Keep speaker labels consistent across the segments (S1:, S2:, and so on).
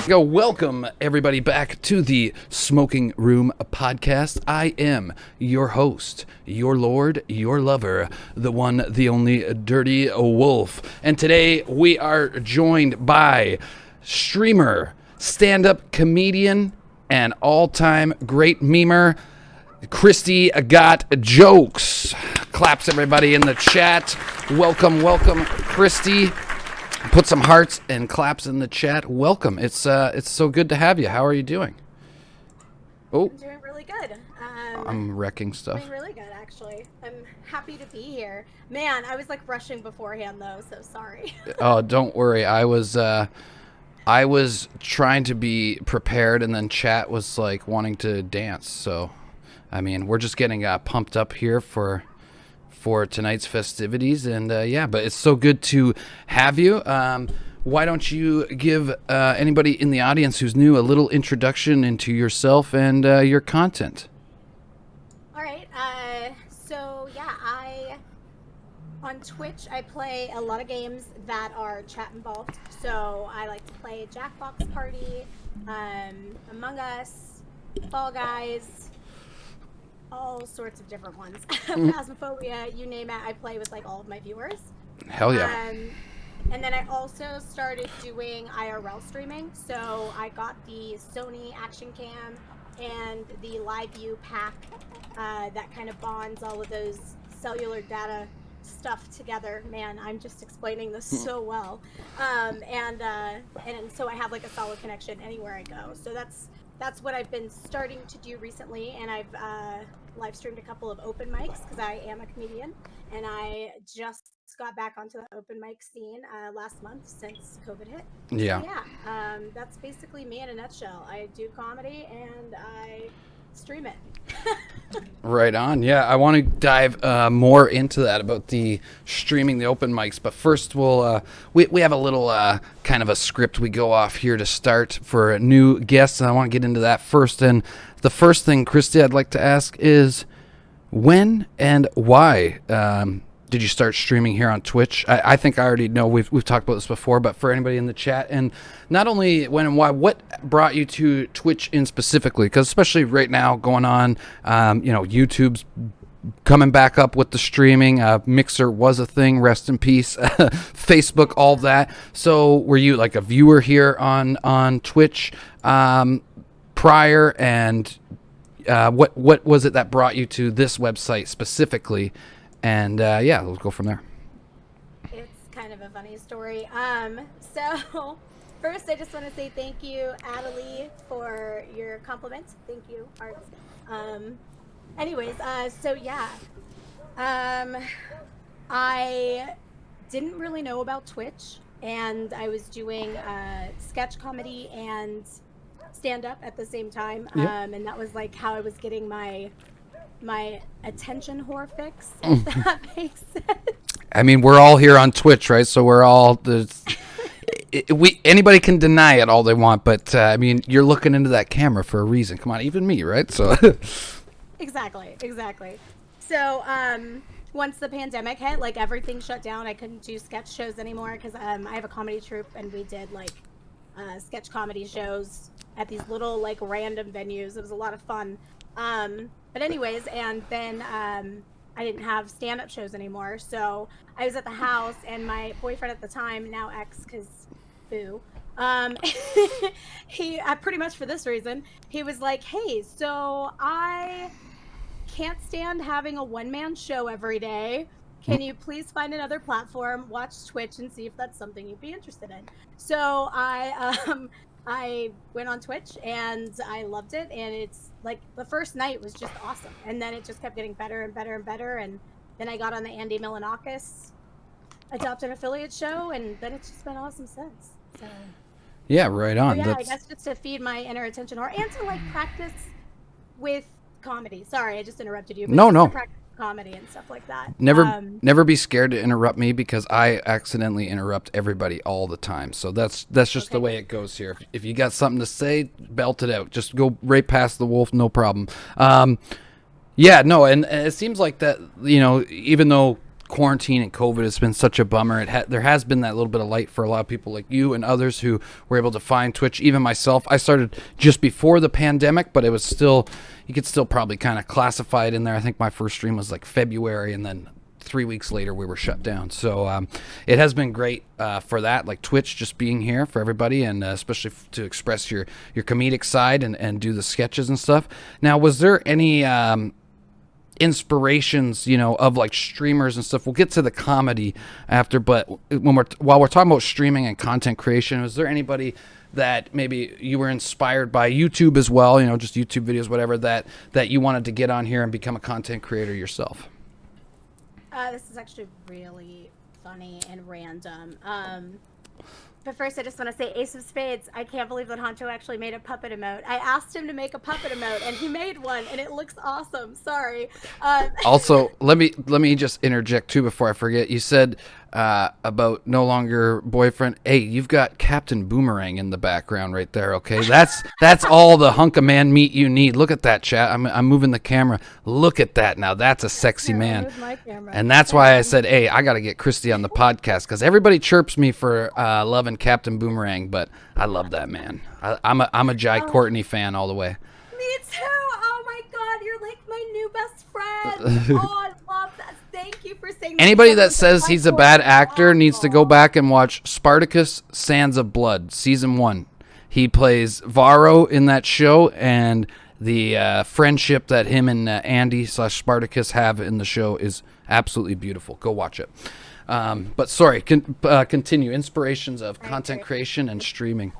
S1: Yo, welcome everybody back to the Smoking Room Podcast. I am your host, your lord, your lover, the one, the only Dirty Wolf. And today we are joined by streamer, stand-up comedian, and all-time great memer, KristieGotJokes. Claps everybody in the chat. Welcome, Kristie. Put some hearts and claps in the chat. Welcome. It's so good to have you. How are you doing? Oh,
S2: I'm doing really good.
S1: I'm wrecking stuff.
S2: Doing really good, actually. I'm happy to be here. Man, I was like rushing beforehand though, so sorry.
S1: Oh, don't worry. I was trying to be prepared, and then chat was like wanting to dance. So, I mean, we're just getting pumped up here for tonight's festivities, and but it's so good to have you. Why don't you give anybody in the audience who's new a little introduction into yourself and your content?
S2: All right, on Twitch I play a lot of games that are chat involved. So I like to play Jackbox Party, Among Us, Fall Guys, all sorts of different ones. Phasmophobia, you name it, I play with like all of my viewers.
S1: Hell yeah.
S2: And then I also started doing IRL streaming. So I got the Sony Action Cam and the Live View pack that kind of bonds all of those cellular data stuff together. Man, I'm just explaining this so well. And so I have like a solid connection anywhere I go. So that's what I've been starting to do recently, and I've live streamed a couple of open mics because I am a comedian, and I just got back onto the open mic scene last month since COVID hit.
S1: Yeah.
S2: So that's basically me in a nutshell. I do comedy and I stream it.
S1: Right on. Yeah, I want to dive more into that about the streaming the open mics, but first we'll we have a little kind of a script we go off here to start for new guests, and I want to get into that first. And the first thing, Kristie, I'd like to ask is when and why did you start streaming here on Twitch? I think I already know, we've talked about this before, but for anybody in the chat, and not only when and why, what brought you to Twitch in specifically? Because especially right now going on, YouTube's coming back up with the streaming. Mixer was a thing, rest in peace. Facebook, all that. So were you like a viewer here on Twitch prior, and what was it that brought you to this website specifically? And let's go from there.
S2: It's kind of a funny story. So first I just want to say thank you, Adelie, for your compliments. Thank you, Arts. I didn't really know about Twitch, and I was doing sketch comedy and stand-up at the same time.
S1: Yep.
S2: And that was like how I was getting my attention whore fix, if that makes sense.
S1: I mean, we're all here on Twitch, right? So we're all anybody can deny it all they want, but I mean, you're looking into that camera for a reason. Come on, even me, right? So
S2: Exactly. So once the pandemic hit, like everything shut down. I couldn't do sketch shows anymore because I have a comedy troupe, and we did like sketch comedy shows at these little like random venues. It was a lot of fun. But anyways, and then I didn't have stand-up shows anymore, so I was at the house, and my boyfriend at the time, now ex, because boo, he pretty much for this reason, he was like, hey, so I can't stand having a one-man show every day. Can you please find another platform, watch Twitch, and see if that's something you'd be interested in? So I went on Twitch, and I loved it, and it's like the first night was just awesome, and then it just kept getting better and better and better, and then I got on the Andy Milonakis Adopt an Affiliate show, and then it's just been awesome since. So
S1: yeah, right on.
S2: I guess just to feed my inner attention whore and to like practice with comedy. Sorry, I just interrupted you.
S1: No.
S2: To practice comedy and stuff like that.
S1: Never be scared to interrupt me, because I accidentally interrupt everybody all the time. So that's just the way it goes here. If you got something to say, belt it out. Just go right past the wolf, no problem. And it seems like that, even though quarantine and COVID has been such a bummer. There has been that little bit of light for a lot of people like you and others who were able to find Twitch. Even myself, I started just before the pandemic, but it was still, you could still probably kind of classify it in there. I think my first stream was like February, and then 3 weeks later we were shut down. So it has been great for that, like Twitch just being here for everybody, and especially to express your comedic side and do the sketches and stuff. Now, was there any inspirations, of like streamers and stuff? We'll get to the comedy after, but while we're talking about streaming and content creation, is there anybody that maybe you were inspired by YouTube as well, just YouTube videos, whatever, that you wanted to get on here and become a content creator yourself?
S2: This is actually really funny and random. But first, I just want to say, Ace of Spades, I can't believe that Honcho actually made a puppet emote. I asked him to make a puppet emote, and he made one, and it looks awesome. Sorry.
S1: Also, let me just interject, too, before I forget. You said about no longer boyfriend. Hey, you've got Captain Boomerang in the background right there, okay? That's all the hunk of man meat you need. Look at that, chat. I'm moving the camera. Look at that now. That's a sexy man. And that's why I said, hey, I got to get Kristie on the podcast, because everybody chirps me for loving Captain Boomerang, but I love that man. I'm a Jai Courtney fan all the way.
S2: Me too. Oh my God, you're like my new best friend. Oh, I love that. Thank you for saying that.
S1: Anybody that says he's a bad actor needs to go back and watch Spartacus: Sands of Blood, season 1. He plays Varro in that show, and the friendship that him and Andy/Spartacus have in the show is absolutely beautiful. Go watch it. But sorry, continue. Inspirations of content creation and streaming.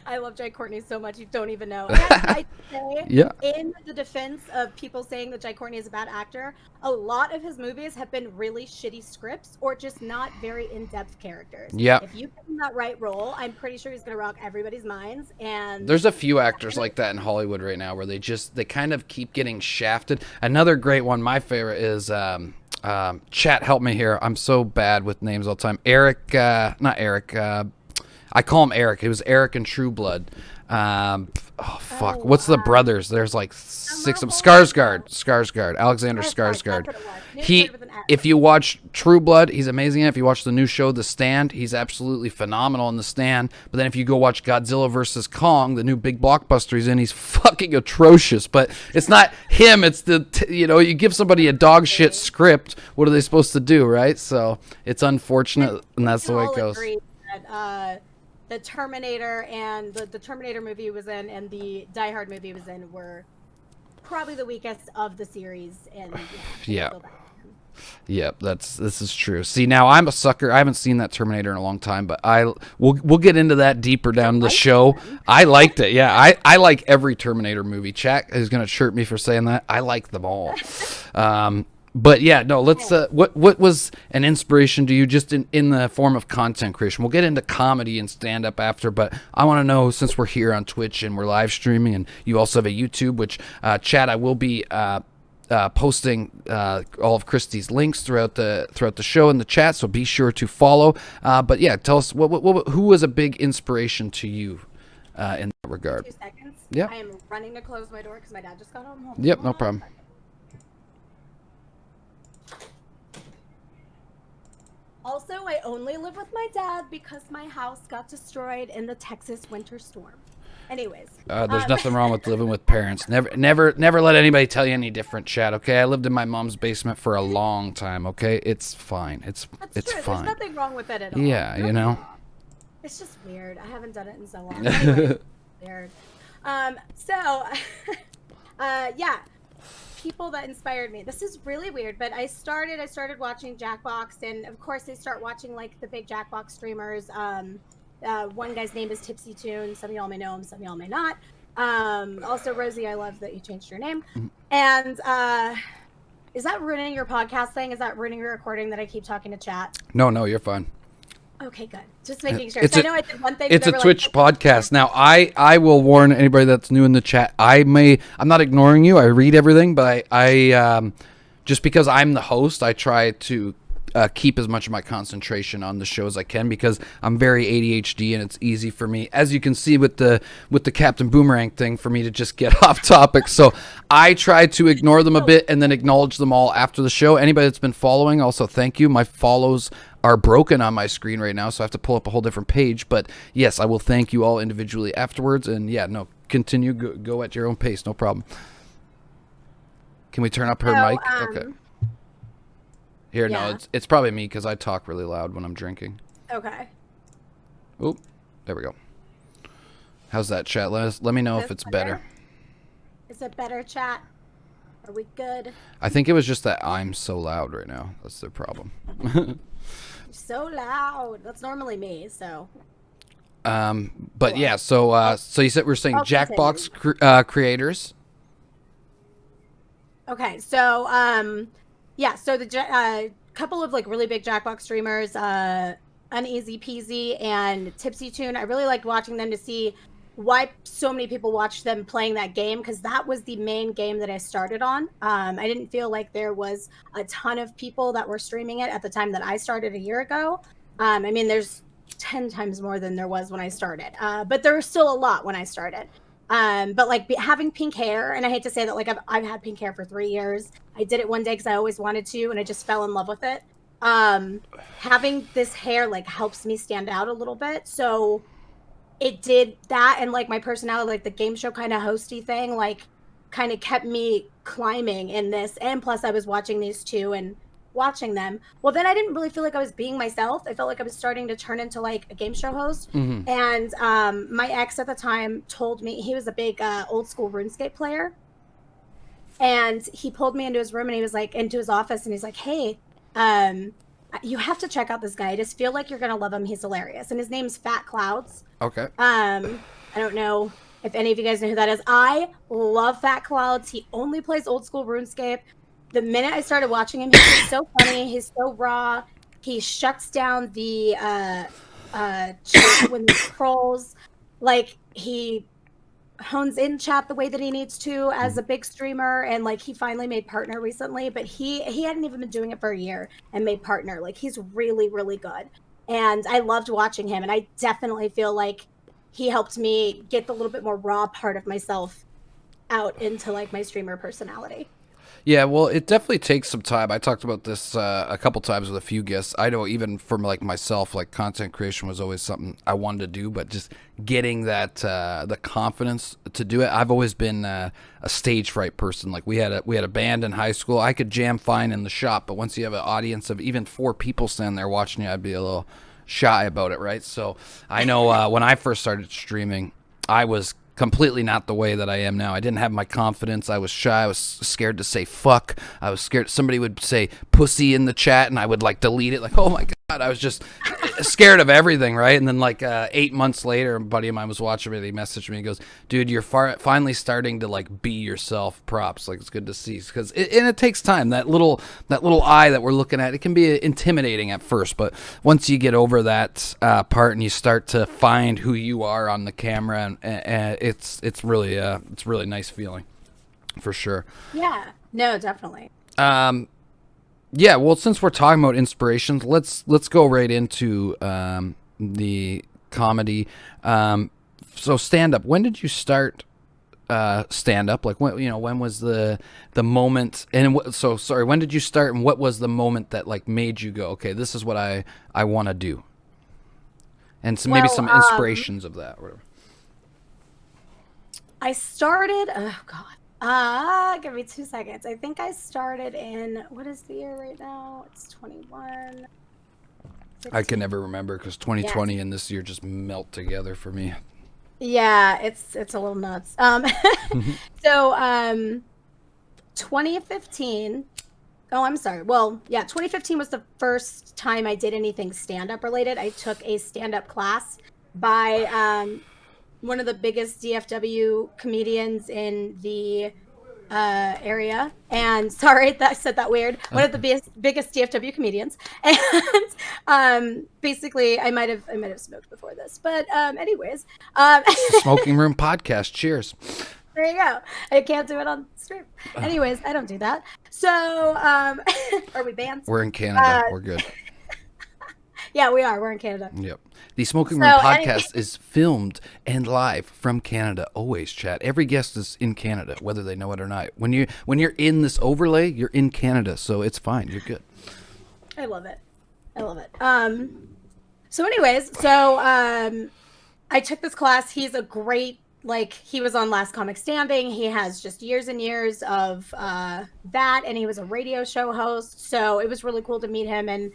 S2: I love Jai Courtney so much, you don't even know. I say,
S1: yeah.
S2: In the defense of people saying that Jai Courtney is a bad actor, a lot of his movies have been really shitty scripts or just not very in-depth characters.
S1: Yeah.
S2: If you give him that right role, I'm pretty sure he's going to rock everybody's minds. And
S1: there's a few actors like that in Hollywood right now where they kind of keep getting shafted. Another great one, my favorite, is chat, help me here. I'm so bad with names all the time. Not Eric. I call him Eric. It was Eric in True Blood. What's the brothers? There's like 6 of them. Skarsgård. Alexander Skarsgård. If you watch True Blood, he's amazing. If you watch the new show, The Stand, he's absolutely phenomenal in The Stand. But then if you go watch Godzilla vs. Kong, the new big blockbuster he's in, he's fucking atrocious. But it's not him. It's you give somebody a dog shit script, what are they supposed to do, right? So it's unfortunate, and that's the way it goes.
S2: The Terminator and the Terminator movie he was in and the Die Hard movie he was in were probably the weakest of the series. And
S1: yeah, this is true. See, now I'm a sucker. I haven't seen that Terminator in a long time, but we'll get into that deeper down the show. I liked it. Yeah, I like every Terminator movie. Chat is gonna chirp me for saying that. I like them all. But yeah, no, let's, what was an inspiration to you just in the form of content creation? We'll get into comedy and stand-up after, but I want to know, since we're here on Twitch and we're live streaming, and you also have a YouTube, which, chat, I will be posting all of Kristie's links throughout the show in the chat, so be sure to follow. But yeah, tell us, who was a big inspiration to you in that regard?
S2: 2 seconds.
S1: Yeah.
S2: I am running to close my door because my dad just got home.
S1: Yep, no problem.
S2: Also, I only live with my dad because my house got destroyed in the Texas winter storm. Anyways.
S1: There's nothing wrong with living with parents. Never let anybody tell you any different, chat, okay? I lived in my mom's basement for a long time, okay? It's fine. It's
S2: true.
S1: fine.
S2: There's nothing wrong with it at all.
S1: Yeah,
S2: It's just weird. I haven't done it in so long. Anyway, weird. Yeah. People that inspired me. This is really weird, but I started watching Jackbox, and of course I start watching like the big Jackbox streamers. One guy's name is Tipsy Tune. Some of y'all may know him, some of y'all may not. Also, Rosie, I love that you changed your name. And is that ruining your podcast thing? Is that ruining your recording that I keep talking to chat?
S1: No, you're fine.
S2: Okay, good. Just making sure. I know I did one thing.
S1: It's a Twitch podcast. Now, I will warn anybody that's new in the chat. I'm not ignoring you. I read everything, but I just because I'm the host, I try to keep as much of my concentration on the show as I can, because I'm very ADHD and it's easy for me, as you can see with the Captain Boomerang thing, for me to just get off topic. So I try to ignore them a bit and then acknowledge them all after the show. Anybody that's been following, also thank you. My follows are broken on my screen right now, so I have to pull up a whole different page. But yes, I will thank you all individually afterwards. And yeah, no, continue, go at your own pace, no problem. Can we turn up her mic? Okay. Here, yeah. No, it's probably me because I talk really loud when I'm drinking.
S2: Okay.
S1: Oh, there we go. How's that, chat? Let me know if it's better.
S2: Is it better, chat? Are we good?
S1: I think it was just that I'm so loud right now. That's the problem.
S2: So loud. That's normally me, so.
S1: But yeah, so you said we're saying Jackbox creators.
S2: Okay, so yeah, so the couple of like really big Jackbox streamers, Uneasy Peasy and Tipsy Tune. I really liked watching them to see why so many people watched them playing that game, because that was the main game that I started on. I didn't feel like there was a ton of people that were streaming it at the time that I started a year ago. I mean, there's 10 times more than there was when I started, but there was still a lot when I started. But like having pink hair, and I hate to say that, like I've had pink hair for 3 years. I did it one day because I always wanted to, and I just fell in love with it. Having this hair like helps me stand out a little bit. So it did that, and like my personality, like the game show kind of hosty thing, like kind of kept me climbing in this. And plus I was watching these two and watching them. Well, then I didn't really feel like I was being myself. I felt like I was starting to turn into like a game show host. Mm-hmm. And my ex at the time told me, he was a big old school RuneScape player. And he pulled me into his room and he was like, into his office, and he's like, hey, you have to check out this guy. I just feel like you're going to love him. He's hilarious. And his name's Fat Clouds.
S1: Okay.
S2: I don't know if any of you guys know who that is. I love Fat Clouds. He only plays old school RuneScape. The minute I started watching him, he's so funny. He's so raw. He shuts down the chat when the trolls. Like, he hones in chat the way that he needs to as a big streamer. And like, he finally made partner recently, but he hadn't even been doing it for a year and made partner. Like, he's really, really good. And I loved watching him. And I definitely feel like he helped me get the little bit more raw part of myself out into like my streamer personality.
S1: Yeah, well, it definitely takes some time. I talked about this a couple times with a few guests. I know even for like myself, like content creation was always something I wanted to do, but just getting that the confidence to do it. I've always been a stage fright person. Like we had a band in high school. I could jam fine in the shop, but once you have an audience of even 4 people standing there watching you, I'd be a little shy about it, right? So I know when I first started streaming, I was completely not the way that I am now. I didn't have my confidence. I was shy. I was scared to say fuck. I was scared somebody would say pussy in the chat and I would like delete it. Like, oh my God, I was just scared of everything, right? And then like 8 months later, a buddy of mine was watching me. He messaged me. He goes, dude, you're finally starting to like be yourself. Props. Like, it's good to see, because it takes time. That little eye that we're looking at, it can be intimidating at first, but once you get over that part and you start to find who you are on the camera, and it's really nice feeling, for sure.
S2: Yeah, no, definitely.
S1: Yeah, well, since we're talking about inspirations, let's go right into the comedy. So stand up. When did you start stand up? Like, when was the moment? And when did you start? And what was the moment that like made you go, okay, this is what I want to do? And maybe some inspirations of that, or whatever.
S2: I started. Oh God. Give me 2 seconds. I think I started in, what is the year right now? It's 21. 16.
S1: I can never remember because 2020 and this year just melt together for me.
S2: Yeah, it's a little nuts. So 2015. Oh, I'm sorry. Well, yeah, 2015 was the first time I did anything stand-up related. I took a stand-up class by one of the biggest DFW comedians in the area. And sorry, I said that weird. One of the biggest DFW comedians. And basically, I might have smoked before this, but anyways,
S1: Smoking Room Podcast. Cheers.
S2: There you go. I can't do it on stream. Anyways, I don't do that. So, are we banned?
S1: We're in Canada. We're good.
S2: Yeah, we are. We're in Canada.
S1: Yep. The Smoking Room podcast is filmed and live from Canada. Always, chat. Every guest is in Canada, whether they know it or not. When you're in this overlay, you're in Canada, so it's fine. You're good.
S2: I love it. I love it. So anyways, I took this class. He's a great, like, he was on Last Comic Standing. He has just years and years of that, and he was a radio show host. So it was really cool to meet him and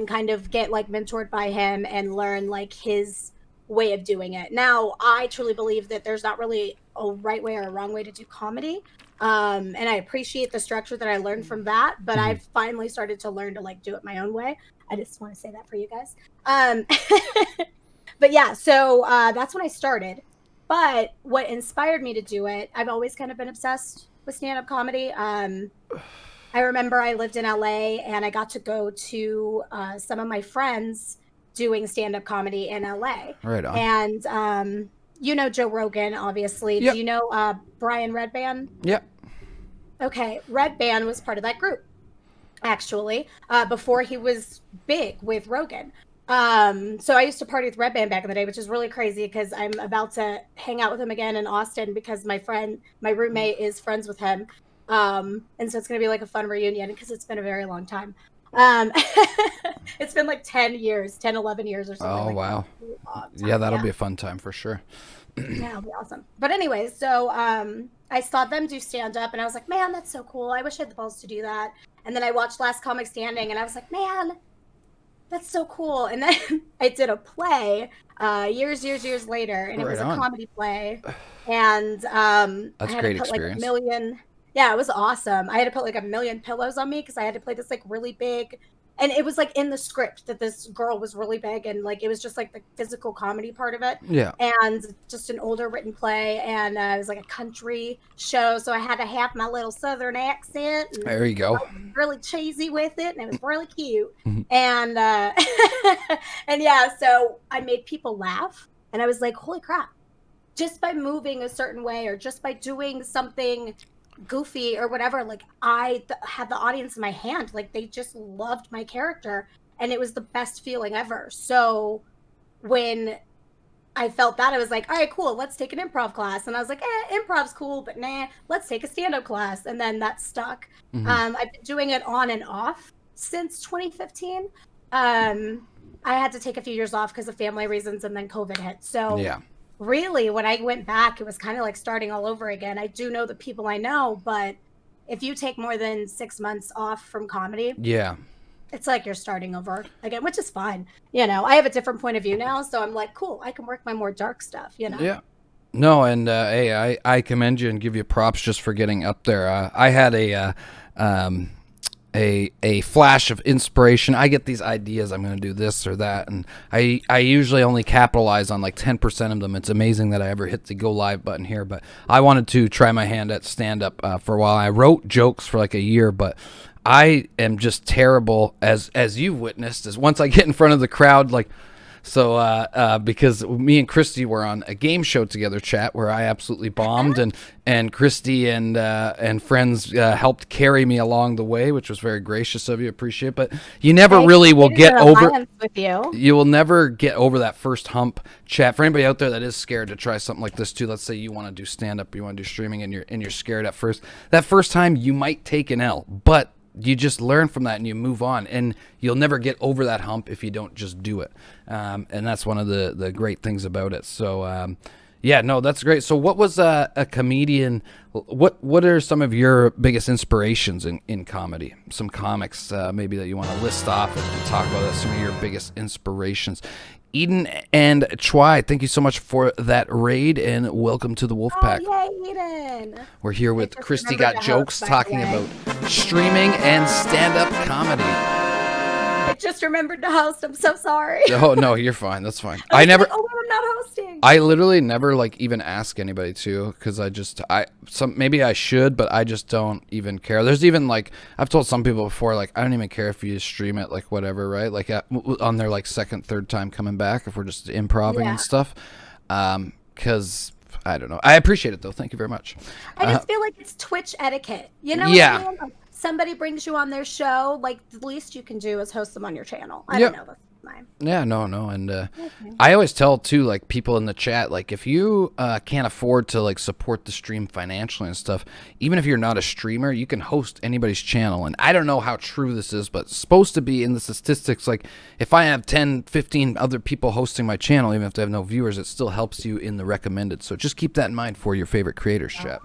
S2: kind of get like mentored by him and learn like his way of doing it. Now, I truly believe that there's not really a right way or a wrong way to do comedy. And I appreciate the structure that I learned from that, but I've finally started to learn to like do it my own way. I just want to say that for you guys. But yeah, so that's when I started. But what inspired me to do it, I've always kind of been obsessed with stand-up comedy. I remember I lived in LA and I got to go to some of my friends doing stand-up comedy in LA.
S1: Right on.
S2: And you know Joe Rogan, obviously.
S1: Yep.
S2: Do you know Brian Redband?
S1: Yep.
S2: Okay, Redband was part of that group, actually, before he was big with Rogan. So I used to party with Redband back in the day, which is really crazy because I'm about to hang out with him again in Austin because my roommate is friends with him. And so it's going to be like a fun reunion because it's been a very long time. It's been like 10, 11 years or something.
S1: Oh, wow. Yeah, that'll be a fun time for sure.
S2: Yeah, it'll be awesome. But anyway, so I saw them do stand-up and I was like, man, that's so cool. I wish I had the balls to do that. And then I watched Last Comic Standing and I was like, man, that's so cool. And then I did a play years later, and it was a comedy play. And
S1: that's
S2: I had
S1: great
S2: to put
S1: experience.
S2: like 1 million. Yeah, it was awesome. I had to put like 1 million pillows on me because I had to play this like really big, and it was like in the script that this girl was really big, and like it was just like the physical comedy part of it.
S1: Yeah.
S2: And just an older written play, and it was like a country show, so I had to have my little Southern accent. And
S1: there you go.
S2: I was really cheesy with it, and it was really cute. And and yeah, so I made people laugh, and I was like, holy crap! Just by moving a certain way, or just by doing something goofy or whatever, like I had the audience in my hand. Like they just loved my character, and it was the best feeling ever. So when I felt that, I was like, all right, cool, let's take an improv class. And I was like, improv's cool, but nah, let's take a stand-up class. And then that stuck. I've been doing it on and off since 2015. I had to take a few years off because of family reasons, and then COVID hit. So yeah, really, when I went back, it was kind of like starting all over again. I do know the people I know, but if you take more than 6 months off from comedy, yeah, it's like you're starting over again, which is fine. You know, I have a different point of view now, so I'm like, cool, I can work my more dark stuff, you know?
S1: Yeah. No, and hey, I commend you and give you props just for getting up there. I had a flash of inspiration. I get these ideas, I'm going to do this or that, and I usually only capitalize on like 10% of them. It's amazing that I ever hit the go live button here, but I wanted to try my hand at stand-up for a while. I wrote jokes for like a year, but I am just terrible, as you've witnessed, as once I get in front of the crowd, like, so because me and Kristie were on a game show together, chat, where I absolutely bombed, and Kristie and friends helped carry me along the way, which was very gracious of you. Appreciate it. But you never really will get over
S2: with
S1: you will never get over that first hump, chat. For anybody out there that is scared to try something like this too, let's say you want to do stand up, you want to do streaming, and you're scared at first. That first time you might take an L, but you just learn from that and you move on, and you'll never get over that hump if you don't just do it. And that's one of the great things about it. So, yeah, no, that's great. So what was a comedian, what are some of your biggest inspirations in comedy? Some comics maybe that you want to list off and talk about some of your biggest inspirations. Eden and Chwy, thank you so much for that raid, and welcome to the Wolf Pack.
S2: Oh, yay, Eden.
S1: We're here with Kristie Got Jokes, talking about streaming and stand-up comedy.
S2: I just remembered to host. I'm so sorry.
S1: Oh, no, you're fine. That's fine. I never.
S2: Like, oh, I'm not hosting.
S1: I literally never like even ask anybody to, because maybe I should, but I just don't even care. There's even like, I've told some people before, like, I don't even care if you stream it, like whatever, right? Like on their like second, third time coming back, if we're just improvising and stuff, because I don't know. I appreciate it though. Thank you very much.
S2: I just feel like it's Twitch etiquette. You know
S1: Yeah.
S2: what I mean? Like, somebody brings you on their show, like the least you can do is host them on your channel. I don't know. That's mine.
S1: Yeah, no. And I always tell too, like people in the chat, like if you can't afford to like support the stream financially and stuff, even if you're not a streamer, you can host anybody's channel. And I don't know how true this is, but it's supposed to be in the statistics. Like if I have 10, 15 other people hosting my channel, even if they have no viewers, it still helps you in the recommended. So just keep that in mind for your favorite creators, chat.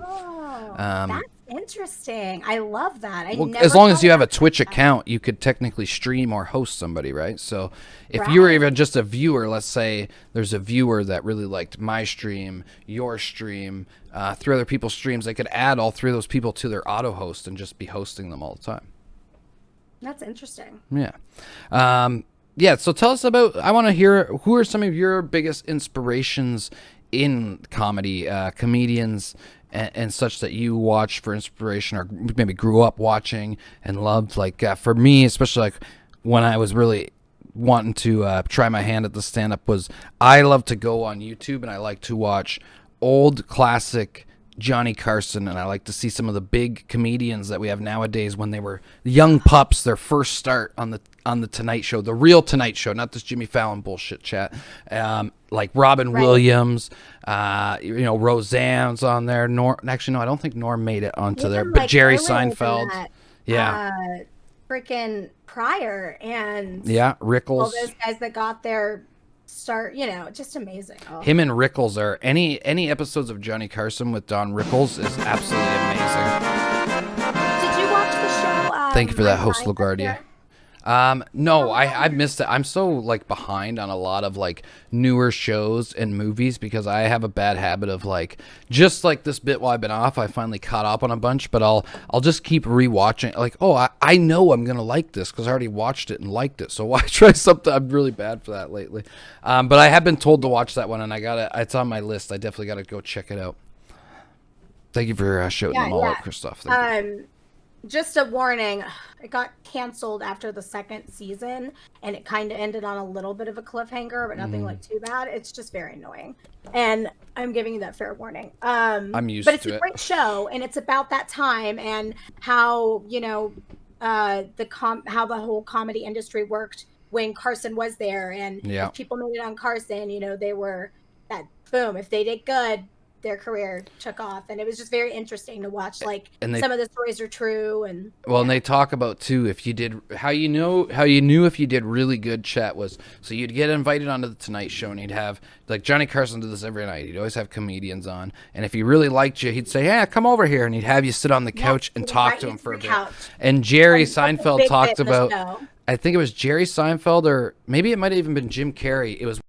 S2: That's interesting. I love that.
S1: As long as you have a Twitch account, you could technically stream or host somebody, right? So if you were even just a viewer, let's say there's a viewer that really liked my stream, your stream, 3 other people's streams, they could add all 3 of those people to their auto host and just be hosting them all the time.
S2: That's interesting.
S1: Yeah. So tell us about, I want to hear, who are some of your biggest inspirations in comedy, comedians, and such that you watch for inspiration or maybe grew up watching and loved. Like for me, especially like when I was really wanting to try my hand at the stand-up, was I love to go on YouTube and I like to watch old classic Johnny Carson, and I like to see some of the big comedians that we have nowadays when they were young pups, their first start on the Tonight Show, the real Tonight Show, not this Jimmy Fallon bullshit chat. Like Robin Williams, Roseanne's on there. Actually, no, I don't think Norm made it onto there, but Jerry Seinfeld.
S2: Freaking Pryor and
S1: Rickles.
S2: All those guys that got their start, just amazing.
S1: Him and Rickles are any episodes of Johnny Carson with Don Rickles is absolutely amazing.
S2: Did you watch the show?
S1: Thank you for that, host LaGuardia. No, I've missed it. I'm so like behind on a lot of like newer shows and movies because I have a bad habit of like, just like this bit while I've been off, I finally caught up on a bunch, but I'll just keep rewatching. Like, I know I'm going to like this because I already watched it and liked it. So why try something? I'm really bad for that lately. But I have been told to watch that one and it's on my list. I definitely got to go check it out. Thank you for shouting them all out, Christoph.
S2: Just a warning, it got canceled after the 2nd season, and it kind of ended on a little bit of a cliffhanger, but nothing like too bad. It's just very annoying, and I'm giving you that fair warning.
S1: I'm used to it.
S2: But it's a great show, and it's about that time and how how the whole comedy industry worked when Carson was there, and if people made it on Carson, they were that boom. If they did good, their career took off, and it was just very interesting to watch. Like, some of the stories are true, and
S1: and they talk about too if you did how you knew if you did really good. Chat was so you'd get invited onto the Tonight Show, and he'd have like Johnny Carson did this every night. He'd always have comedians on, and if he really liked you, he'd say, "Yeah, come over here," and he'd have you sit on the couch and talk to him for a bit. And Jerry Seinfeld talked about. I think it was Jerry Seinfeld, or maybe it might have even been Jim Carrey. It was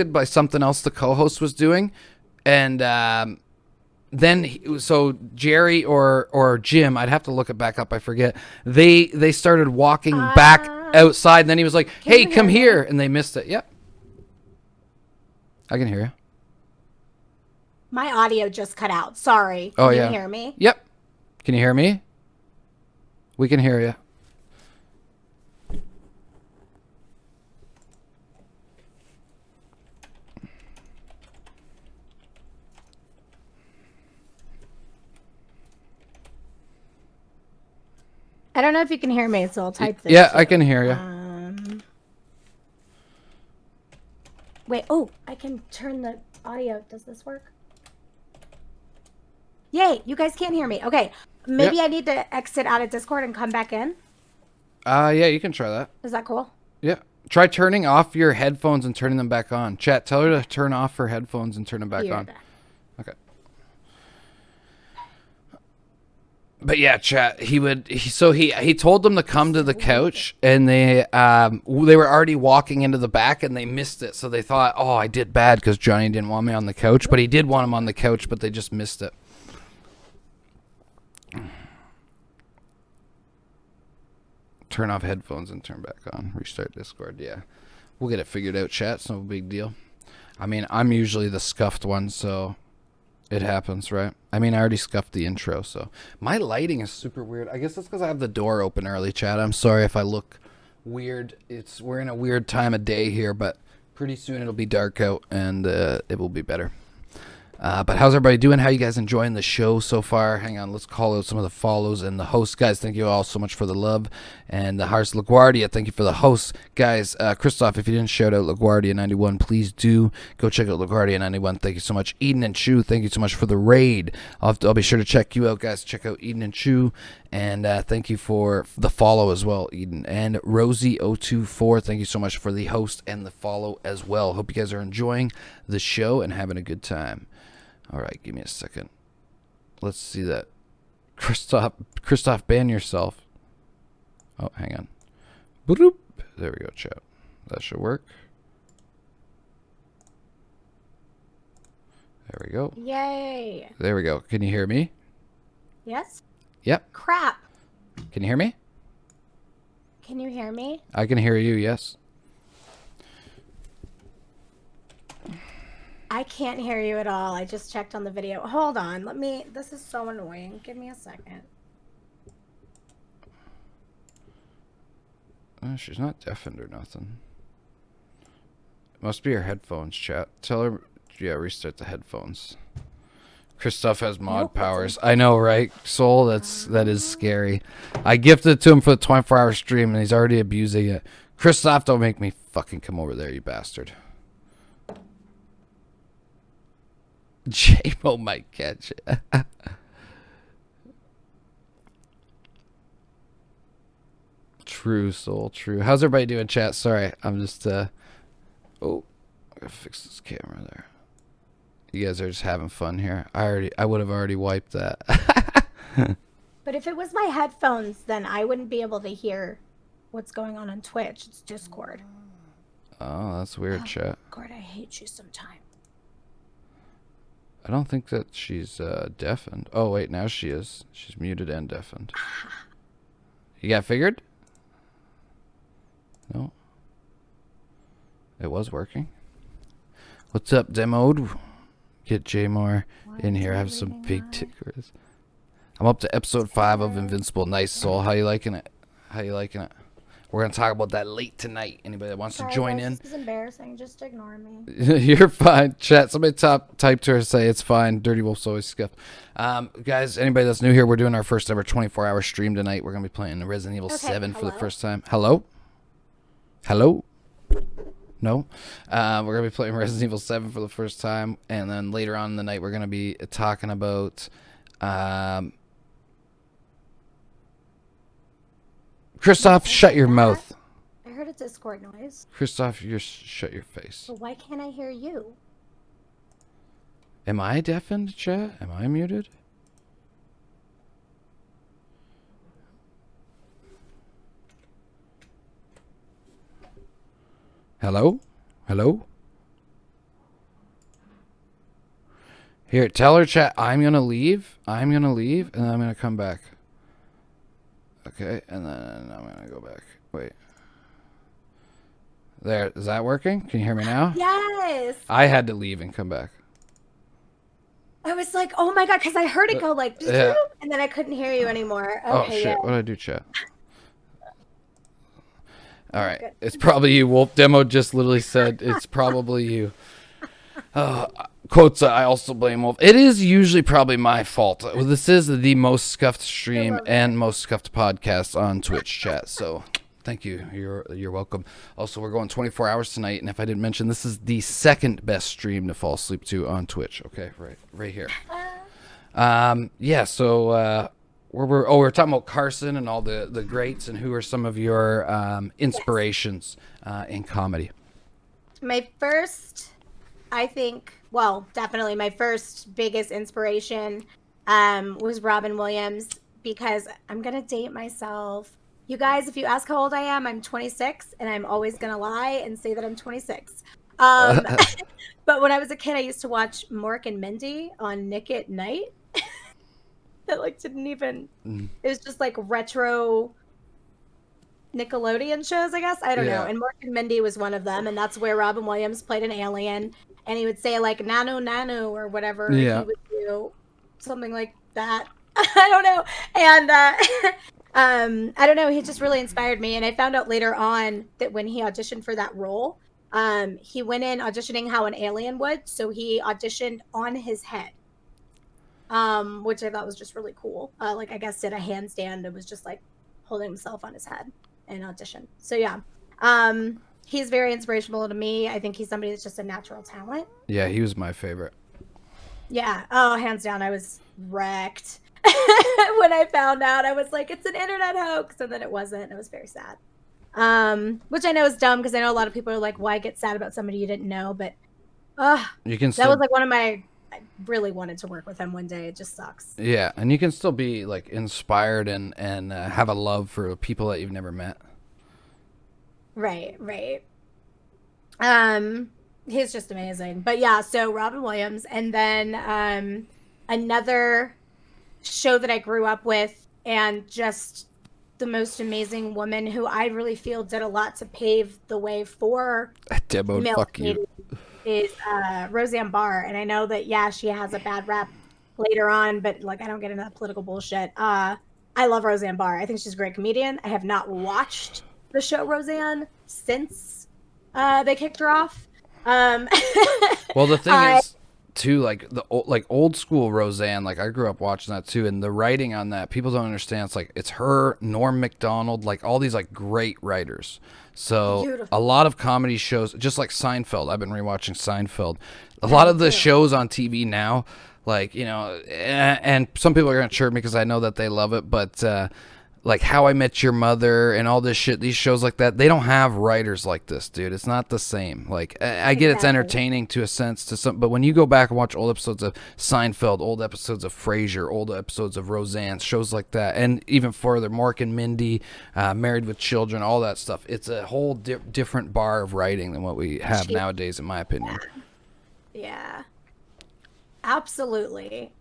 S1: by something else the co-host was doing, and then so Jerry or Jim, I'd have to look it back up, I forget, they started walking back outside, and then he was like, "Hey, come here," and they missed it. Yep, I can hear you.
S2: My audio just cut out, sorry. Can you hear me?
S1: Yep. Can you hear me? We can hear you.
S2: I don't know if you can hear me, so I'll type this.
S1: Yeah, I can hear you.
S2: Wait, I can turn the audio. Does this work? Yay, you guys can't hear me. Okay, maybe I need to exit out of Discord and come back in.
S1: Yeah, you can try that.
S2: Is that cool?
S1: Yeah. Try turning off your headphones and turning them back on. Chat, tell her to turn off her headphones and turn them back on. Okay. But yeah, chat. He told them to come to the couch, and they were already walking into the back, and they missed it. So they thought, "Oh, I did bad because Johnny didn't want me on the couch," but he did want him on the couch, but they just missed it. Turn off headphones and turn back on. Restart Discord. Yeah, we'll get it figured out, chat. It's no big deal. I mean, I'm usually the scuffed one, so it happens, right? I mean, I already scuffed the intro, so my lighting is super weird. I guess that's because I have the door open early, chat. I'm sorry if I look weird. We're in a weird time of day here, but Pretty soon it'll be dark out, and it will be better. But how's everybody doing? How you guys enjoying the show so far? Hang on, let's call out some of the follows and the hosts, guys. Thank you all so much for the love. And the Hearts LaGuardia, thank you for the hosts. Guys, Christoph, if you didn't shout out LaGuardia91, please do. Go check out LaGuardia91. Thank you so much. Eden and Chu, thank you so much for the raid. I'll be sure to check you out, guys. Check out Eden and Chu. And thank you for the follow as well, Eden. And Rosie024, thank you so much for the host and the follow as well. Hope you guys are enjoying the show and having a good time. All right, give me a second. Let's see that. Christoph, ban yourself. Oh, hang on. Boop. There we go, chat. That should work. There we go.
S2: Yay.
S1: There we go. Can you hear me?
S2: Yes?
S1: Yep.
S2: Crap.
S1: Can you hear me?
S2: Can you hear me?
S1: I can hear you, yes.
S2: I can't hear you at all. I just checked on the video. Hold on. This is so annoying. Give me a second.
S1: She's not deafened or nothing. It must be her headphones, chat. Tell her, restart the headphones. Christoph has mod powers. I know, right? Soul, that is scary. I gifted it to him for the 24-hour stream, and he's already abusing it. Christoph, don't make me fucking come over there, you bastard. J-Mo might catch it. True, Soul, true. How's everybody doing, chat? Sorry, I'm just, I gotta fix this camera there. You guys are just having fun here. I would have already wiped that.
S2: But if it was my headphones, then I wouldn't be able to hear what's going on Twitch. It's Discord.
S1: Oh, that's weird, chat.
S2: Discord, I hate you sometimes.
S1: I don't think that she's deafened. Oh, wait, now she is. She's muted and deafened. You got figured? No. It was working. What's up, Demoed? Get J-Mar in here. Have some big tickers. I'm up to episode 5 of Invincible. Nice, Soul. How you liking it? How you liking it? We're going to talk about that late tonight. Anybody that wants to join in?
S2: This is embarrassing. Just ignore me.
S1: You're fine. Chat, somebody type to her, say it's fine. Dirty Wolf's always scuffed. Guys, anybody that's new here, we're doing our first ever 24-hour stream tonight. We're going to be playing Resident Evil 7 for the first time. Hello? Hello? No? We're going to be playing Resident Evil 7 for the first time. And then later on in the night, we're going to be talking about... Christoph, shut your mouth.
S2: I heard a Discord noise.
S1: Christoph, shut your face.
S2: But why can't I hear you?
S1: Am I deafened, chat? Am I muted? Hello? Hello? Here, tell her, chat, I'm gonna leave. I'm gonna leave, and then I'm gonna come back. Okay, and then I'm gonna go back. Wait. There, is that working? Can you hear me now?
S2: Yes!
S1: I had to leave and come back.
S2: I was like, oh my god, because I heard it go like,
S1: yeah.
S2: And then I couldn't hear you anymore. Okay,
S1: oh shit,
S2: yeah.
S1: What did I do, chat? Alright, it's probably you. Wolf Demo just literally said it's probably you. Quotes, I also blame Wolf. It is usually probably my fault. This is the most scuffed stream and most scuffed podcast on Twitch, chat. So thank you. You're welcome. Also, we're going 24 hours tonight, and if I didn't mention, this is the second best stream to fall asleep to on Twitch. Okay, right here. So we're talking about Carson and all the greats, and who are some of your inspirations in comedy.
S2: My first, I think, well, definitely my first biggest inspiration was Robin Williams, because I'm going to date myself. You guys, if you ask how old I am, I'm 26, and I'm always going to lie and say that I'm 26. But when I was a kid, I used to watch Mork and Mindy on Nick at Night. That like didn't even, it was just like retro Nickelodeon shows, I guess. I don't know. And Mork and Mindy was one of them, and that's where Robin Williams played an alien, and he would say like nano nano or whatever.
S1: Yeah.
S2: He would do something like that. I don't know. And I don't know, he just really inspired me. And I found out later on that when he auditioned for that role, He went in auditioning how an alien would, so he auditioned on his head, which I thought was just really cool. Like, I guess did a handstand and was just like holding himself on his head and audition. So yeah, he's very inspirational to me. I think he's somebody that's just a natural talent.
S1: Yeah, he was my favorite.
S2: Yeah. Oh, hands down, I was wrecked when I found out. I was like, it's an internet hoax, and then it wasn't. It was very sad. Which I know is dumb because I know a lot of people are like, why get sad about somebody you didn't know? But
S1: You can
S2: that
S1: still,
S2: was like one of my. I really wanted to work with him one day. It just sucks.
S1: yeah, and you can still be like inspired and have a love for people that you've never met.
S2: Right. He's just amazing. But yeah, so Robin Williams, and then another show that I grew up with, and just the most amazing woman who I really feel did a lot to pave the way for
S1: Debo,
S2: male
S1: fuck you.
S2: is Roseanne Barr. And I know that, yeah, she has a bad rap later on, but like, I don't get into that political bullshit. I love Roseanne Barr. I think she's a great comedian. I have not watched the show Roseanne since they kicked her off.
S1: Well, the thing is, too, like old school Roseanne, like I grew up watching that too, and the writing on that, people don't understand. It's like it's her, Norm Macdonald, like all these like great writers. So
S2: Beautiful.
S1: a lot of comedy shows, just like Seinfeld. I've been rewatching Seinfeld. A lot of the shows on TV now, like, you know, and some people are gonna chirp me because I know that they love it, but like How I Met Your Mother and all this shit, these shows like that, they don't have writers like this, dude. It's not the same. Like, I get it's entertaining to a sense to some, but when you go back and watch old episodes of Seinfeld, old episodes of Frasier, old episodes of Roseanne, shows like that, and even further, Mork and Mindy, Married with Children, all that stuff, it's a whole different bar of writing than what we have nowadays, in my opinion.
S2: Yeah. Absolutely.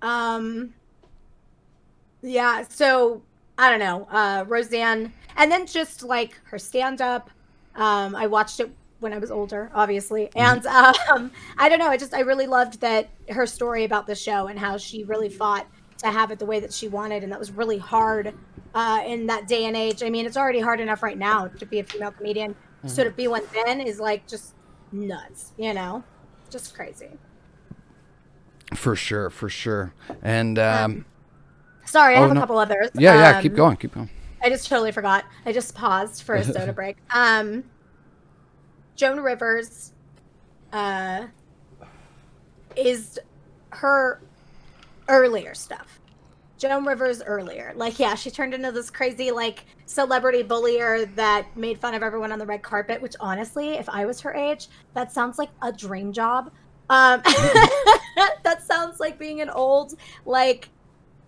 S2: Yeah, so I don't know, Roseanne, and then just like her stand-up. I watched it when I was older, obviously, and I don't know. I really loved that her story about the show and how she really fought to have it the way that she wanted, and that was really hard in that day and age. I mean, it's already hard enough right now to be a female comedian, so to be one then is like just nuts, you know, just crazy.
S1: For sure, and.
S2: Sorry, I have a couple others.
S1: Yeah, keep going.
S2: I just totally forgot. I just paused for a soda break. Joan Rivers is her earlier stuff. Joan Rivers earlier. Like, yeah, she turned into this crazy, like, celebrity bullier that made fun of everyone on the red carpet, which honestly, if I was her age, that sounds like a dream job. That sounds like being an old, like,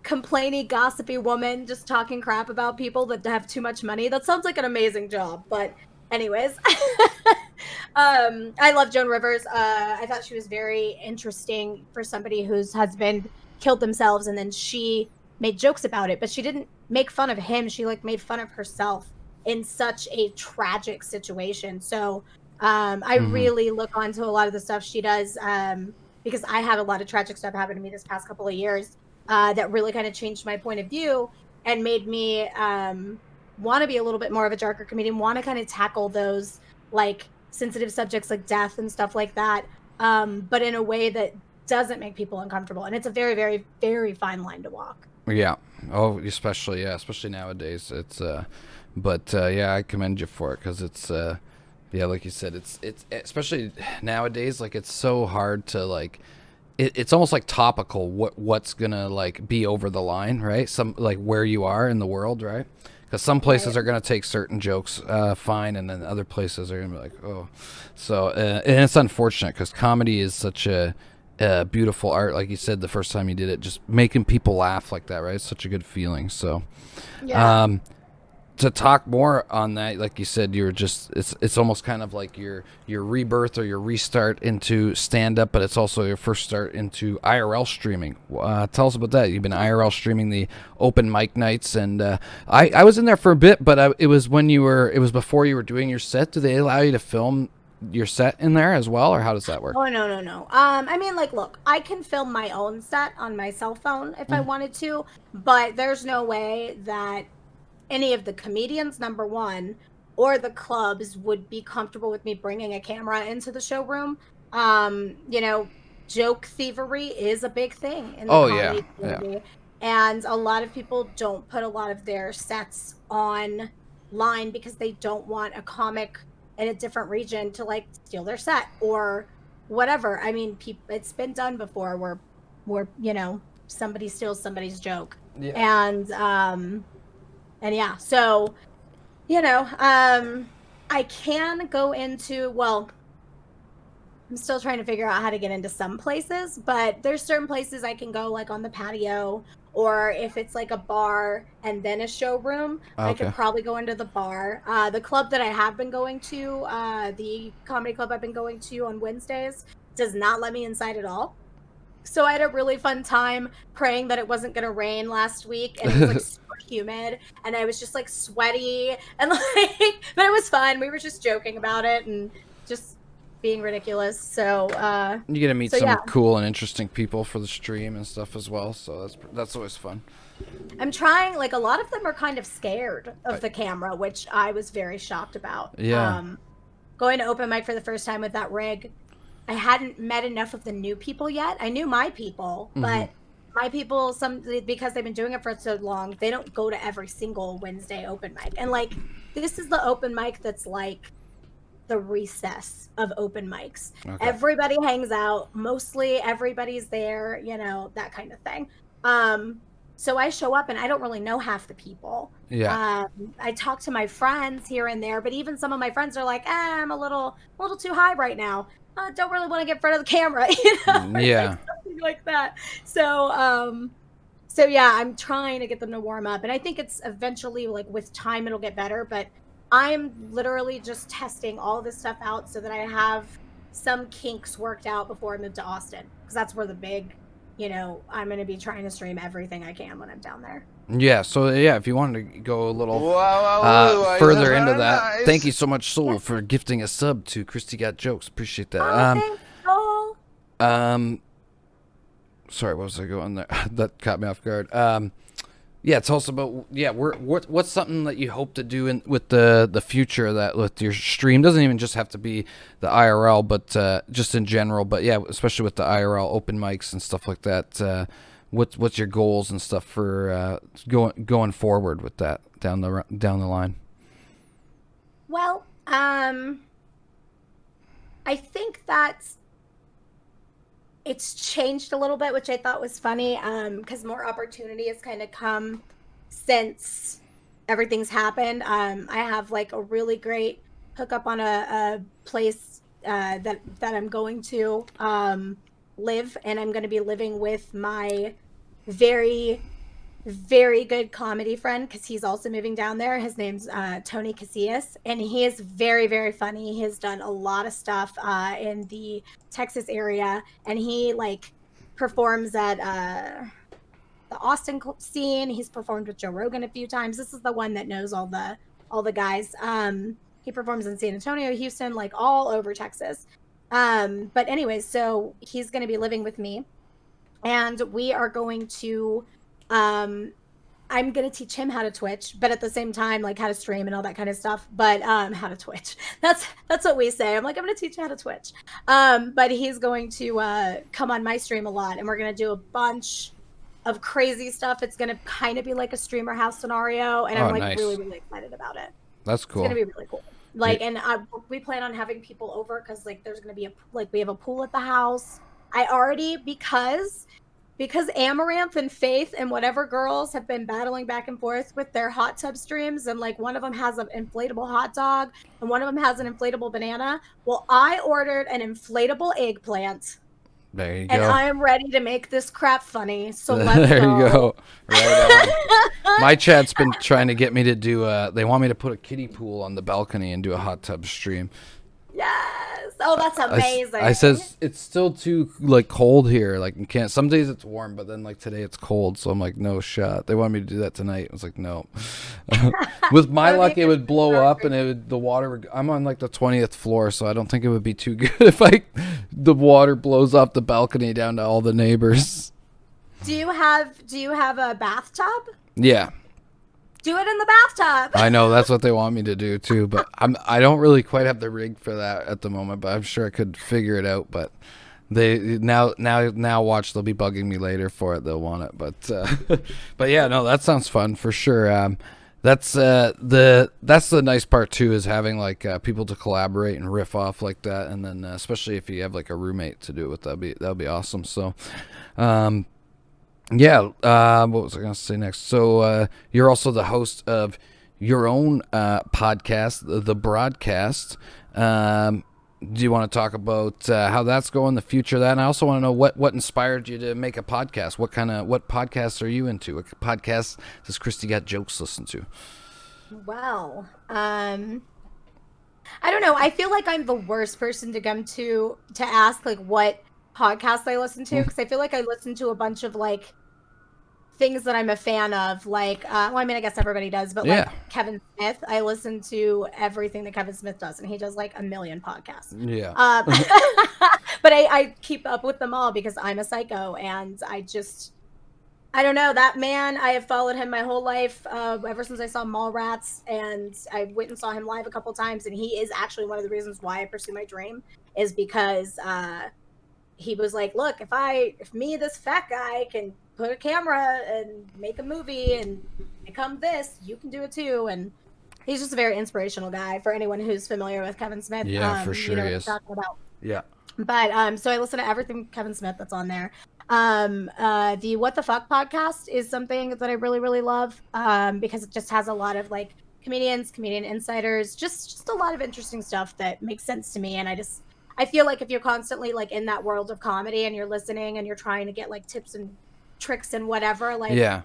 S2: complainy, gossipy woman just talking crap about people that have too much money. That sounds like an amazing job. But anyways, I love Joan Rivers. I thought she was very interesting for somebody whose husband killed themselves, and then she made jokes about it, but she didn't make fun of him. She like made fun of herself in such a tragic situation. So I really look onto a lot of the stuff she does because I had a lot of tragic stuff happen to me this past couple of years. That really kind of changed my point of view and made me want to be a little bit more of a darker comedian, want to kind of tackle those like sensitive subjects like death and stuff like that, but in a way that doesn't make people uncomfortable. And it's a very, very, very fine line to walk.
S1: Yeah. Oh, especially nowadays. It's, but yeah, I commend you for it because it's, yeah, like you said, it's especially nowadays, like it's so hard to like. It's almost like topical what's gonna like be over the line, right? Some like where you are in the world, right? Because some places are gonna take certain jokes fine, and then other places are gonna be like, oh. So and it's unfortunate because comedy is such a beautiful art. Like you said, the first time you did it, just making people laugh like that, right? It's such a good feeling. So, yeah. To talk more on that, like you said, you're just it's almost kind of like your rebirth or your restart into stand-up, but it's also your first start into IRL streaming. Tell us about that. You've been IRL streaming the open mic nights, and I was in there for a bit, but it was before you were doing your set. Do they allow you to film your set in there as well, or how does that work?
S2: Oh, no. I mean, like, look, I can film my own set on my cell phone if I wanted to, but there's no way that any of the comedians, number one, or the clubs would be comfortable with me bringing a camera into the showroom. You know, joke thievery is a big thing in the comedy community. And a lot of people don't put a lot of their sets online because they don't want a comic in a different region to like steal their set or whatever. I mean, it's been done before where you know, somebody steals somebody's joke.
S1: Yeah.
S2: And yeah, so you know, I can go into, well, I'm still trying to figure out how to get into some places, but there's certain places I can go, like on the patio, or if it's like a bar and then a showroom, I could probably go into the bar. The club that I have been going to, the comedy club I've been going to on Wednesdays, does not let me inside at all. So I had a really fun time praying that it wasn't going to rain last week, and it was like super humid, and I was just like sweaty, and like, but it was fun. We were just joking about it and just being ridiculous. So
S1: you get to meet some cool and interesting people for the stream and stuff as well, so that's always fun.
S2: I'm trying, like, a lot of them are kind of scared of the camera, which I was very shocked about. Going to open mic for the first time with that rig, I hadn't met enough of the new people yet. I knew my people, but my people, because they've been doing it for so long, they don't go to every single Wednesday open mic. And like, this is the open mic that's like the recess of open mics. Everybody hangs out. Mostly everybody's there, you know, that kind of thing. So I show up and I don't really know half the people. I talk to my friends here and there, but even some of my friends are like, I'm a little too high right now. Don't really want to get in front of the camera, you know? Like something like that. So yeah, I'm trying to get them to warm up, and I think it's eventually, like, with time it'll get better, but I'm literally just testing all this stuff out so that I have some kinks worked out before I move to Austin, because that's where the big, you know, I'm going to be trying to stream everything I can when I'm down there.
S1: Yeah, so yeah, if you wanted to go a little further into that, thank you so much, Soul, for gifting a sub to KristieGotJokes. Appreciate that.
S2: Thanks, Soul.
S1: Sorry, what was I going there? That caught me off guard. Yeah, tell us about what's something that you hope to do with the future, that with your stream. Doesn't even just have to be the IRL, but just in general. But yeah, especially with the IRL open mics and stuff like that. What's your goals and stuff for going forward with that down the line?
S2: Well, I think that it's changed a little bit, which I thought was funny, because more opportunity has kind of come since everything's happened. I have like a really great hookup on a place that I'm going to live, and I'm going to be living with my very, very good comedy friend, because he's also moving down there. His name's Tony Casillas, and he is very, very funny. He has done a lot of stuff in the Texas area, and he like performs at the Austin scene. He's performed with Joe Rogan a few times. This is the one that knows all the guys. He performs in San Antonio, Houston, like all over Texas. But anyways, so he's going to be living with me, and we are going to I'm going to teach him how to Twitch, but at the same time, like how to stream and all that kind of stuff. But how to Twitch. That's what we say. I'm like, I'm going to teach you how to Twitch. But he's going to come on my stream a lot, and we're going to do a bunch of crazy stuff. It's going to kind of be like a streamer house scenario, and I'm like
S1: nice.
S2: really, really excited about it.
S1: That's cool.
S2: It's going to be really cool. Like, and we plan on having people over, because like there's going to be we have a pool at the house. I already, because Amaranth and Faith and whatever girls have been battling back and forth with their hot tub streams, and like one of them has an inflatable hot dog and one of them has an inflatable banana. Well, I ordered an inflatable eggplant.
S1: There you
S2: and
S1: go.
S2: I am ready to make this crap funny. So let's go.
S1: There you go. Right on. My chat's been trying to get me to do they want me to put a kiddie pool on the balcony and do a hot tub stream.
S2: Yes. Oh, that's amazing.
S1: I says it's still too like cold here. Like you can't. Some days it's warm, but then like today it's cold. So I'm like, no shot. They want me to do that tonight. I was like, no. With my luck, it would blow up and the water would. I'm on like the 20th floor, so I don't think it would be too good if the water blows off the balcony down to all the neighbors.
S2: Do you have a bathtub?
S1: Yeah.
S2: do it in the bathtub.
S1: I know that's what they want me to do too, but I don't really quite have the rig for that at the moment, but I'm sure I could figure it out. But they now watch, they'll be bugging me later for it. They'll want it, but yeah, no, that sounds fun for sure. That's the nice part too, is having like people to collaborate and riff off like that, and then especially if you have like a roommate to do it with, that'll be awesome. So yeah, what was I going to say next? So you're also the host of your own podcast, The Broadcast. Do you want to talk about how that's going, the future of that? And I also want to know what inspired you to make a podcast. What podcasts are you into? What podcasts does Kristie Got Jokes listen to?
S2: Well, I don't know. I feel like I'm the worst person to come to ask like what podcasts I listen to, because I feel like I listen to a bunch of like things that I'm a fan of, like well, I mean, I guess everybody does, but like Kevin Smith, I listen to everything that Kevin Smith does, and he does like a million podcasts. But I keep up with them all because I'm a psycho, and I don't know, that man, I have followed him my whole life, ever since I saw Mallrats, and I went and saw him live a couple times, and he is actually one of the reasons why I pursue my dream, is because he was like, look, if me, this fat guy, can put a camera and make a movie and become this, you can do it too. And he's just a very inspirational guy for anyone who's familiar with Kevin Smith.
S1: Yeah, for sure.
S2: You know
S1: he is.
S2: what I'm talking about.
S1: Yeah.
S2: But so I listen to everything Kevin Smith that's on there. The What the Fuck podcast is something that I really, really love, because it just has a lot of like comedian insiders, just a lot of interesting stuff that makes sense to me. And I feel like if you're constantly like in that world of comedy and you're listening and you're trying to get like tips and tricks and whatever, like you're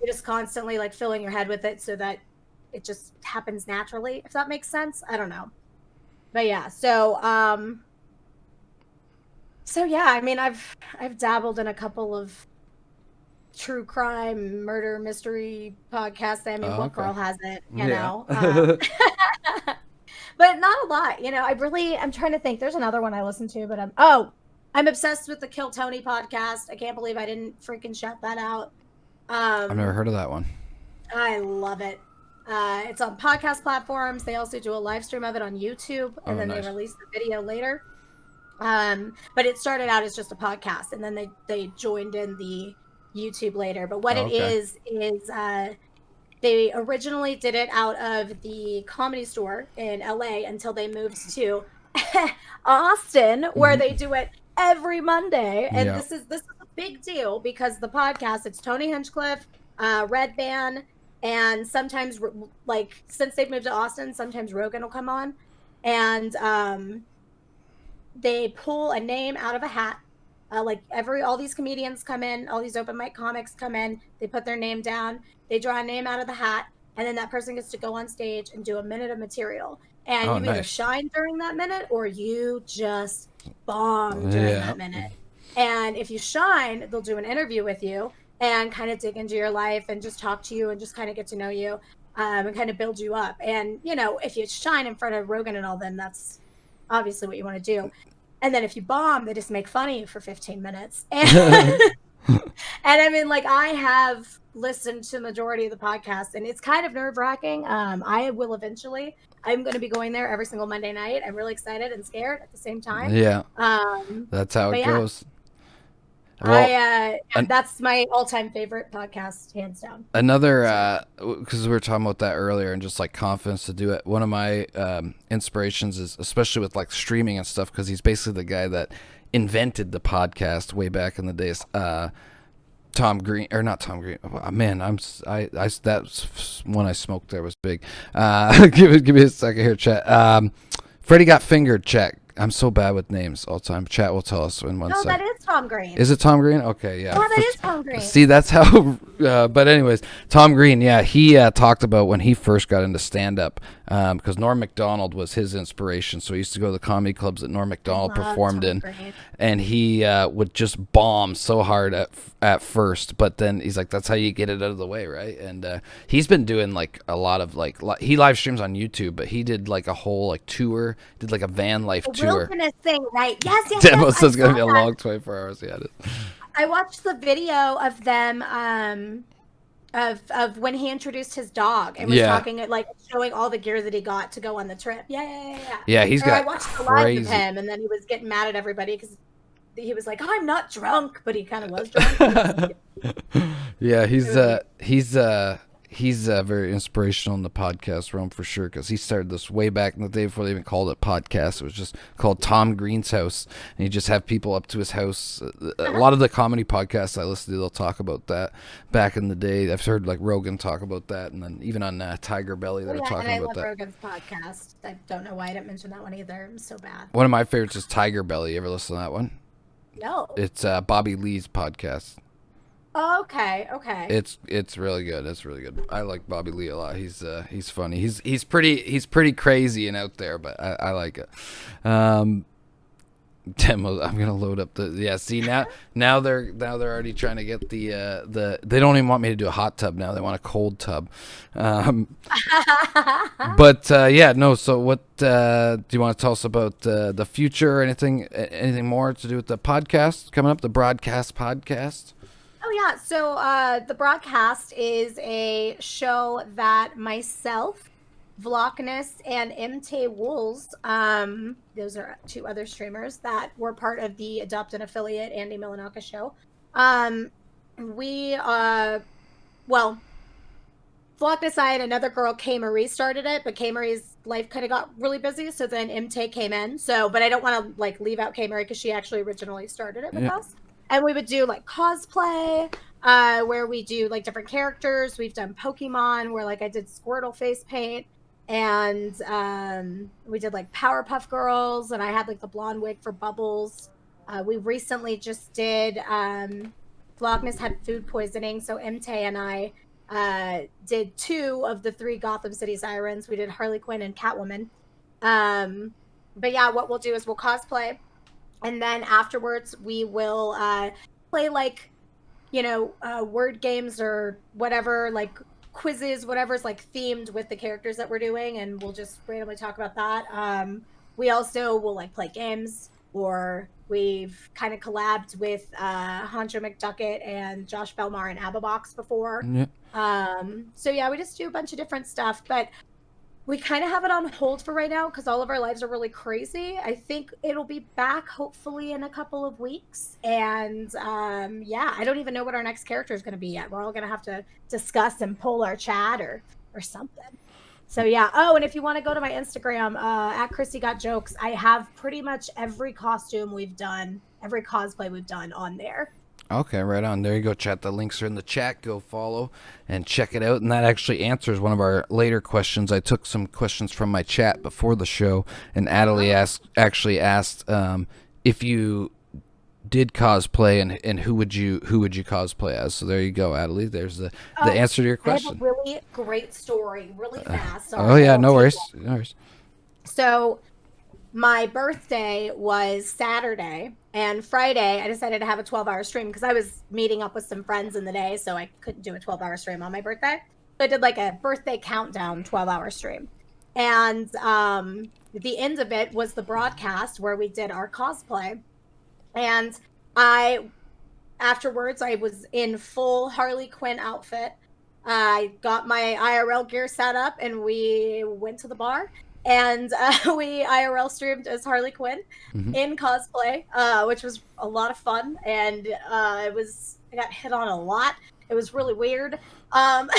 S2: just constantly like filling your head with it so that it just happens naturally, if that makes sense. I don't know. But yeah, so yeah, I mean, I've dabbled in a couple of true crime, murder, mystery podcasts. I mean, what girl hasn't, you know? But not a lot, you know. I'm trying to think. There's another one I listen to, but I'm obsessed with the Kill Tony podcast. I can't believe I didn't freaking shout that out.
S1: I've never heard of that one.
S2: I love it. It's on podcast platforms. They also do a live stream of it on YouTube, and then they release the video later. But it started out as just a podcast, and then they joined in the YouTube later. But what it is they originally did it out of the Comedy Store in LA until they moved to Austin, where they do it every Monday. And this is a big deal because the podcast, it's Tony Hinchcliffe, Red Band, and sometimes, like, since they've moved to Austin, sometimes Rogan will come on. And they pull a name out of a hat. All these comedians come in, all these open mic comics come in, they put their name down, they draw a name out of the hat, and then that person gets to go on stage and do a minute of material. And you either shine during that minute or you just bomb during that minute. And if you shine, they'll do an interview with you and kind of dig into your life and just talk to you and just kind of get to know you, and kind of build you up. And, you know, if you shine in front of Rogan and all, then that's obviously what you want to do. And then if you bomb, they just make fun of you for 15 minutes. And, and I mean, like, I have listened to the majority of the podcast, and it's kind of nerve-wracking. I will eventually. I'm going to be going there every single Monday night. I'm really excited and scared at the same time.
S1: Yeah. That's how it goes.
S2: Well, that's my all-time favorite podcast, hands down.
S1: Another, because we were talking about that earlier, and just like confidence to do it. One of my inspirations is, especially with like streaming and stuff, because he's basically the guy that invented the podcast way back in the days. Tom Green, or not Tom Green. Oh, man, that's one I smoked there was big. Give me a second here, chat. Freddie Got Fingered, chat. I'm so bad with names all the time. Chat will tell us in one second.
S2: No, that is Tom Green.
S1: Is it Tom Green? Okay, yeah.
S2: Oh, that is Tom Green.
S1: See, that's how... but anyways, Tom Green, yeah, he talked about when he first got into stand-up, because Norm Macdonald was his inspiration. So he used to go to the comedy clubs that Norm Macdonald performed in. And he would just bomb so hard at first. But then he's like, that's how you get it out of the way, right? And he's been doing like a lot of like... He live streams on YouTube, but he did like a whole like tour, did like a van life tour.
S2: Wilderness thing, right? Yes.
S1: Demo says it's going to be a long 24 hours. Yeah,
S2: I watched the video of them of when he introduced his dog and was talking, like showing all the gear that he got to go on the trip.
S1: Yeah, he's got
S2: I watched
S1: crazy.
S2: the live of him, and then he was getting mad at everybody because he was like, "I'm not drunk," but he kind of was drunk.
S1: Yeah, he's very inspirational in the podcast realm for sure, because he started this way back in the day before they even called it podcast. It was just called Tom Green's House, and you just have people up to his house. A lot of the comedy podcasts I listen to, they'll talk about that back in the day. I've heard like Rogan talk about that, and then even on Tiger Belly they're talking about that.
S2: I love Rogan's podcast. I don't know why I didn't mention that one either. I'm so bad.
S1: One of my favorites is Tiger Belly. You ever listen to that one?
S2: No.
S1: It's Bobby Lee's podcast.
S2: Oh, okay.
S1: It's really good. It's really good. I like Bobby Lee a lot. He's funny. He's pretty crazy and out there, but I like it. Demo. I'm gonna load up the See now they're already trying to get the they don't even want me to do a hot tub now. They want a cold tub. But no. So what do you want to tell us about the future or anything more to do with the podcast coming up? The broadcast podcast.
S2: Oh, yeah. So the broadcast is a show that myself, Vlockness, and DIRTYWOLF, those are two other streamers that were part of the Adopt an Affiliate Andy Milanaka show. Vlockness, I and another girl, K. Marie, started it, but K. Marie's life kind of got really busy, so then MT came in. But I don't want to leave out K. Marie because she actually originally started it with us. And we would do cosplay, where we do different characters. We've done Pokemon, where I did Squirtle face paint, and we did Powerpuff Girls, and I had the blonde wig for Bubbles. We recently just did Vlogmas had food poisoning, so MT and I did 2 of the 3 Gotham City Sirens. We did Harley Quinn and Catwoman. But yeah, what we'll do is we'll cosplay. And then afterwards, we will play word games or whatever, quizzes, whatever's themed with the characters that we're doing, and we'll just randomly talk about that. We also will like play games, or we've kind of collabed with Honcho McDuckett and Josh Belmar and Ababox before. Yeah. So yeah, we just do a bunch of different stuff, but we kind of have it on hold for right now because all of our lives are really crazy. I think it'll be back hopefully in a couple of weeks. And yeah, I don't even know what our next character is going to be yet. We're all going to have to discuss and pull our chat or something. So yeah. Oh, and if you want to go to my Instagram, at KristieGotJokes, I have pretty much every costume we've done, every cosplay we've done on there.
S1: Okay, right on. There you go, chat. The links are in the chat. Go follow and check it out. And that actually answers one of our later questions. I took some questions from my chat before the show, and Adelie actually asked if you did cosplay and who would you cosplay as. So there you go, Adelie. There's the answer to your question.
S2: I have a really great story, really fast.
S1: Oh yeah, no worries.
S2: So my birthday was Saturday, and Friday I decided to have a 12-hour stream because I was meeting up with some friends in the day, so I couldn't do a 12-hour stream on my birthday. So I did a birthday countdown 12-hour stream. And the end of it was the broadcast where we did our cosplay. And afterwards, I was in full Harley Quinn outfit. I got my IRL gear set up, and we went to the bar. And we IRL streamed as Harley Quinn in cosplay, which was a lot of fun. And I got hit on a lot. It was really weird. But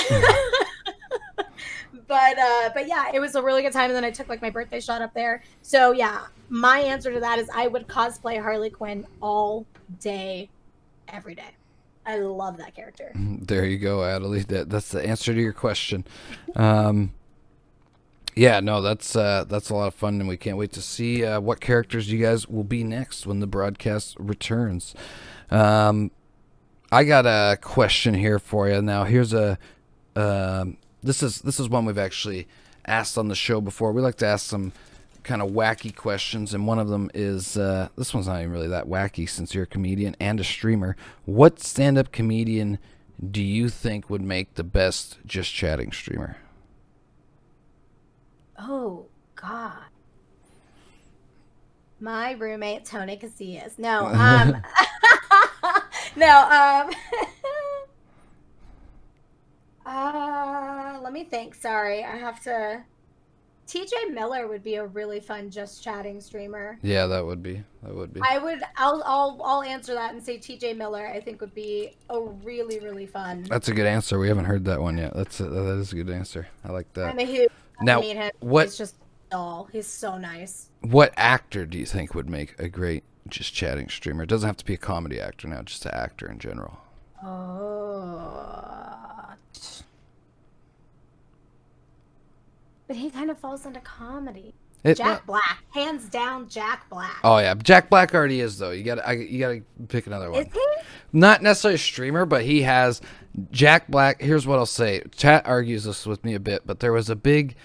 S2: yeah, it was a really good time. And then I took my birthday shot up there. So yeah, my answer to that is I would cosplay Harley Quinn all day, every day. I love that character.
S1: There you go, Adelie. That's the answer to your question. Yeah, no, that's a lot of fun, and we can't wait to see what characters you guys will be next when the broadcast returns. I got a question here for you. Now, here's this is one we've actually asked on the show before. We like to ask some kind of wacky questions, and one of them is this one's not even really that wacky since you're a comedian and a streamer. What stand-up comedian do you think would make the best Just Chatting streamer?
S2: Oh, God. My roommate, Tony Casillas. No, no, Let me think. Sorry, I have to. TJ Miller would be a really fun just chatting streamer.
S1: Yeah, that would be. That would be.
S2: I'll answer that and say TJ Miller. I think would be a really, really fun.
S1: That's a good answer. We haven't heard that one yet. That is a good answer. I like that.
S2: I'm a huge
S1: Now,
S2: meet him.
S1: what?
S2: He's just doll. He's so nice.
S1: What actor do you think would make a great just chatting streamer? It doesn't have to be a comedy actor now, just an actor in general.
S2: Oh. But he kind of falls into comedy. Jack Black, hands down, Jack Black.
S1: Oh yeah, Jack Black already is though. You gotta pick another one.
S2: Is he?
S1: Not necessarily a streamer, but he has Jack Black. Here's what I'll say. Chat argues this with me a bit, but there was a big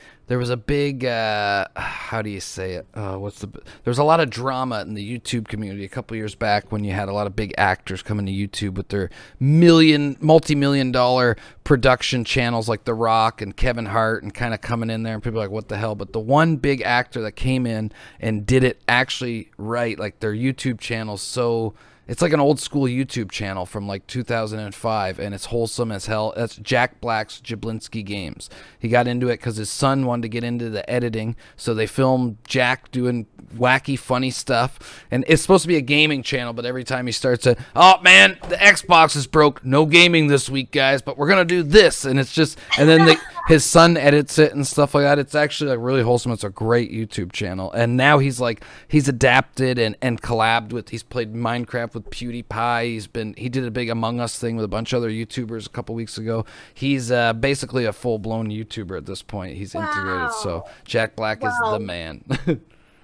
S1: how do you say it? There's a lot of drama in the YouTube community a couple years back when you had a lot of big actors coming to YouTube with their multi-million-dollar production channels like The Rock and Kevin Hart and kind of coming in there and people are like, what the hell? But the one big actor that came in and did it actually right, like their YouTube channel, so it's like an old school YouTube channel from like 2005, and it's wholesome as hell. That's Jack Black's Jablinski Games. He got into it because his son wanted to get into the editing, so they filmed Jack doing wacky, funny stuff. And it's supposed to be a gaming channel, but every time he starts to, oh man, the Xbox is broke. No gaming this week, guys, but we're gonna do this, and it's just, and then his son edits it and stuff like that. It's actually like really wholesome. It's a great YouTube channel, and now he's adapted and collabed with. He's played Minecraft with PewDiePie. He did a big Among Us thing with a bunch of other YouTubers a couple weeks ago. He's basically a full-blown YouTuber at this point. He's integrated. So Jack Black is the man.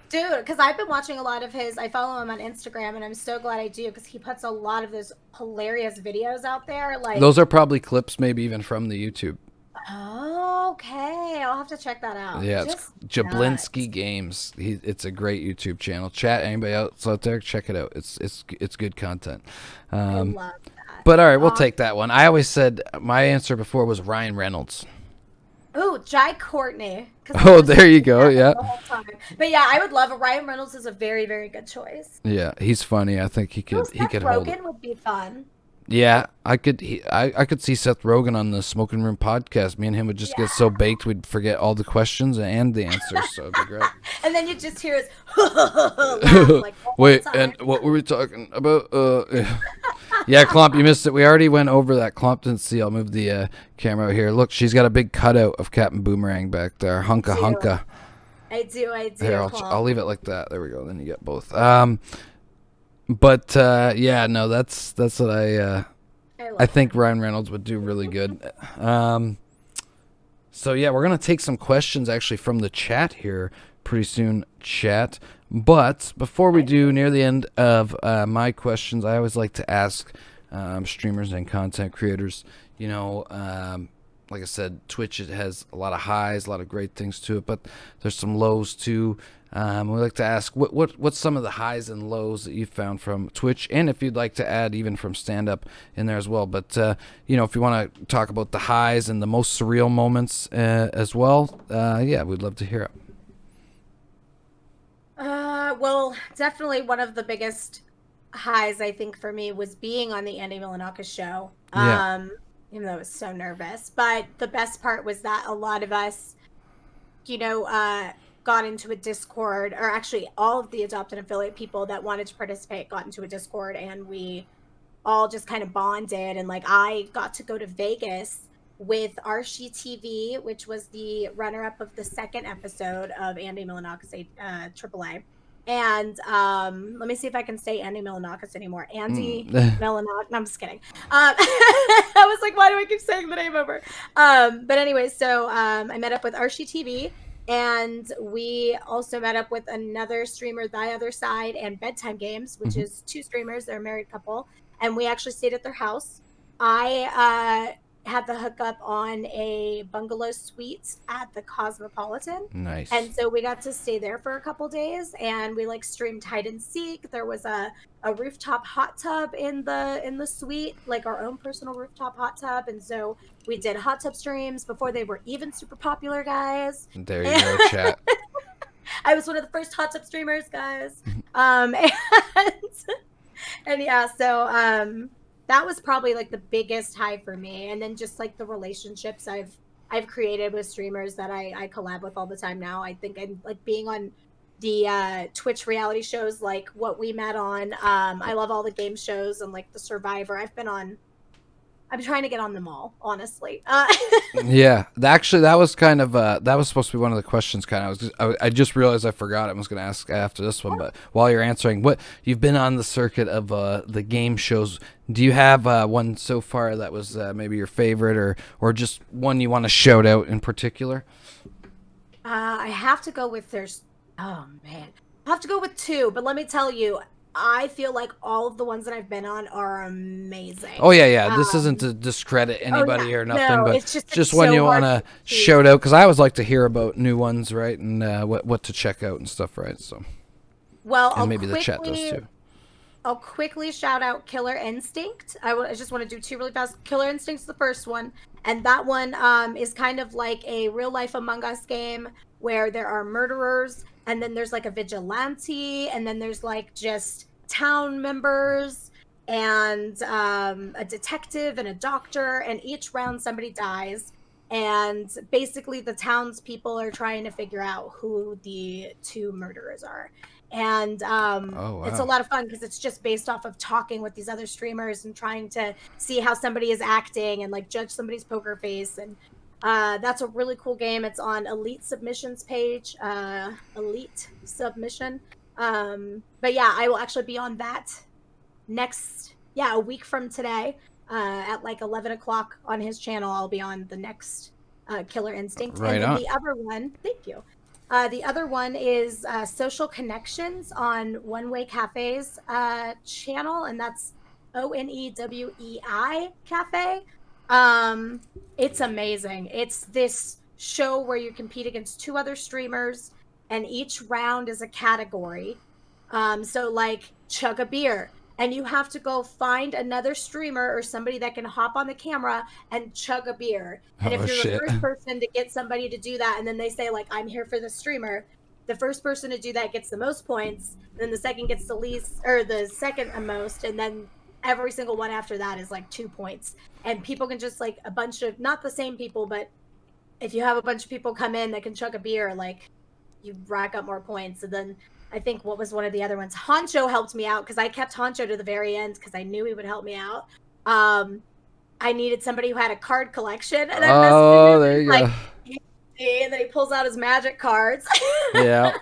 S2: Dude, because I've been watching a lot of his. I follow him on Instagram, and I'm so glad I do because he puts a lot of those hilarious videos out there. Like
S1: those are probably clips, maybe even from the YouTube.
S2: Oh, okay. I'll have to check that out.
S1: Yeah, it's Jablinski Games. It's a great YouTube channel. Chat, anybody else out there, check it out. It's good content.
S2: I love that.
S1: But all right, we'll take that one. I always said my answer before was Ryan Reynolds.
S2: Oh, Jai Courtney.
S1: Oh, there you go. Yeah.
S2: But yeah, I would love it. Ryan Reynolds is a very, very good choice.
S1: Yeah, he's funny. I think he could. He could hold it.
S2: Rogen would be fun.
S1: Yeah, I could see Seth Rogen on the Smoking Room podcast. Me and him would just get so baked we'd forget all the questions and the answers. So it'd be great.
S2: And then you just hear us laugh, like,
S1: wait, and what were we talking about? Yeah, Clomp, you missed it. We already went over that. Clomp didn't see. I'll move the camera here. Look, she's got a big cutout of Captain Boomerang back there. Hunka.
S2: I do.
S1: Here, I'll leave it like that. There we go. Then you get both. But yeah, no, that's what I think Ryan Reynolds would do really good. So yeah, we're gonna take some questions actually from the chat here pretty soon, chat. But before we do, near the end of my questions, I always like to ask streamers and content creators, like I said, Twitch, it has a lot of highs, a lot of great things to it, but there's some lows too. We like to ask what's some of the highs and lows that you've found from Twitch, and if you'd like to add even from stand-up in there as well. But if you want to talk about the highs and the most surreal moments as well, yeah, we'd love to hear it.
S2: Well, definitely one of the biggest highs I think for me was being on the Andy Milanakis show.
S1: Yeah.
S2: Even though I was so nervous, but the best part was that a lot of us, got into a Discord, or actually all of the adopted affiliate people that wanted to participate got into a Discord, and we all just kind of bonded. And like, I got to go to Vegas with Archie TV, which was the runner-up of the second episode of Andy Milanakis AAA. And let me see if I can say Andy Milanakis anymore. Andy Milanakis. No, I'm just kidding. I was like, why do I keep saying the name over? But anyway, so I met up with Archie TV, and we also met up with another streamer, The Other Side, and Bedtime Games, which is two streamers. They're a married couple, and we actually stayed at their house. I had the hookup on a bungalow suite at the Cosmopolitan.
S1: Nice.
S2: And so we got to stay there for a couple days, and we streamed hide and seek. There was a rooftop hot tub in the suite, like our own personal rooftop hot tub. And so we did hot tub streams before they were even super popular, guys.
S1: There you go, chat.
S2: I was one of the first hot tub streamers, guys. And yeah, so that was probably like the biggest high for me. And then just like the relationships I've created with streamers that I collab with all the time now. I think I'm like being on the Twitch reality shows like what we met on. I love all the game shows and like the Survivor. I'm trying to get on them all, honestly.
S1: Yeah, actually, that was kind of that was supposed to be one of the questions. I just realized I forgot I was going to ask after this one. But while you're answering, what you've been on the circuit of the game shows, do you have one so far that was maybe your favorite, or just one you want to shout out in particular?
S2: I have to go with oh man, I have to go with two. But let me tell you, I feel like all of the ones that I've been on are amazing.
S1: Oh yeah. This isn't to discredit anybody or nothing, but
S2: it's
S1: just one
S2: so
S1: you want
S2: hard
S1: to
S2: to
S1: shout out, because I always like to hear about new ones, right? And what to check out and stuff, right? So,
S2: well,
S1: and maybe the chat does too.
S2: I'll quickly shout out Killer Instinct. I just want to do two really fast. Killer Instinct's the first one, and that one is kind of like a real life Among Us game where there are murderers, and then there's like a vigilante, and then there's like just town members and a detective and a doctor, and each round somebody dies, and basically the townspeople are trying to figure out who the two murderers are. And
S1: wow.
S2: It's a lot of fun because it's just based off of talking with these other streamers and trying to see how somebody is acting and like judge somebody's poker face. And that's a really cool game. It's on Elite Submissions page, Elite Submission. But yeah, I will actually be on that a week from today, at like 11 o'clock on his channel. I'll be on the next Killer Instinct.
S1: Right
S2: and then
S1: on.
S2: The other one, thank you. The other one is Social Connections on One Way Cafe's channel, and that's ONEWEI Cafe. It's amazing. It's this show where you compete against two other streamers, and each round is a category. So like chug a beer, and you have to go find another streamer or somebody that can hop on the camera and chug a beer. And if you're the first person to get somebody to do that, and then they say like, I'm here for the streamer, the first person to do that gets the most points, then the second gets the least, or the second most, and then every single one after that is like 2 points. And people can just like a bunch of, not the same people, but if you have a bunch of people come in that can chug a beer, like you rack up more points. And then I think what was one of the other ones? Honcho helped me out because I kept Honcho to the very end because I knew he would help me out. I needed somebody who had a card collection, and I messaged him,
S1: there you
S2: like,
S1: go.
S2: and then he pulls out his magic cards.
S1: Yeah.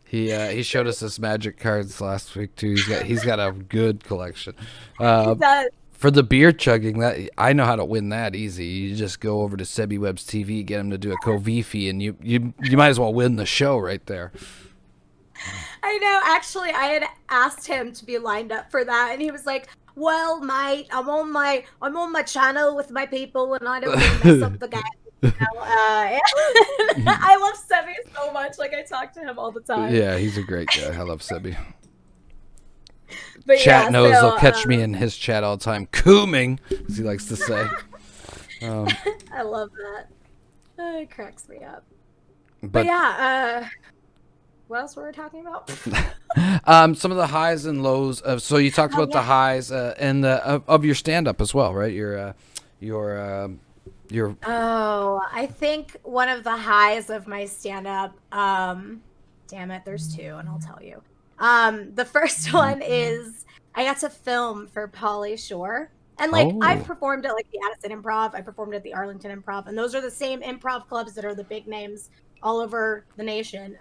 S1: He showed us his magic cards last week too. He's got a good collection.
S2: He does.
S1: For the beer chugging, that I know how to win that easy. You just go over to Sebi Webb's TV, get him to do a Kovifi, and you might as well win the show right there.
S2: I know. Actually, I had asked him to be lined up for that, and he was like, "Well, mate, I'm on my channel with my people, and I don't want to mess up the game." You know, I love Sebi so much. Like I talk to him all the time.
S1: Yeah, he's a great guy. I love Sebi.
S2: But
S1: Chat
S2: yeah,
S1: knows
S2: so,
S1: he'll catch me in his chat all the time, cooming, as he likes to say.
S2: I love that. It cracks me up. But yeah, what else were we talking about?
S1: Some of the highs and lows. So you talked about the highs and of your stand-up as well, right? Your.
S2: I think one of the highs of my stand-up. Damn it, there's two, and I'll tell you. The first one is I got to film for Pauly Shore. And like I've performed at like the Addison Improv, I performed at the Arlington Improv, and those are the same improv clubs that are the big names all over the nation.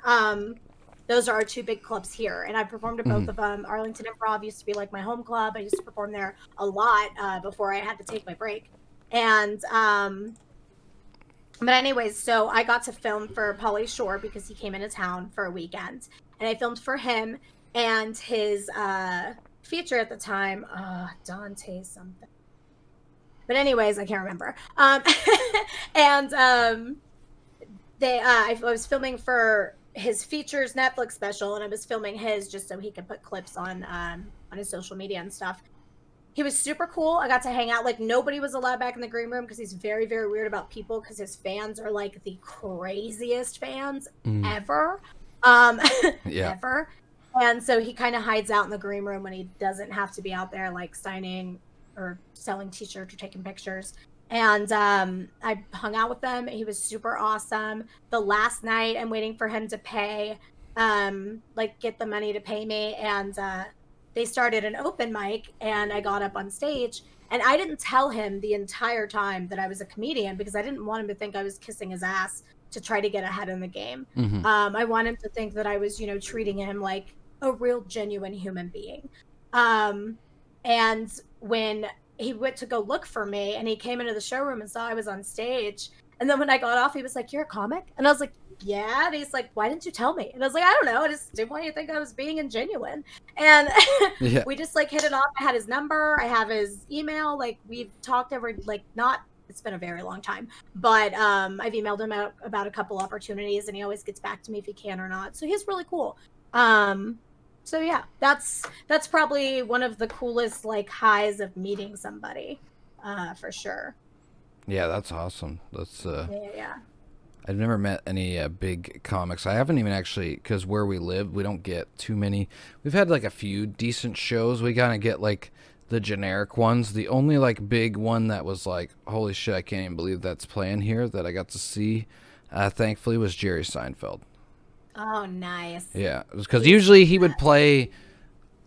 S2: Those are our two big clubs here, and I performed at both of them. Arlington Improv used to be like my home club. I used to perform there a lot before I had to take my break. And but anyways, so I got to film for Pauly Shore because he came into town for a weekend, and I filmed for him and his feature at the time, Dante something. But anyways, I can't remember. And I was filming for his features Netflix special, and I was filming his just so he could put clips on his social media and stuff. He was super cool. I got to hang out. Like, nobody was allowed back in the green room because he's very, very weird about people because his fans are like the craziest fans ever. Ever. And so he kind of hides out in the green room when he doesn't have to be out there like signing or selling t-shirts or taking pictures. And I hung out with him. He was super awesome. The last night, I'm waiting for him to pay, like get the money to pay me. And they started an open mic, and I got up on stage. And I didn't tell him the entire time that I was a comedian because I didn't want him to think I was kissing his ass to try to get ahead in the game.
S1: Mm-hmm.
S2: I want him to think that I was, treating him like a real genuine human being. And when he went to go look for me and he came into the showroom and saw I was on stage, and then when I got off, he was like, "You're a comic?" And I was like, "Yeah." And he's like, "Why didn't you tell me?" And I was like, "I don't know. I just didn't want you to think I was being ingenuine." And
S1: Yeah.
S2: we just like hit it off. I had his number. I have his email. Like we've talked over like not, it's been a very long time, but I've emailed him about a couple opportunities, and he always gets back to me if he can or not. So he's really cool. So yeah, that's probably one of the coolest like highs of meeting somebody, for sure.
S1: Yeah, that's awesome. That's
S2: Yeah.
S1: I've never met any big comics. I haven't even actually, because where we live, we don't get too many. We've had like a few decent shows. We kind of get like the generic ones. The only like big one that was like, holy shit, I can't even believe that's playing here that I got to see, thankfully, was Jerry Seinfeld.
S2: Oh, nice.
S1: Yeah, because usually he would play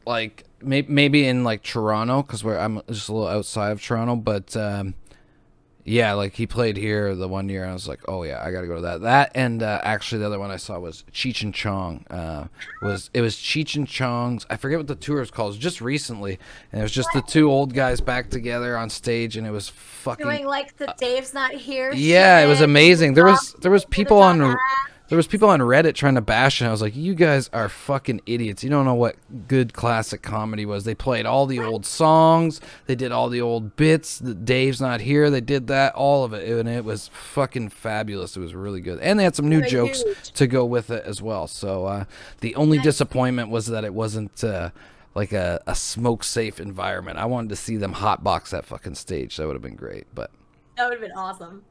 S1: like maybe in like Toronto, because I'm just a little outside of Toronto, but yeah, like he played here the one year, and I was like, oh yeah, I gotta go to that. And actually, the other one I saw was Cheech and Chong. It was Cheech and Chong's. I forget what the tour is called. It was just recently, and it was just the two old guys back together on stage, and it was fucking
S2: Doing like the Dave's Not Here.
S1: yeah, it was amazing. There was people on
S2: on
S1: Reddit trying to bash it. I was like, you guys are fucking idiots. You don't know what good classic comedy was. They played all the old songs. They did all the old bits. The Dave's Not Here. They did that, all of it. And it was fucking fabulous. It was really good. And they had some new jokes to go with it as well. So the only disappointment was that it wasn't like a smoke-safe environment. I wanted to see them hotbox that fucking stage. That would have been great, but...
S2: That would have been awesome.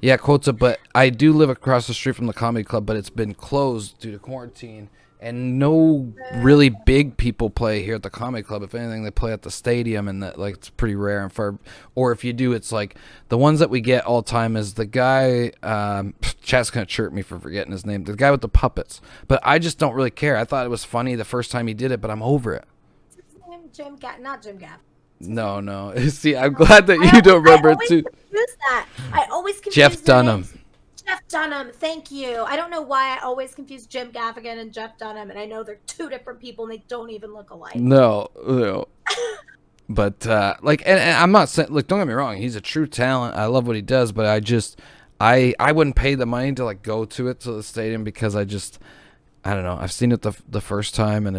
S1: Yeah, Quota, but I do live across the street from the comedy club, but it's been closed due to quarantine, and no really big people play here at the comedy club. If anything, they play at the stadium, and that like it's pretty rare and far. Or if you do, it's like the ones that we get all the time is the guy. Chat's gonna chirp me for forgetting his name. The guy with the puppets, but I just don't really care. I thought it was funny the first time he did it, but I'm over it.
S2: What's his name? Not Jim Gaff.
S1: No. See, I'm glad that you don't remember it too.
S2: I always confuse
S1: Jeff Dunham.
S2: Jeff Dunham, thank you. I don't know why I always confuse Jim Gaffigan and Jeff Dunham, and I know they're two different people and they don't even look alike.
S1: No. But like, and I'm not saying, look, don't get me wrong, he's a true talent. I love what he does, but I wouldn't pay the money to like go to the stadium because I don't know. I've seen it the first time, and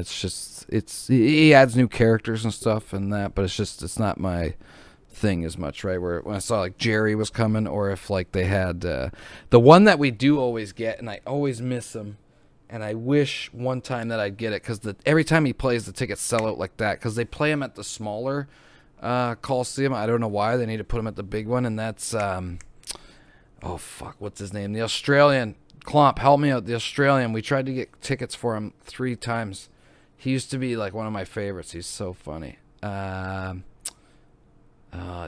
S1: he adds new characters and stuff and that, but it's not my thing as much, right? Where when I saw like Jerry was coming, or if like they had the one that we do always get, and I always miss him, and I wish one time that I'd get it, because every time he plays, the tickets sell out like that, because they play him at the smaller Coliseum. I don't know why they need to put him at the big one, and that's oh fuck, what's his name? The Australian. Klomp, help me out. The Australian. We tried to get tickets for him 3 times. He used to be like one of my favorites. He's so funny.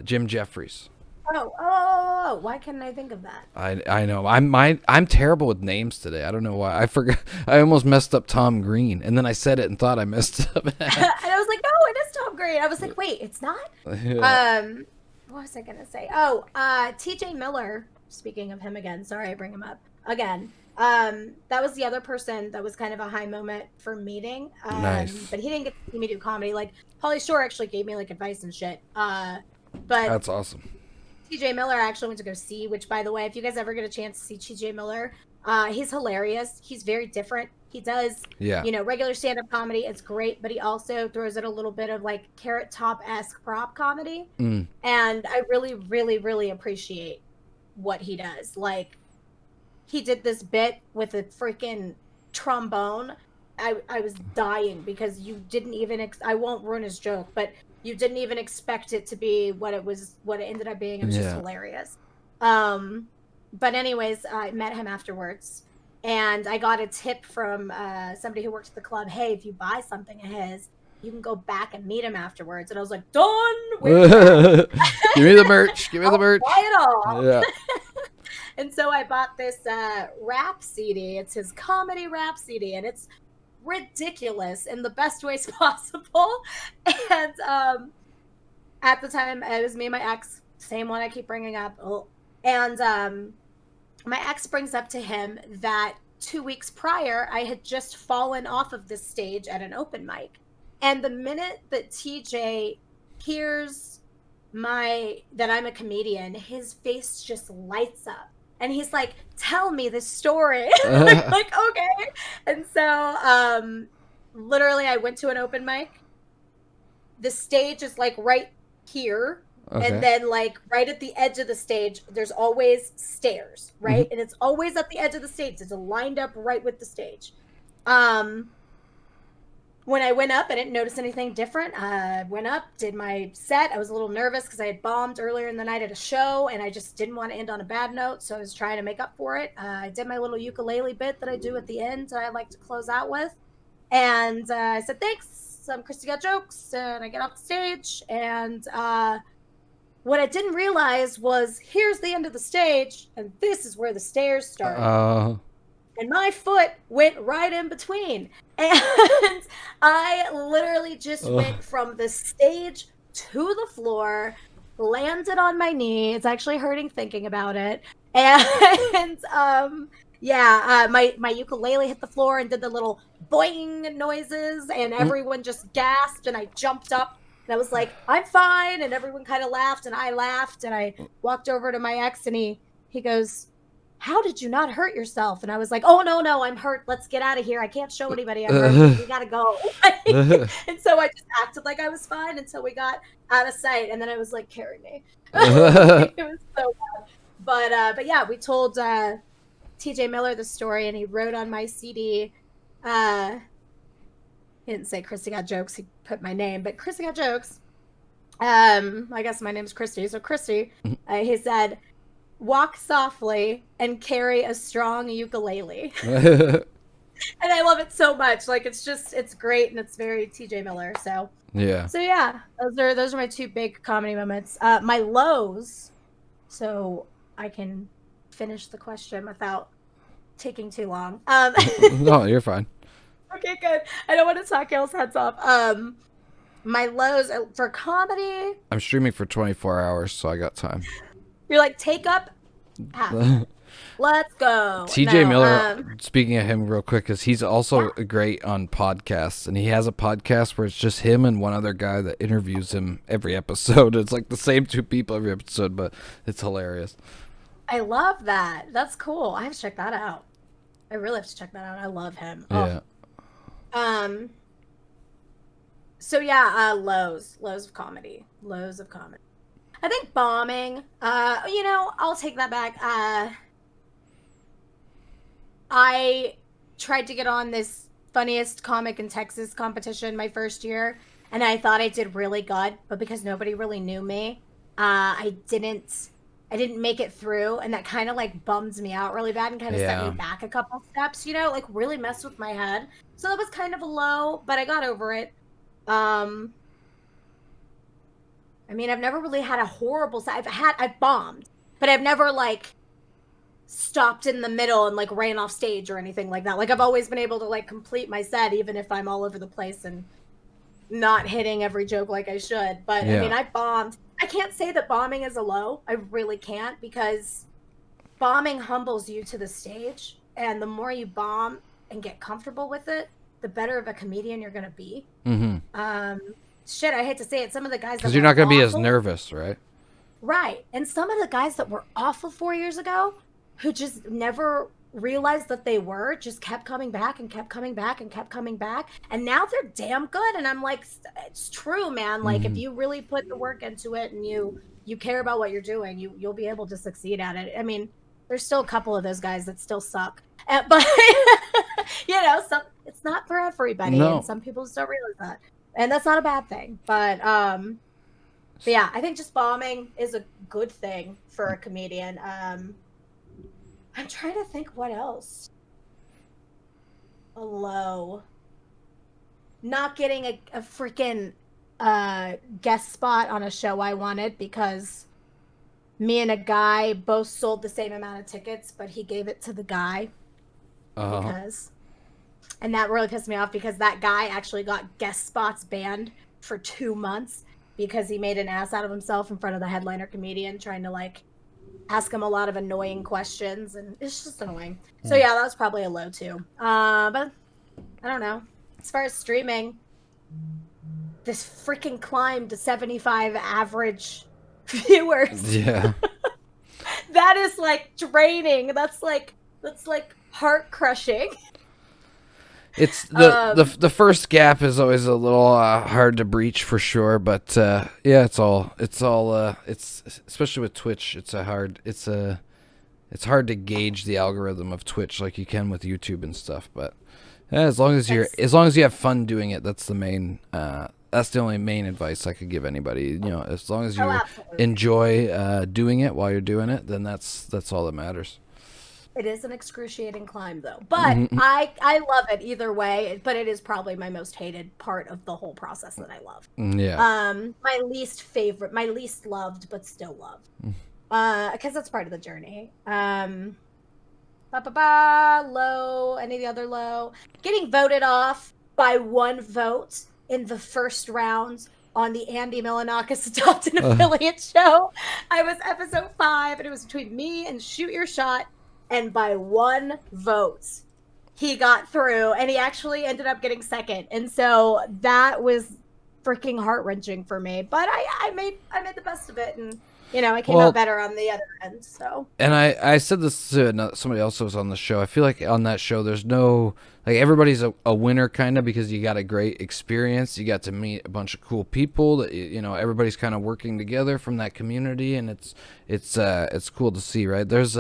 S1: Jim Jeffries.
S2: Oh! Why couldn't I think of that?
S1: I know. I'm terrible with names today. I don't know why. I forgot. I almost messed up Tom Green, and then I said it and thought I messed up.
S2: And I was like, no, it is Tom Green. I was like, wait, it's not.
S1: Yeah.
S2: What was I gonna say? Oh, T.J. Miller. Speaking of him again, sorry I bring him up again. That was the other person that was kind of a high moment for meeting.
S1: Nice.
S2: But he didn't get to see me do comedy. Like Pauly Shore actually gave me like advice and shit. But
S1: That's awesome.
S2: TJ Miller I actually went to go see, which by the way, if you guys ever get a chance to see TJ Miller, he's hilarious. He's very different. He does, regular stand-up comedy. It's great, but he also throws in a little bit of like Carrot Top-esque prop comedy. And I really, really, really appreciate what he does. Like, he did this bit with a freaking trombone. I was dying because you didn't even I won't ruin his joke, but you didn't even expect it to be what it ended up being. It was just hilarious. But anyways, I met him afterwards, And I got a tip from somebody who works at the club. Hey, if you buy something of his, you can go back and meet him afterwards. And I was like, done.
S1: Give me the merch. Give me the merch.
S2: Buy it all.
S1: Yeah.
S2: And so I bought this rap CD. It's his comedy rap CD, and it's ridiculous in the best ways possible. And at the time, it was me and my ex, same one I keep bringing up. And my ex brings up to him that 2 weeks prior, I had just fallen off of the stage at an open mic. And the minute that TJ hears that I'm a comedian, his face just lights up. And he's like, tell me this story. like, okay. And so literally I went to an open mic. The stage is like right here. Okay. And then like right at the edge of the stage, there's always stairs, right? Mm-hmm. And it's always at the edge of the stage. It's lined up right with the stage. When I went up, I didn't notice anything different. I went up, did my set. I was a little nervous because I had bombed earlier in the night at a show, and I just didn't want to end on a bad note, so I was trying to make up for it. I did my little ukulele bit that I do at the end that I like to close out with. And I said, thanks, I'm KristieGotJokes, and I get off the stage. And what I didn't realize was here's the end of the stage, and this is where the stairs start. And my foot went right in between. And I literally just went from the stage to the floor, landed on my knee. It's actually hurting thinking about it. And my ukulele hit the floor and did the little boing noises, and everyone just gasped, and I jumped up. And I was like, I'm fine. And everyone kind of laughed, and I laughed. And I walked over to my ex, and he goes, how did you not hurt yourself? And I was like, oh, no, I'm hurt. Let's get out of here. I can't show anybody I'm hurt. We got to go. And so I just acted like I was fine until we got out of sight. And then I was like, carry me. It was so bad. But yeah, we told TJ Miller the story, and he wrote on my CD. He didn't say KristieGotJokes. He put my name, but KristieGotJokes. I guess my name's Kristie. So Kristie, he said, walk softly and carry a strong ukulele. And I love it so much. Like, it's great, and it's very TJ Miller. So yeah, those are my two big comedy moments. My lows, so I can finish the question without taking too long.
S1: No, you're fine.
S2: Okay, good. I don't want to talk y'all's heads off. My lows for comedy.
S1: I'm streaming for 24 hours, so I got time.
S2: You're like, take up half. Let's go.
S1: TJ Miller, speaking of him real quick, because he's also great on podcasts, and he has a podcast where it's just him and one other guy that interviews him every episode. It's like the same two people every episode, but it's hilarious.
S2: I love that. That's cool. I have to check that out. I really have to check that out. I love him.
S1: Yeah.
S2: So yeah, lows of comedy. I think bombing, I'll take that back. I tried to get on this funniest comic in Texas competition my first year, and I thought I did really good, but because nobody really knew me, I didn't make it through, and that kind of like bummed me out really bad and kind of set me back a couple steps, like really messed with my head. So that was kind of a low, but I got over it. I mean, I've never really had a horrible set. I've bombed, but I've never like stopped in the middle and like ran off stage or anything like that. Like, I've always been able to like complete my set, even if I'm all over the place and not hitting every joke like I should. But I mean, I bombed. I can't say that bombing is a low. I really can't, because bombing humbles you to the stage, and the more you bomb and get comfortable with it, the better of a comedian you're gonna be. Shit, I hate to say it, some of the guys,
S1: because you're not gonna be as nervous, right?
S2: Right. And some of the guys that were awful 4 years ago, who just never realized that they were, just kept coming back and kept coming back and kept coming back, and now they're damn good. And I'm like, it's true, man. Like, if you really put the work into it and you care about what you're doing, you'll be able to succeed at it. I mean, there's still a couple of those guys that still suck, but it's not for everybody. No. And some people just don't realize that, and that's not a bad thing. But yeah, I think just bombing is a good thing for a comedian. I'm trying to think what else. a low. Not getting a freaking guest spot on a show I wanted because me and a guy both sold the same amount of tickets, but he gave it to the guy because, and that really pissed me off because that guy actually got guest spots banned for 2 months because he made an ass out of himself in front of the headliner comedian trying to like ask him a lot of annoying questions, and it's just annoying. So yeah, that was probably a low too. But I don't know. As far as streaming, this freaking climbed to 75 average viewers.
S1: Yeah.
S2: That is like draining. That's like heart crushing.
S1: It's the first gap is always a little hard to breach for sure, but yeah, it's especially with Twitch. It's hard to gauge the algorithm of Twitch like you can with YouTube and stuff. But yeah, as long as you have fun doing it, that's the main. That's the only main advice I could give anybody. You know, as long as you enjoy doing it while you're doing it, then that's all that matters.
S2: It is an excruciating climb, though. But I love it either way. But it is probably my most hated part of the whole process that I love.
S1: Yeah.
S2: My least favorite, my least loved, but still loved. Because that's part of the journey. Low. Any of the other low? Getting voted off by 1 vote in the first round on the Andy Milanakis Adopt an Affiliate show. I was episode 5, and it was between me and Shoot Your Shot. And by 1 vote, he got through, and he actually ended up getting second. And so that was freaking heart-wrenching for me. But I made the best of it, and you know, I came out better on the other end. So. And
S1: I said this to somebody else who was on the show. I feel like on that show, there's no like everybody's a winner kind of because you got a great experience. You got to meet a bunch of cool people. That you know, everybody's kind of working together from that community, and it's cool to see. Right? There's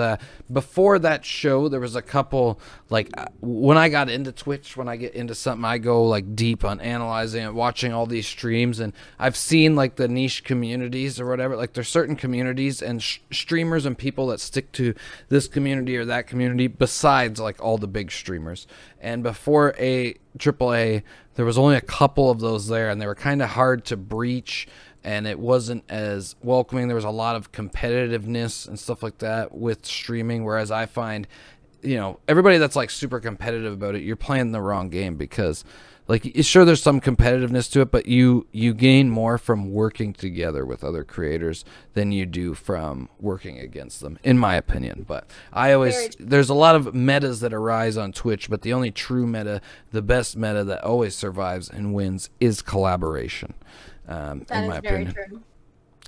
S1: before that show, there was a couple like when I got into Twitch, when I get into something, I go like deep on analyzing it, watching all these streams, and I've seen like the niche communities or whatever. Like there's certain communities and streamers and people that stick to this community or that community besides like all the big streamers. And before AAA, there was only a couple of those there, and they were kind of hard to breach, and it wasn't as welcoming. There was a lot of competitiveness and stuff like that with streaming, whereas I find, you know, everybody that's like super competitive about it, you're playing the wrong game because like sure there's some competitiveness to it, but you gain more from working together with other creators than you do from working against them, in my opinion. But there's a lot of metas that arise on Twitch, but the only true meta, the best meta that always survives and wins is collaboration. In my opinion. True.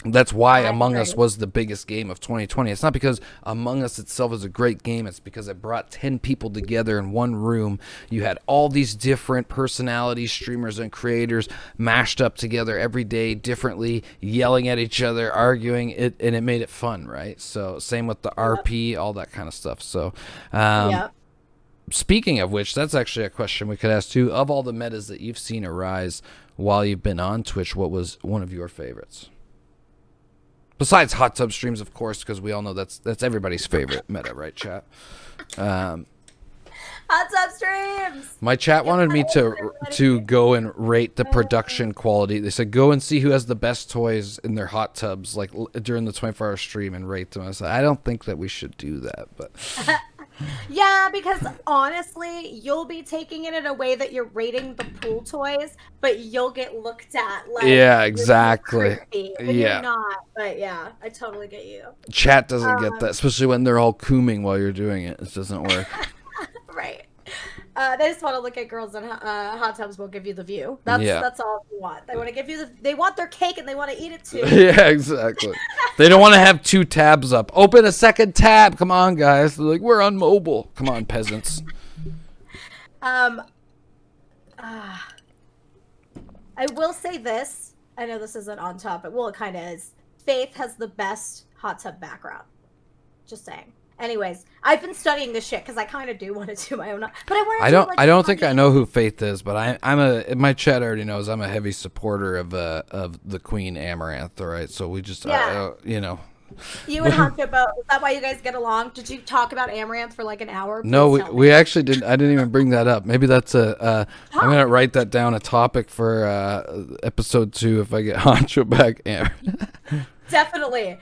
S1: That's why Among Us was the biggest game of 2020. It's not because Among Us itself is a great game. It's because it brought 10 people together in one room. You had all these different personalities, streamers, and creators mashed up together every day differently, yelling at each other, arguing, and it made it fun, right? So same with the RP, all that kind of stuff. So speaking of which, that's actually a question we could ask too. Of all the metas that you've seen arise while you've been on Twitch, what was one of your favorites? Besides hot tub streams, of course, because we all know that's everybody's favorite meta, right, chat?
S2: Hot tub streams!
S1: My chat wanted me to go and rate the production quality. They said, go and see who has the best toys in their hot tubs, like during the 24-hour stream, and rate them. I said, I don't think that we should do that, but...
S2: Yeah, because honestly, you'll be taking it in a way that you're rating the pool toys, but you'll get looked at like
S1: exactly.
S2: You're not. But yeah, I totally get you.
S1: Chat doesn't get that, especially when they're all cooming while you're doing it. It doesn't work.
S2: Right. They just want to look at girls in hot tubs. Will give you the view. That's all they want. They want to give you they want their cake and they want to eat it too.
S1: Yeah, exactly. They don't want to have 2 tabs up. Open a second tab. Come on, guys. They're like, we're on mobile. Come on, peasants.
S2: I will say this. I know this isn't on topic. Well, it kind of is. Faith has the best hot tub background. Just saying. Anyways, I've been studying this shit because I kind of do want to do my own. But I
S1: don't think I know who Faith is, but my chat already knows I'm a heavy supporter of the Queen Amaranth. All right, so we just you know,
S2: You and Hunter both. Is that why you guys get along? Did you talk about Amaranth for like an hour?
S1: No,
S2: Please tell
S1: we
S2: me.
S1: actually didn't. I didn't even bring that up. Maybe that's I'm gonna
S2: Huh.
S1: write that down, a topic for episode 2 if I get Honcho back.
S2: Definitely.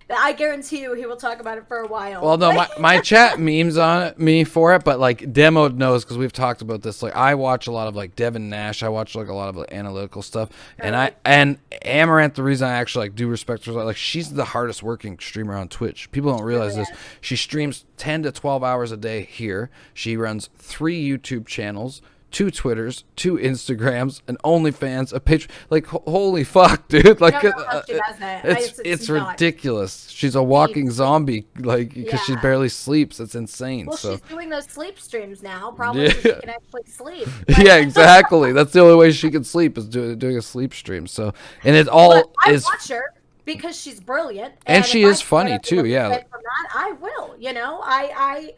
S2: I guarantee you he will talk about it for a while.
S1: Well, no, my chat memes on it, me for it, but like Demo knows because we've talked about this. Like I watch a lot of like Devin Nash. I watch like a lot of like analytical stuff, and Amaranth. The reason I actually like do respect her, like she's the hardest working streamer on Twitch. People don't realize this. She streams 10 to 12 hours a day here. She runs 3 YouTube channels, 2 Twitters, 2 Instagrams, an OnlyFans, a page. Like holy fuck, dude! Like it's ridiculous. She's a walking zombie, like because she barely sleeps. It's insane.
S2: Well,
S1: so
S2: she's doing those sleep streams now, probably so she can actually sleep.
S1: Yeah, exactly. That's the only way she can sleep is doing a sleep stream. So and it all
S2: But I
S1: is.
S2: watch her because she's brilliant,
S1: And she is funny too. Yeah.
S2: From that, I will. You know, I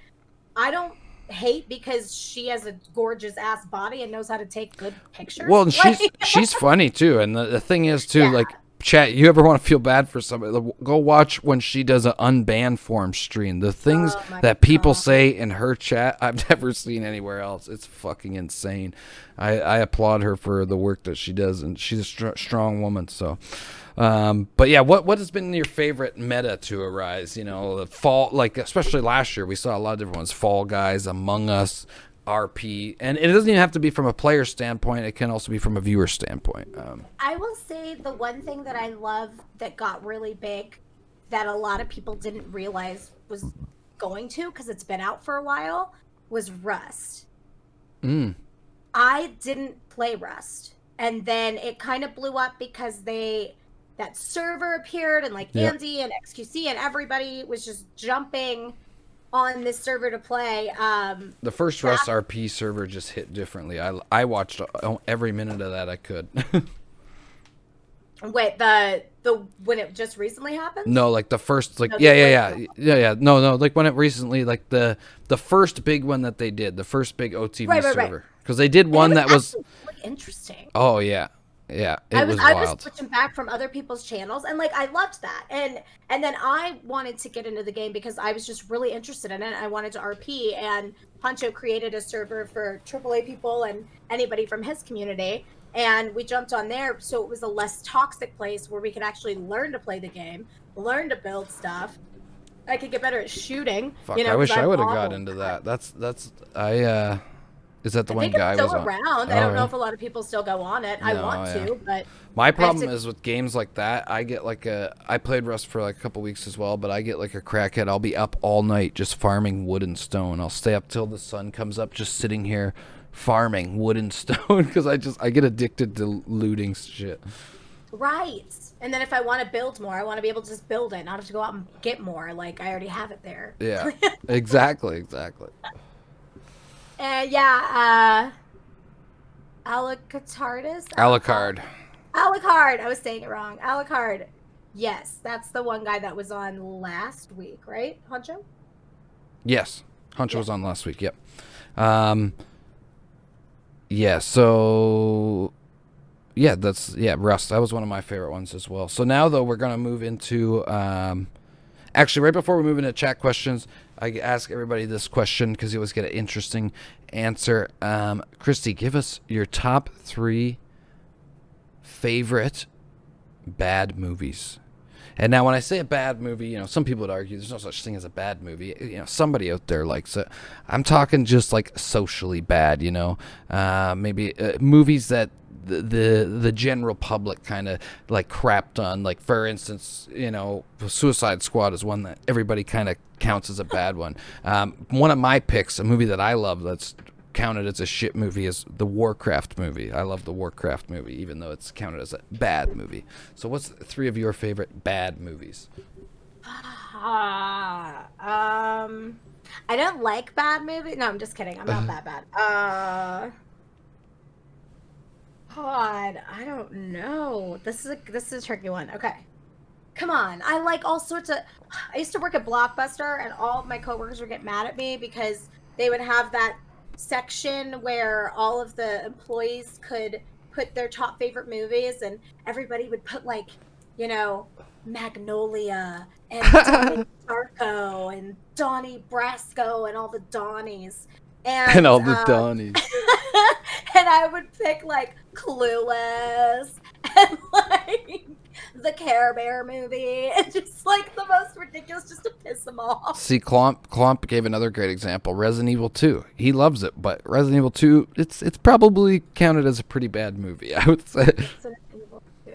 S2: don't hate because she has a gorgeous ass body and knows how to take good pictures.
S1: Well, and she's funny too. And the thing is too, like chat, you ever want to feel bad for somebody, go watch when she does an unbanned form stream. The things that people say in her chat, I've never seen anywhere else. It's fucking insane. I applaud her for the work that she does, and she's a strong woman. So but yeah, what has been your favorite meta to arise? You know, the fall, like especially last year, we saw a lot of different ones: Fall Guys, Among Us, RP, and it doesn't even have to be from a player standpoint. It can also be from a viewer standpoint.
S2: I will say the one thing that I love that got really big that a lot of people didn't realize was going to, because it's been out for a while, was Rust. I didn't play Rust, and then it kind of blew up because that server appeared, and like Andy and XQC and everybody was just jumping on this server to play.
S1: The first Rust RP server just hit differently. I watched every minute of that I could.
S2: Wait, the when it just recently happened?
S1: No, like the first, like yeah. No, like when it recently, like the first big one that they did, the first big OTV server, because they did one that was
S2: really interesting.
S1: Oh yeah. Yeah,
S2: I
S1: was wild.
S2: I was switching back from other people's channels, and like I loved that, and then I wanted to get into the game because I was just really interested in it. I wanted to RP, and Pancho created a server for AAA people and anybody from his community, and we jumped on there, so it was a less toxic place where we could actually learn to play the game, learn to build stuff. I could get better at shooting.
S1: Fuck, I wish I would have got into that. Is that the one guy was on?
S2: Around. I don't know if a lot of people still go on it. I want to, but
S1: my problem is with games like that. I get like I played Rust for like a couple weeks as well, but I get like a crackhead. I'll be up all night just farming wood and stone. I'll stay up till the sun comes up, just sitting here farming wood and stone because I get addicted to looting shit.
S2: Right. And then if I want to build more, I want to be able to just build it, not have to go out and get more. Like I already have it there.
S1: Yeah. Exactly.
S2: Alucard's?
S1: Alucard.
S2: Alucard. I was saying it wrong. Alucard. Yes, that's the one guy that was on last week, right, Honcho?
S1: Yes, Honcho was on last week. Yep. So Rust. That was one of my favorite ones as well. So now though, we're gonna move into actually, right before we move into chat questions, I ask everybody this question because you always get an interesting answer. Kristie, give us your top 3 favorite bad movies. And now when I say a bad movie, you know, some people would argue there's no such thing as a bad movie. You know, somebody out there likes it. I'm talking just like socially bad, you know, maybe movies that the general public kind of like crapped on. Like for instance, you know, Suicide Squad is one that everybody kind of counts as a bad one. One of my picks, a movie that I love that's counted as a shit movie, is the Warcraft movie. I love the Warcraft movie, even though it's counted as a bad movie. So what's 3 of your favorite bad movies?
S2: I don't like bad movies. No, I'm just kidding. I'm not that bad. God, I don't know. This is a tricky one. Okay. Come on. I like all sorts of... I used to work at Blockbuster, and all of my coworkers would get mad at me because they would have that section where all of the employees could put their top favorite movies, and everybody would put like, you know, Magnolia and Donnie Darko and Donnie Brasco and all the Donnies.
S1: And all the Donnies.
S2: And I would pick like Clueless and like the Care Bear movie and just like the most ridiculous just to piss them off.
S1: See, Klomp gave another great example. Resident Evil 2. He loves it, but Resident Evil 2, it's probably counted as a pretty bad movie, I would say.
S2: Resident Evil 2.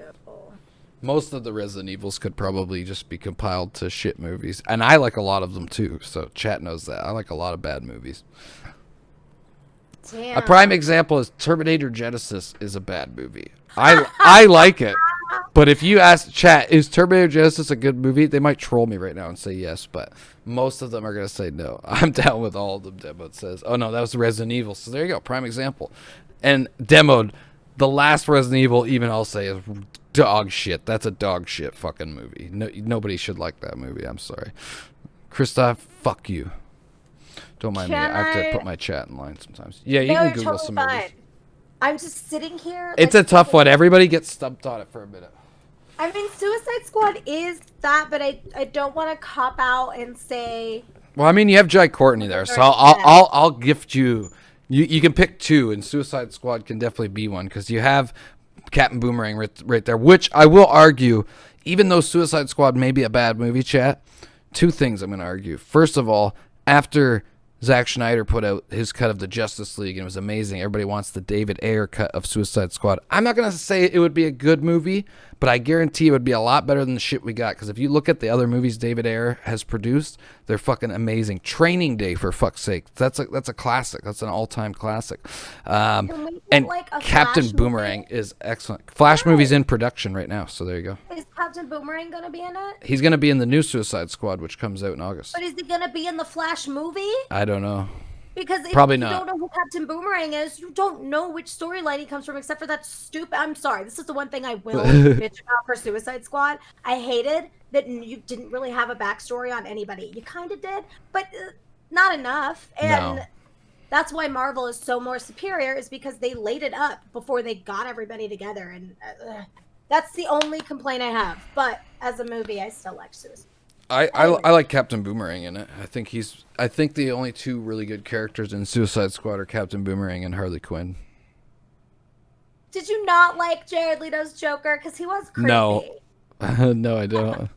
S1: Most of the Resident Evils could probably just be compiled to shit movies. And I like a lot of them too, so chat knows that. I like a lot of bad movies.
S2: Damn.
S1: A prime example is Terminator Genesis is a bad movie. I like it. But if you ask chat, is Terminator Genesis a good movie? They might troll me right now and say yes, but most of them are going to say no. I'm down with all of them. Demoed says, oh no, that was Resident Evil. So there you go, prime example. And Demoed, the last Resident Evil, even I'll say, is dog shit. That's a dog shit fucking movie. No, nobody should like that movie. I'm sorry. Christoph, fuck you. Don't mind me. I have to put my chat in line sometimes. Yeah, you can Google some movies.
S2: I'm just sitting here.
S1: It's a tough one. Everybody gets stumped on it for a minute.
S2: I mean, Suicide Squad is that, but I don't want to cop out and say.
S1: Well, I mean, you have Jai Courtney there, so I'll gift you. You can pick two, and Suicide Squad can definitely be one because you have Captain Boomerang right there. Which I will argue, even though Suicide Squad may be a bad movie, chat. Two things I'm going to argue. First of all, after Zack Snyder put out his cut of the Justice League, and it was amazing. Everybody wants the David Ayer cut of Suicide Squad. I'm not going to say it would be a good movie, but I guarantee it would be a lot better than the shit we got. Because if you look at the other movies David Ayer has produced, they're fucking amazing. Training Day, for fuck's sake. That's a classic. That's an all-time classic. And
S2: like
S1: Captain
S2: Flash
S1: Boomerang
S2: movie?
S1: is excellent. Flash movie's in production right now, so there you go.
S2: Is Captain Boomerang going to be in it?
S1: He's going to be in the new Suicide Squad, which comes out in August.
S2: But is he going to be in the Flash movie?
S1: I don't know.
S2: Because if
S1: Probably
S2: you
S1: not.
S2: don't know who Captain Boomerang is, you don't know which storyline he comes from, except for that stupid. I'm sorry, this is the one thing I will bitch about for Suicide Squad. I hated that you didn't really have a backstory on anybody. You kind of did, but not enough. And
S1: No.
S2: that's why Marvel is so more superior, is because they laid it up before they got everybody together. And that's the only complaint I have. But as a movie, I still like Suicide.
S1: I like Captain Boomerang in it. I think the only two really good characters in Suicide Squad are Captain Boomerang and Harley Quinn.
S2: Did you not like Jared Leto's Joker? Because he was creepy.
S1: No. No, I don't.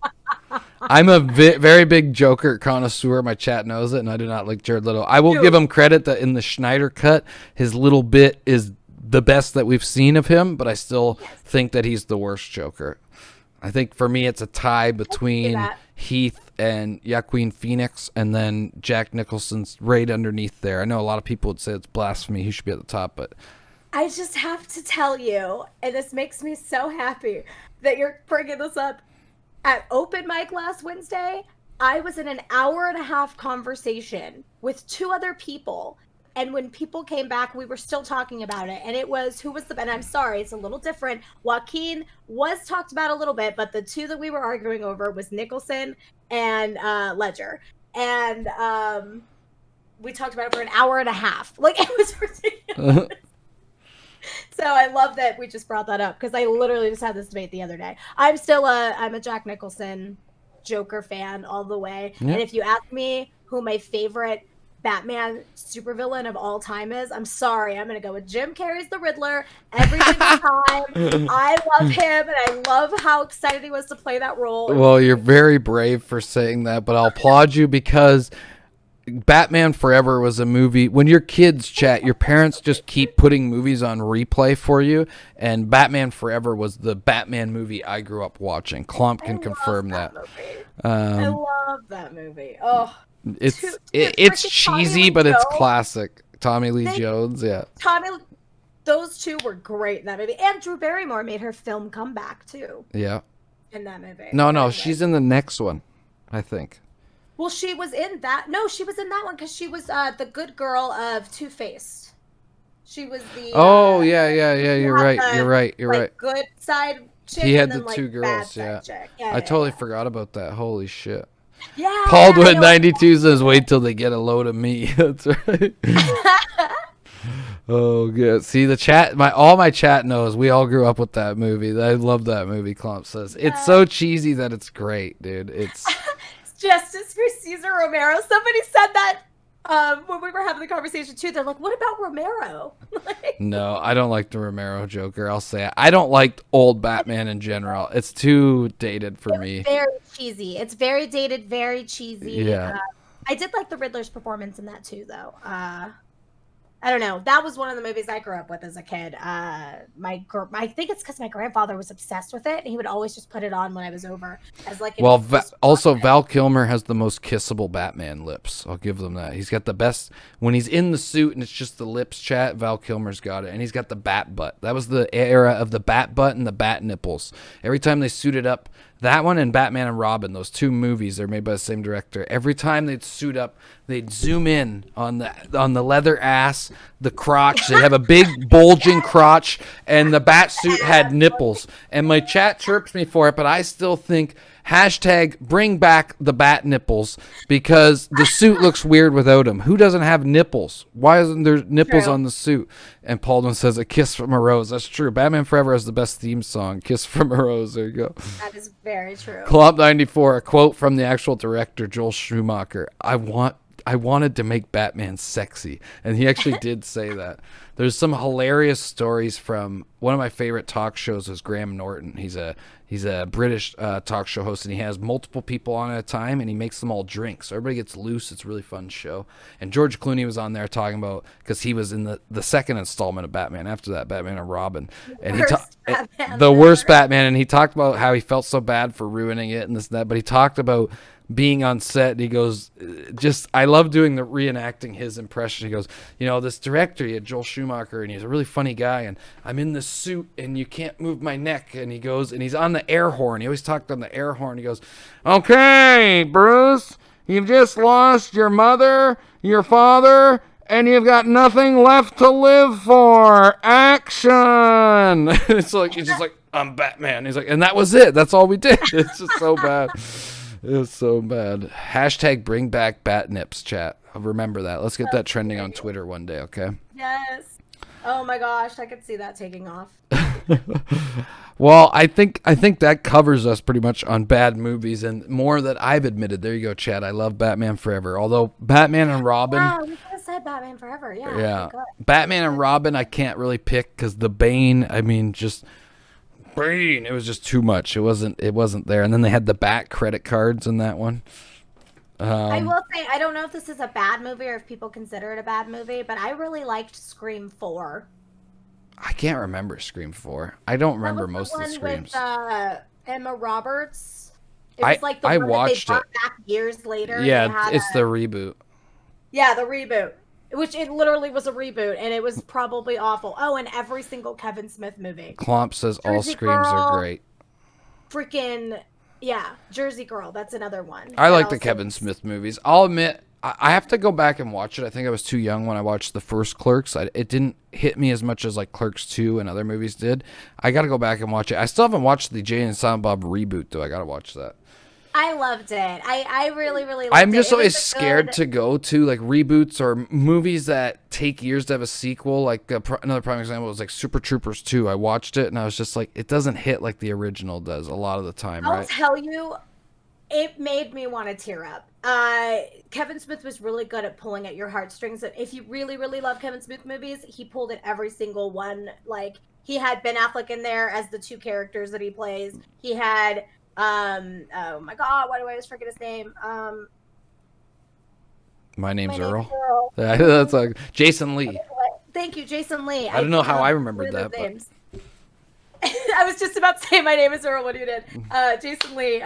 S1: I'm a very big Joker connoisseur. My chat knows it, and I do not like Jared Leto. I will give him credit that in the Schneider cut, his little bit is the best that we've seen of him, but I still think that he's the worst Joker. I think for me it's a tie between Heath and Joaquin Phoenix, and then Jack Nicholson's right underneath there. I know a lot of people would say it's blasphemy. He should be at the top, but
S2: I just have to tell you, and this makes me so happy that you're bringing this up. At open mic last Wednesday, I was in an hour-and-a-half conversation with two other people. And when people came back, we were still talking about it. And it was, who was the, and I'm sorry, it's a little different. Joaquin was talked about a little bit, but the two that we were arguing over was Nicholson and Ledger. And we talked about it for an hour and a half. Like, it was ridiculous. So I love that we just brought that up, because I literally just had this debate the other day. I'm a Jack Nicholson Joker fan all the way.
S1: Yeah.
S2: And if you ask me who my favorite Batman supervillain of all time is, I'm sorry, I'm gonna go with Jim Carrey's the Riddler every single time. I love him, and I love how excited he was to play that role.
S1: Well, you're very brave for saying that, but I'll applaud you, because Batman Forever was a movie. When your kids chat, your parents just keep putting movies on replay for you, and Batman Forever was the Batman movie I grew up watching. Klomp can confirm that.
S2: I love that movie. Oh,
S1: it's cheesy, but it's classic. Tommy Lee Jones, yeah.
S2: Those two were great in that movie. And Drew Barrymore made her film comeback too.
S1: Yeah.
S2: In that movie.
S1: No, she's in the next one, I think.
S2: Well, she was in that. No, she was in that one because she was the good girl of Two-Face. She was the.
S1: Yeah. You're right. You're right.
S2: Good side chick.
S1: He had
S2: and then,
S1: the two girls. Yeah.
S2: I
S1: Totally forgot about that. Holy shit.
S2: Yeah.
S1: Baldwin 92 says, "Wait till they get a load of me." That's right. Oh, good. See, the chat, all my chat knows we all grew up with that movie. I love that movie, Clump says. It's so cheesy that it's great, dude. It's
S2: Justice for Cesar Romero. Somebody said that when we were having the conversation too. They're like, what about Romero?
S1: No, I don't like the Romero Joker. I'll say it. I don't like old Batman in general. It's too dated for me.
S2: Very cheesy. It's very dated, very cheesy.
S1: Yeah.
S2: I did like the Riddler's performance in that too, though. I don't know. That was one of the movies I grew up with as a kid. I think it's because my grandfather was obsessed with it, and he would always just put it on when I was over. As like
S1: also Val Kilmer has the most kissable Batman lips. I'll give them that. He's got the best when he's in the suit and it's just the lips. Chat. Val Kilmer's got it, and he's got the bat butt. That was the era of the bat butt and the bat nipples. Every time they suited up. That one and Batman and Robin, those two movies, they're made by the same director. Every time they'd suit up, they'd zoom in on the leather ass, the crotch. They have a big bulging crotch, and the bat suit had nipples. And my chat chirps me for it, but I still think hashtag bring back the bat nipples because the suit looks weird without them. Who doesn't have nipples? Why isn't there nipples on the suit? And Paulden says, a kiss from a rose. That's true. Batman Forever has the best theme song. Kiss from a rose. There you go.
S2: That is very true.
S1: Club 94, a quote from the actual director, Joel Schumacher. I wanted to make Batman sexy. And he actually did say that. There's some hilarious stories from one of my favorite talk shows is Graham Norton. He's a British talk show host, and he has multiple people on at a time, and he makes them all drink. So everybody gets loose. It's a really fun show. And George Clooney was on there talking about, because he was in the second installment of Batman. After that, Batman and Robin. And the worst Batman. And he talked about how he felt so bad for ruining it and this and that. But he talked about being on set, and he goes, I love doing the reenacting his impression. He goes, this director, he had Joel Schumacher, and he's a really funny guy, and I'm in this suit, and you can't move my neck, and he goes, and he's on the air horn. He always talked on the air horn. He goes, okay, Bruce, you've just lost your mother, your father, and you've got nothing left to live for. Action! It's like, he's just like, I'm Batman. He's like, and that was it. That's all we did. It's just so bad. It's so bad. Hashtag bring back bat nips, chat. I'll remember that. Let's get that trending on Twitter one day, okay?
S2: Yes. Oh my gosh, I could see that taking off.
S1: Well, I think that covers us pretty much on bad movies and more that I've admitted. There you go, chat. I love Batman Forever. Although Batman and Robin.
S2: Wow, we could have said Batman Forever. Yeah.
S1: Yeah. Batman and Robin, I can't really pick because the Bane. I mean, just. Brain. It was just too much. It wasn't there. And then they had the Bat credit cards in that one.
S2: I will say, I don't know if this is a bad movie or if people consider it a bad movie, but I really liked Scream 4.
S1: I can't remember Scream 4. I don't remember most of the Screams.
S2: With Emma Roberts. It was like the one
S1: watched
S2: that they brought back years later.
S1: Yeah, it's the reboot.
S2: Yeah, the reboot. Which it literally was a reboot, and it was probably awful. Oh, and every single Kevin Smith movie.
S1: Klomp says all Screams are great.
S2: Freaking, yeah, Jersey Girl. That's another one.
S1: I like the Kevin Smith movies. I'll admit, I have to go back and watch it. I think I was too young when I watched the first Clerks. It didn't hit me as much as like Clerks 2 and other movies did. I got to go back and watch it. I still haven't watched the Jay and Silent Bob reboot, though. I got to watch that.
S2: I loved it. I really, really loved it.
S1: I'm just always scared to go to like reboots or movies that take years to have a sequel. Like another prime example was like Super Troopers 2. I watched it and I was just like, it doesn't hit like the original does a lot of the time, right?
S2: I'll tell you, it made me want to tear up. Kevin Smith was really good at pulling at your heartstrings. If you really, really love Kevin Smith movies, he pulled at every single one. Like, he had Ben Affleck in there as the two characters that he plays. He had... oh my god, why do I always forget his name?
S1: My name's Earl. That's like Jason Lee.
S2: Thank you, Jason Lee.
S1: I don't know how I remembered that, but
S2: I was just about to say my name is Earl when you did. Jason Lee.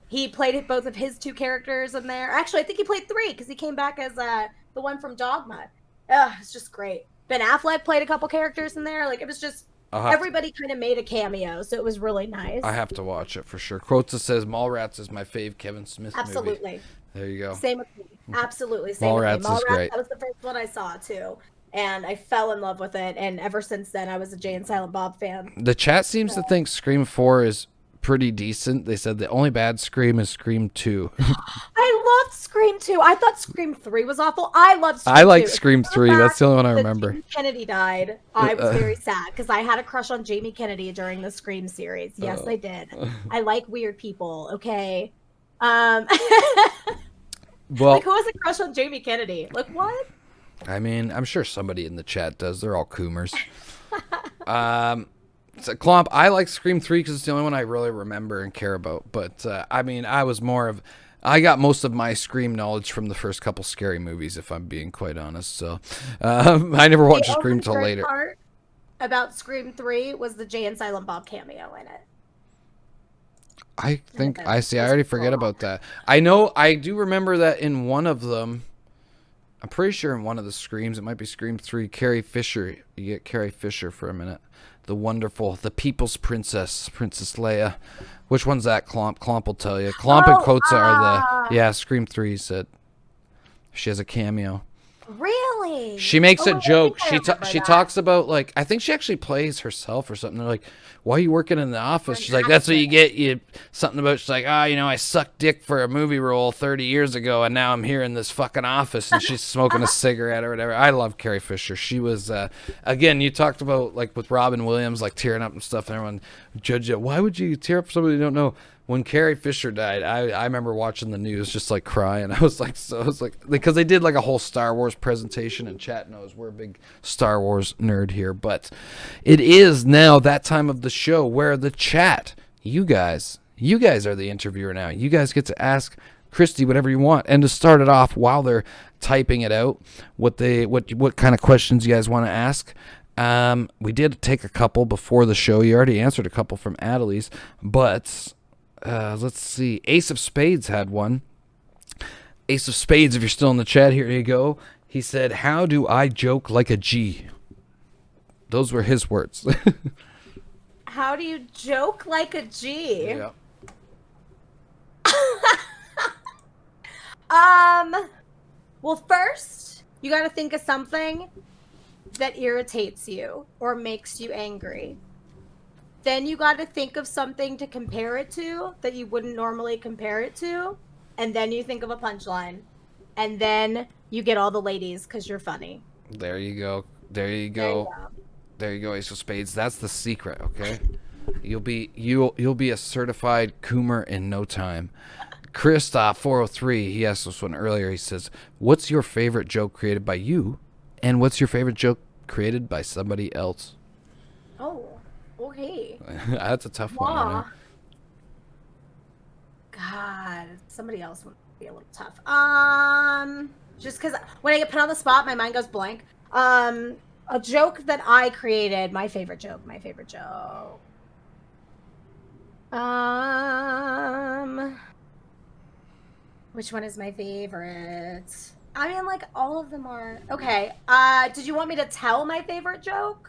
S2: He played both of his two characters in there. Actually, I think he played three because he came back as the one from Dogma. It's just great. Ben Affleck played a couple characters in there. Like, it was just everybody kind of made a cameo, so it was really nice.
S1: I have to watch it for sure. Quota says Mallrats is my fave Kevin Smith
S2: Absolutely.
S1: movie. There you go.
S2: Same with me. Absolutely. Same
S1: Mallrats
S2: with me.
S1: is great.
S2: That was the first one I saw, too. And I fell in love with it. And ever since then, I was a Jay and Silent Bob fan.
S1: The chat seems to think Scream 4 is pretty decent. They said the only bad Scream is Scream 2.
S2: I Scream 2. I thought Scream 3 was awful. I love Scream 2.
S1: I like Scream 3. That's the only one I remember.
S2: Jamie Kennedy died. I was very sad because I had a crush on Jamie Kennedy during the Scream series. Yes, I did. I like weird people. Okay. Well, like, who has a crush on Jamie Kennedy? Like, what?
S1: I mean, I'm sure somebody in the chat does. They're all coomers. So, Clomp, I like Scream 3 because it's the only one I really remember and care about. But, I mean, I got most of my Scream knowledge from the first couple scary movies, if I'm being quite honest. So, I never watched Scream till later.
S2: Part about Scream 3 was the Jay and Silent Bob cameo in it.
S1: I already forget about that. I do remember that in one of them, I'm pretty sure in one of the Screams, it might be Scream 3, Carrie Fisher. You get Carrie Fisher for a minute. The People's Princess, Princess Leia. Which one's that, Clomp? Clomp will tell you. Clomp and Quota are Scream 3 said she has a cameo.
S2: Really?
S1: She makes a joke. She talks about, like, I think she actually plays herself or something. They're like, why are you working in the office? She's like, that's what you get. Something about, she's like, I sucked dick for a movie role 30 years ago, and now I'm here in this fucking office, and she's smoking a cigarette or whatever. I love Carrie Fisher. She was, again, you talked about, like, with Robin Williams, like, tearing up and stuff, and everyone judged it. Why would you tear up for somebody you don't know? When Carrie Fisher died, I remember watching the news just like crying. I was like, because they did like a whole Star Wars presentation, and chat knows we're a big Star Wars nerd here. But it is now that time of the show where the chat, you guys are the interviewer now. You guys get to ask Kristie whatever you want, and to start it off while they're typing it out, what kind of questions you guys want to ask. We did take a couple before the show. You already answered a couple from Adelise, but. Let's see. Ace of Spades had one. Ace of Spades, if you're still in the chat, here you go. He said, how do I joke like a G? Those were his words.
S2: How do you joke like a G?
S1: Yeah.
S2: Well, first, you got to think of something that irritates you or makes you angry. Then you got to think of something to compare it to that you wouldn't normally compare it to. And then you think of a punchline. And then you get all the ladies because you're funny.
S1: There you go. There you go, Ace of Spades. That's the secret, okay? You'll be a certified coomer in no time. Christoph 403, he asked us one earlier. He says, what's your favorite joke created by you? And what's your favorite joke created by somebody else?
S2: Oh. Okay.
S1: That's a tough one. I know.
S2: God, somebody else would be a little tough. Just because when I get put on the spot, my mind goes blank. A joke that I created, my favorite joke. Which one is my favorite? I mean, like, all of them are. Okay. Did you want me to tell my favorite joke?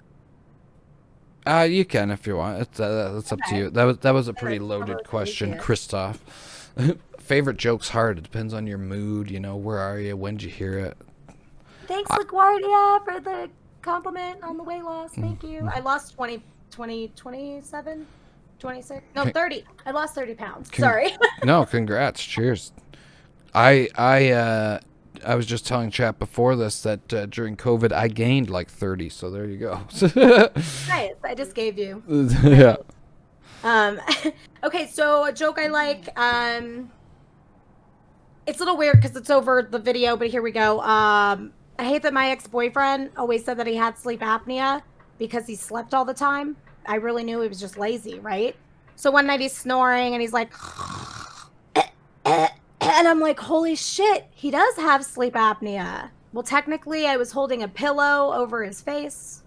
S1: You can if you want. That's up to you. That was a pretty loaded question, Christoph. Favorite joke's hard. It depends on your mood. Where are you? When did you hear it?
S2: Thanks, LaGuardia, for the compliment on the weight loss. Thank you. I lost 27, 26. No, 30. I lost 30 pounds. Sorry.
S1: No, congrats. Cheers. I was just telling chat before this that during COVID I gained like 30, so there you go.
S2: Nice. I just gave you.
S1: Yeah.
S2: Okay, so a joke I like. It's a little weird because it's over the video, but here we go. I hate that my ex-boyfriend always said that he had sleep apnea because he slept all the time. I really knew he was just lazy, right? So one night he's snoring and he's like... And I'm like, holy shit, he does have sleep apnea. Well, technically, I was holding a pillow over his face.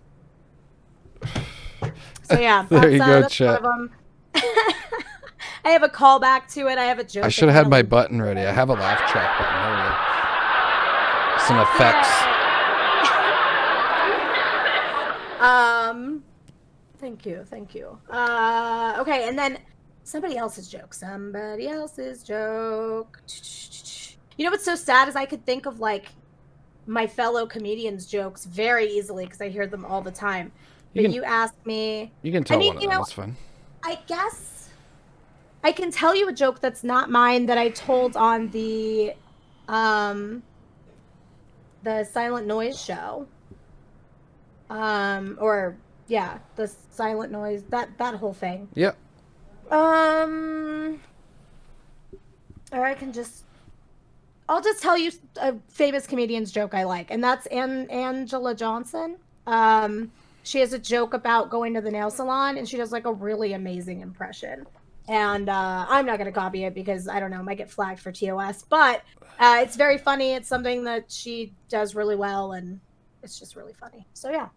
S2: So, yeah.
S1: There you go,
S2: that's
S1: chat.
S2: one of them. I have a callback to it. I have a joke.
S1: I should have had my button ready. I have a laugh track button. There we go. Some effects.
S2: Thank you. Okay, and then... Somebody else's joke. You know what's so sad is I could think of, like, my fellow comedians' jokes very easily because I hear them all the time. But you ask me...
S1: You can tell one of them. That's fine.
S2: I guess I can tell you a joke that's not mine that I told on the The Silent Noise show. Or yeah, the Silent Noise, that whole thing.
S1: Yep.
S2: Or I'll just tell you a famous comedian's joke I like, and that's Angela Johnson. She has a joke about going to the nail salon, and she does like a really amazing impression. And I'm not gonna copy it because I don't know, might get flagged for TOS. But it's very funny. It's something that she does really well, and it's just really funny. So yeah.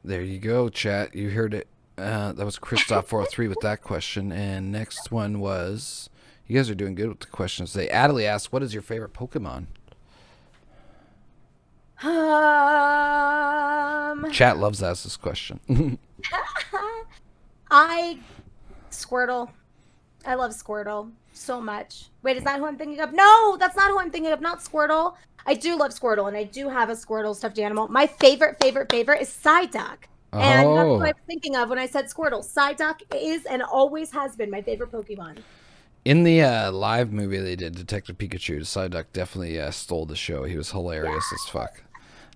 S1: There you go, chat. You heard it. That was Christoph403 with that question. And next one was, you guys are doing good with the questions. They Adelie asked, what is your favorite Pokemon? Chat loves to ask this question.
S2: Squirtle. I love Squirtle so much. Wait, is that who I'm thinking of? No, that's not who I'm thinking of. Not Squirtle. I do love Squirtle, and I do have a Squirtle stuffed animal. My favorite is Psyduck. And that's what I was thinking of when I said Squirtle. Psyduck is and always has been my favorite Pokemon.
S1: In the live movie they did, Detective Pikachu, Psyduck definitely stole the show. He was hilarious as fuck.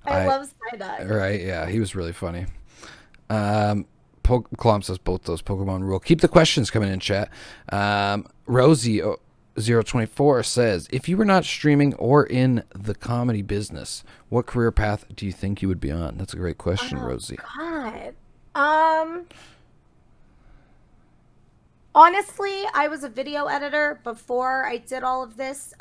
S2: I love Psyduck.
S1: Right, yeah, he was really funny. Klomp says both those Pokemon rule. Keep the questions coming in, chat. Rosie024 says, if you were not streaming or in the comedy business, what career path do you think you would be on? That's a great question, Rosie.
S2: God. Honestly, I was a video editor before I did all of this.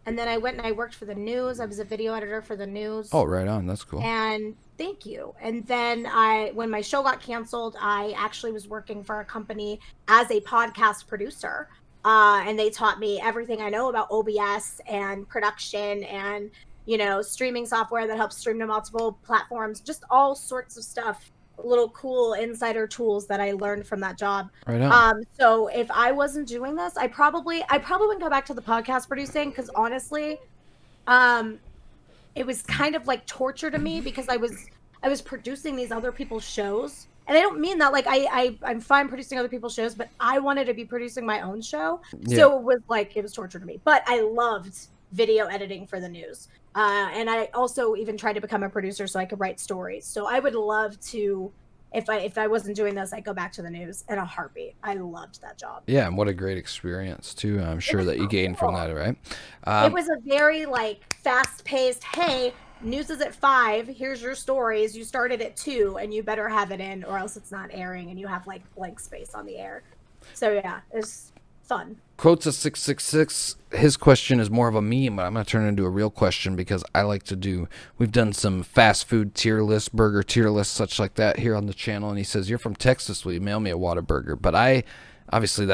S2: And then I went and I worked for the news. I was a video editor for the news.
S1: Oh, right on. That's cool.
S2: And thank you. And then when my show got canceled, I actually was working for a company as a podcast producer. And they taught me everything I know about OBS and production and, streaming software that helps stream to multiple platforms, just all sorts of stuff, little cool insider tools that I learned from that job.
S1: Right on.
S2: So if I wasn't doing this, I probably wouldn't go back to the podcast producing, because honestly, it was kind of like torture to me because I was producing these other people's shows. And I don't mean that like I'm fine producing other people's shows, but I wanted to be producing my own show. Yeah. So it was torture to me. But I loved video editing for the news. And I also even tried to become a producer so I could write stories. So I would love to, if I wasn't doing this, I'd go back to the news in a heartbeat. I loved that job.
S1: Yeah, and what a great experience too. I'm sure that you gained from that, right?
S2: It was a very fast-paced, hey, news is at 5, here's your stories, you started at 2 and you better have it in or else it's not airing and you have blank space on the air. So yeah, it's fun.
S1: Quotes of 666. His question is more of a meme, but I'm going to turn it into a real question because I like to do. We've done some fast food tier list, burger tier list, such like that here on the channel. And he says, "You're from Texas. Will you mail me a Whataburger?" But obviously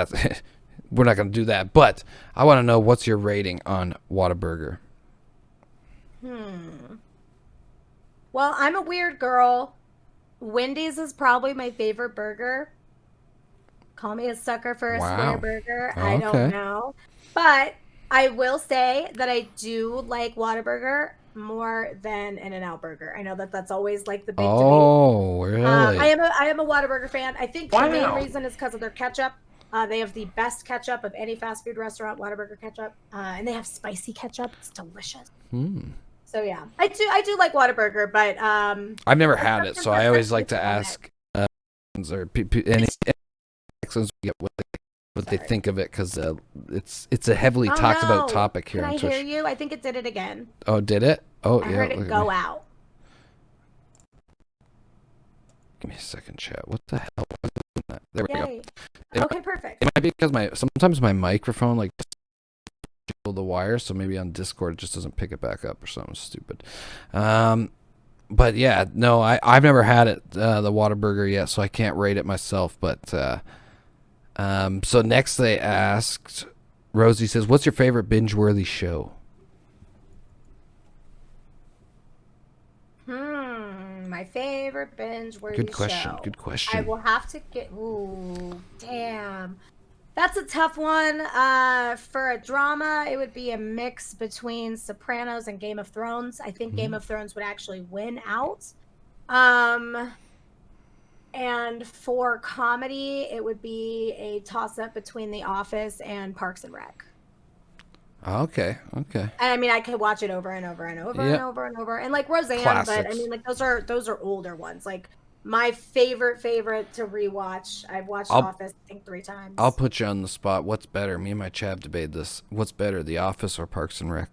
S1: we're not going to do that. But I want to know, what's your rating on Whataburger?
S2: Well, I'm a weird girl. Wendy's is probably my favorite burger. Call me a sucker for a square burger.
S1: Oh,
S2: I don't know. But I will say that I do like Whataburger more than In-N-Out Burger. I know that that's always the big debate.
S1: Oh, really?
S2: I am a Whataburger fan. I think the main reason is because of their ketchup. They have the best ketchup of any fast food restaurant, Whataburger ketchup. And they have spicy ketchup. It's delicious. So yeah, I do like Whataburger, but
S1: I've never had it, so I always like to ask or any what they think of it, because it's a heavily talked about topic here on Twitch.
S2: Can I hear you? I think it did it again.
S1: Oh, did it? Oh,
S2: I heard it go out.
S1: Give me a second, chat. What the hell was that? There we go.
S2: Okay, perfect.
S1: It might be because sometimes my microphone the wire, so maybe on Discord it just doesn't pick it back up or something stupid. But yeah, no, I've never had it, the Whataburger yet, so I can't rate it myself. But so next they asked, Rosie says, "What's your favorite binge-worthy show?"
S2: My favorite binge-worthy show.
S1: Good question.
S2: I will have to get. Ooh, damn. That's a tough one. For a drama, it would be a mix between Sopranos and Game of Thrones. I think Game of Thrones would actually win out. And for comedy, it would be a toss-up between The Office and Parks and Rec.
S1: Okay.
S2: And I mean, I could watch it over and over and over and over and over. And like Roseanne,
S1: Classics.
S2: but I mean, like those are older ones. Like my favorite to rewatch. I've watched Office I think 3 times.
S1: I'll put you on the spot. What's better? Me and my chap debate this. What's better, The Office or Parks and Rec?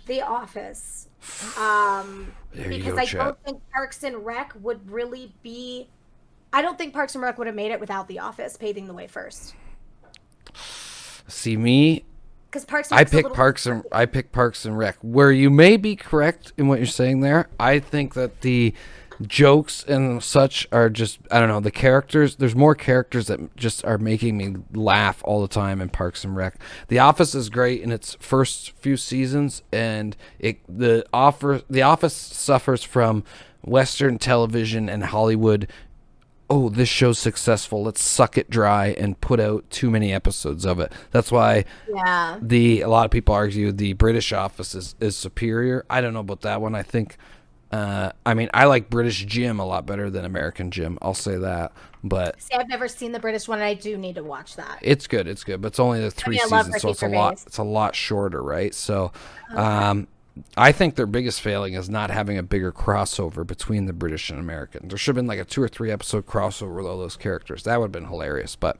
S2: The Office. Because I don't think Parks and Rec would really be. I don't think Parks and Rec would have made it without The Office paving the way first.
S1: See me.
S2: Because Parks
S1: I
S2: and
S1: pick Parks and Rec. Where you may be correct in what you're saying there, I think that the jokes and such are just, I don't know, the characters. There's more characters that just are making me laugh all the time in Parks and Rec. The Office is great in its first few seasons, and the Office suffers from Western television and Hollywood. Oh, this show's successful. Let's suck it dry and put out too many episodes of it. That's why a lot of people argue the British Office is superior. I don't know about that one. I think, I like British Jim a lot better than American Jim. I'll say that. But
S2: see, I've never seen the British one, and I do need to watch that.
S1: It's good. But it's only the 3 seasons, so it's a lot shorter, right? So, I think their biggest failing is not having a bigger crossover between the British and American. There should have been like a 2 or 3 episode crossover with all those characters. That would have been hilarious, but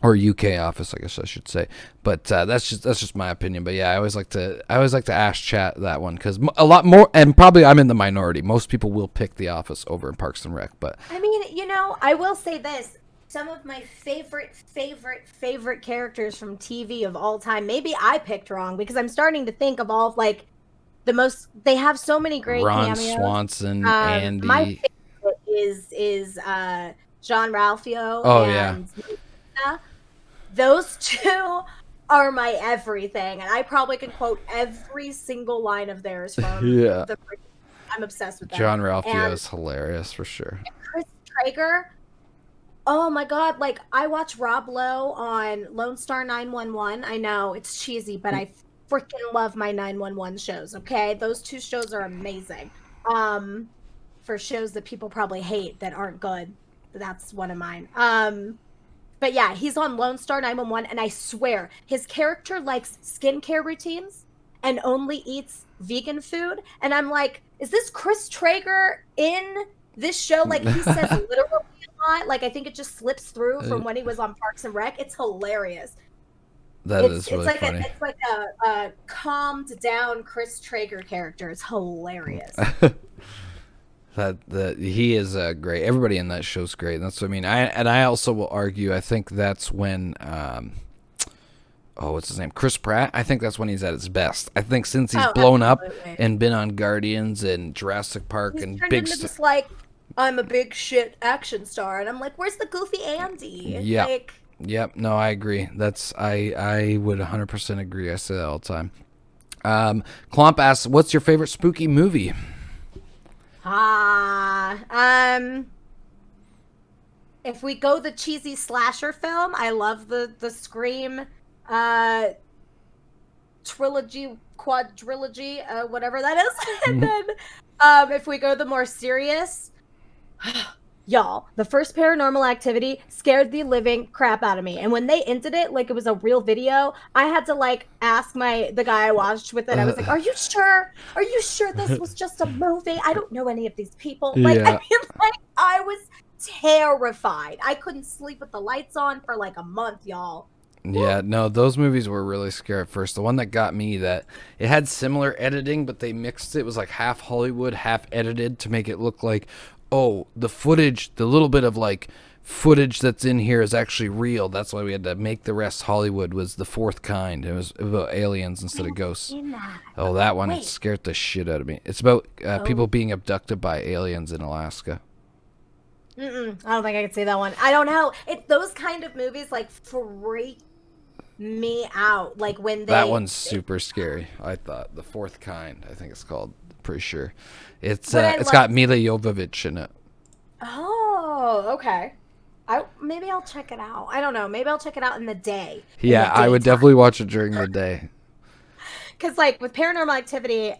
S1: or UK Office, I guess I should say. But that's just my opinion. But yeah, I always like to ask chat that one because a lot more, and probably I'm in the minority. Most people will pick The Office over in Parks and Rec. But
S2: I mean, I will say this. Some of my favorite characters from TV of all time. Maybe I picked wrong because I'm starting to think of all of like the most. They have so many great
S1: Ron
S2: cameos.
S1: Swanson, Andy.
S2: My favorite is John Ralphio.
S1: Oh
S2: and Lisa. Those 2 are my everything, and I probably can quote every single line of theirs from. I'm obsessed with them.
S1: John Ralphio is hilarious for sure.
S2: Chris Traeger. Oh my God, like I watch Rob Lowe on Lone Star 911. I know it's cheesy, but I freaking love my 911 shows, okay? Those 2 shows are amazing. For shows that people probably hate that aren't good. That's one of mine. But yeah, he's on Lone Star 911, and I swear his character likes skincare routines and only eats vegan food. And I'm like, is this Chris Traeger in this show? Like he says literally a lot. Like I think it just slips through from when he was on Parks and Rec. It's hilarious.
S1: It's really funny.
S2: It's like a calmed down Chris Traeger character. It's hilarious.
S1: He is great. Everybody in that show's great. That's what I mean. I also will argue. I think that's when what's his name? Chris Pratt. I think that's when he's at his best. I think since he's blown up and been on Guardians and Jurassic Park
S2: he's
S1: and
S2: turned
S1: big
S2: into this like I'm a big shit action star, and I'm like, where's the goofy Andy?
S1: Yeah. Yep. No, I agree. I would 100% agree. I say that all the time. Klomp asks, "What's your favorite spooky movie?"
S2: If we go the cheesy slasher film, I love the Scream trilogy, quadrilogy, whatever that is. And then if we go the more serious, y'all, the first Paranormal Activity scared the living crap out of me. And when they ended it like it was a real video, I had to like ask the guy I watched with it. I was like, "Are you sure? Are you sure this was just a movie? I don't know any of these people." Like, I mean, like I was terrified. I couldn't sleep with the lights on for like a month, y'all.
S1: Yeah, no, those movies were really scary at first. The one that got me, that it had similar editing, but they mixed it. It was like half Hollywood, half edited to make it look like, oh, the footage, the little bit of like footage that's in here is actually real. That's why we had to make the rest Hollywood. Was The Fourth Kind. It was about aliens instead of ghosts. Oh, that one it scared the shit out of me. It's about people being abducted by aliens in Alaska.
S2: I don't think I could see that one. I don't know. Those kind of movies like freak me out. Like when
S1: that one's super scary. I thought The Fourth Kind. I think it's called. Pretty sure. It's got Mila Jovovich in it.
S2: Oh, okay. Maybe I'll check it out. I don't know. Maybe I'll check it out in the day.
S1: Yeah, I would definitely watch it during the day.
S2: Because like with Paranormal Activity,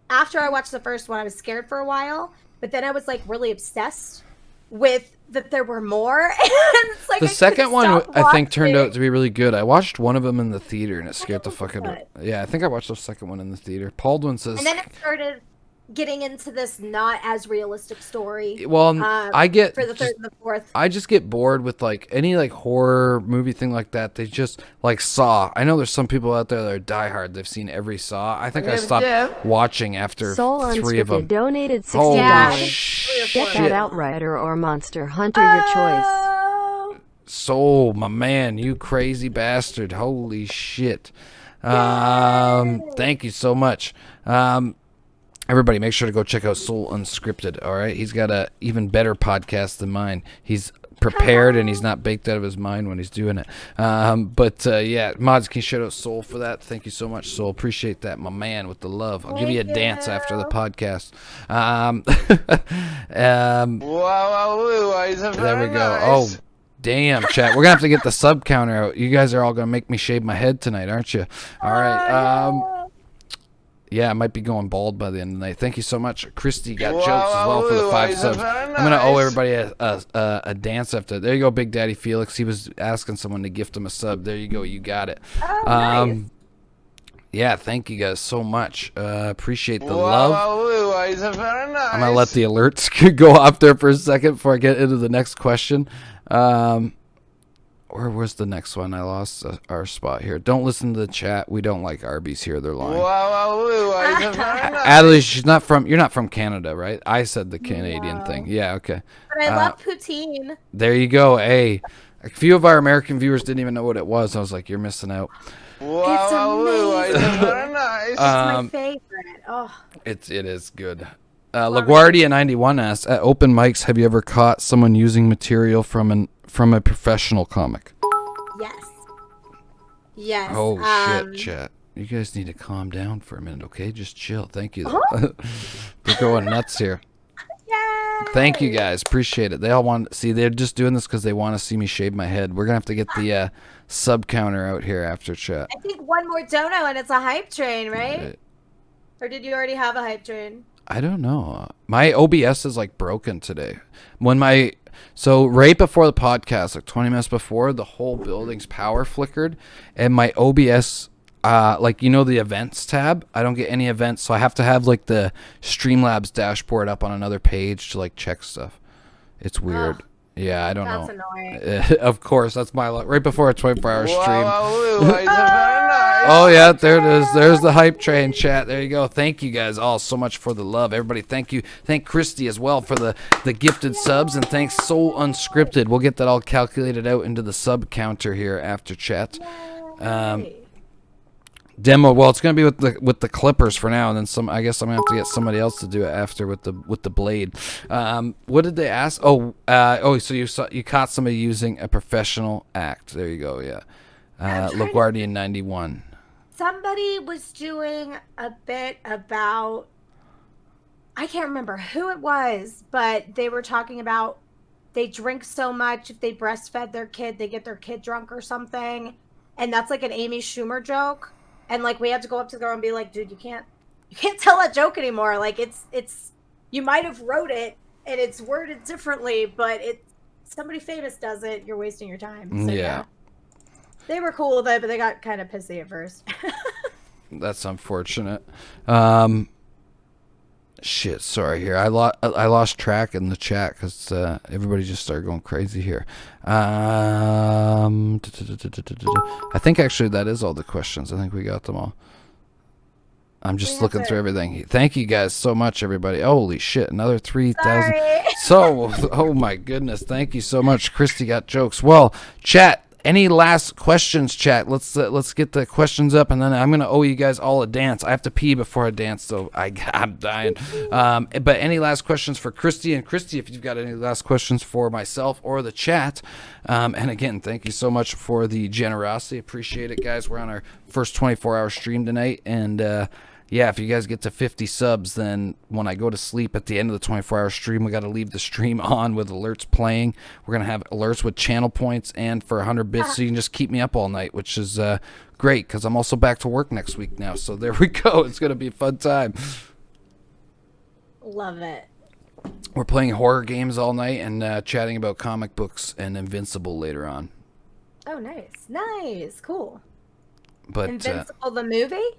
S2: after I watched the first one, I was scared for a while, but then I was like really obsessed with that there were more. And it's like
S1: The second one, I think, turned out to be really good. I watched one of them in the theater, and it scared the fuck out of me. Yeah, I think I watched the second one in the theater. Baldwin says...
S2: And then it started getting into this not as realistic story.
S1: Well, I get...
S2: For the third and the fourth.
S1: I just get bored with, like, any, like, horror movie thing like that. They just, like, Saw. I know there's some people out there that are diehard. They've seen every Saw. I think I stopped watching after
S3: Soul
S1: 3 of them.
S3: Donated $60.
S1: Oh,
S3: Get that Outrider or Monster Hunter, your choice.
S1: Soul, my man, you crazy bastard. Holy shit. Thank you so much. Everybody, make sure to go check out Soul Unscripted, all right? He's got a even better podcast than mine. He's prepared, and he's not baked out of his mind when he's doing it. Yeah, Mods, can you shout out Soul for that? Thank you so much, Soul. Appreciate that, my man, with the love. I'll give you a dance after the podcast. There we go. Oh, damn, chat. We're going to have to get the sub counter out. You guys are all going to make me shave my head tonight, aren't you? All right. Yeah, I might be going bald by the end of the night. Thank you so much. Kristie got jokes as well for the 5 subs. I'm going to owe everybody a dance after. There you go, Big Daddy Felix. He was asking someone to gift him a sub. There you go. You got it.
S2: Nice.
S1: Yeah, thank you guys so much. Appreciate the love. I'm going to let the alerts go off there for a second before I get into the next question. Where's the next one? I lost our spot here. Don't listen to the chat. We don't like Arby's here. They're lying. Adley, you're not from Canada, right? I said the Canadian thing. Yeah, okay.
S2: But I love poutine.
S1: There you go. Hey, a few of our American viewers didn't even know what it was. I was like, you're missing out.
S2: It's amazing. It's my favorite. Oh.
S1: It is good. LaGuardia91 asks, at open mics, have you ever caught someone using material from a professional comic?
S2: Yes.
S1: Oh, shit, chat. You guys need to calm down for a minute, okay? Just chill. Thank you. They're going nuts here.
S2: Yay!
S1: Thank you, guys. Appreciate it. They all want... See, they're just doing this because they want to see me shave my head. We're going to have to get the sub counter out here after chat.
S2: I think one more dono and it's a hype train, right? Or did you already have a hype train?
S1: I don't know. My OBS is like broken today. So right before the podcast, like 20 minutes before, the whole building's power flickered, and my OBS, the events tab, I don't get any events, so I have to have like the Streamlabs dashboard up on another page to like check stuff. It's weird. Yeah, I don't know.
S2: That's annoying.
S1: Of course, that's my luck. Right before a 24-hour stream. Oh, yeah, there it is. There's the hype train, chat. There you go. Thank you guys all so much for the love. Everybody, thank you. Thank Kristie as well for the gifted subs, and thanks Soul Unscripted. We'll get that all calculated out into the sub counter here after chat. Demo. Well, it's gonna be with the clippers for now, and then some. I guess I'm gonna have to get somebody else to do it after with the blade. What did they ask? So you caught somebody using a professional act. There you go. Yeah. LaGuardian 91.
S2: Somebody was doing a bit about, I can't remember who it was, but they were talking about they drink so much, if they breastfed their kid, they get their kid drunk or something. And that's like an Amy Schumer joke. And like we had to go up to the girl and be like, dude, you can't tell that joke anymore. Like it's you might have wrote it and it's worded differently, but somebody famous does it, you're wasting your time. So, yeah. They were cool with it, but they got kind of pissy at first.
S1: That's unfortunate. Shit, sorry here. I lost track in the chat because everybody just started going crazy here. I think actually that is all the questions. I think we got them all. I'm just looking through everything. Thank you guys so much, everybody. Holy shit, another 3,000. So, oh my goodness. Thank you so much. Kristie got jokes. Well, chat. Any last questions, chat? Let's get the questions up, and then I'm gonna owe you guys all a dance. I have to pee before I dance, so I'm dying. But any last questions for Kristie? And Kristie, if you've got any last questions for myself or the chat, and again, thank you so much for the generosity. Appreciate it, guys. We're on our first 24-hour stream tonight, and yeah, if you guys get to 50 subs, then when I go to sleep at the end of the 24-hour stream, we got to leave the stream on with alerts playing. We're going to have alerts with channel points and for 100 bits, so you can just keep me up all night, which is great, because I'm also back to work next week now. So there we go. It's going to be a fun time.
S2: Love it.
S1: we're playing horror games all night and chatting about comic books and Invincible later on.
S2: Oh, nice, cool.
S1: But
S2: Invincible the movie?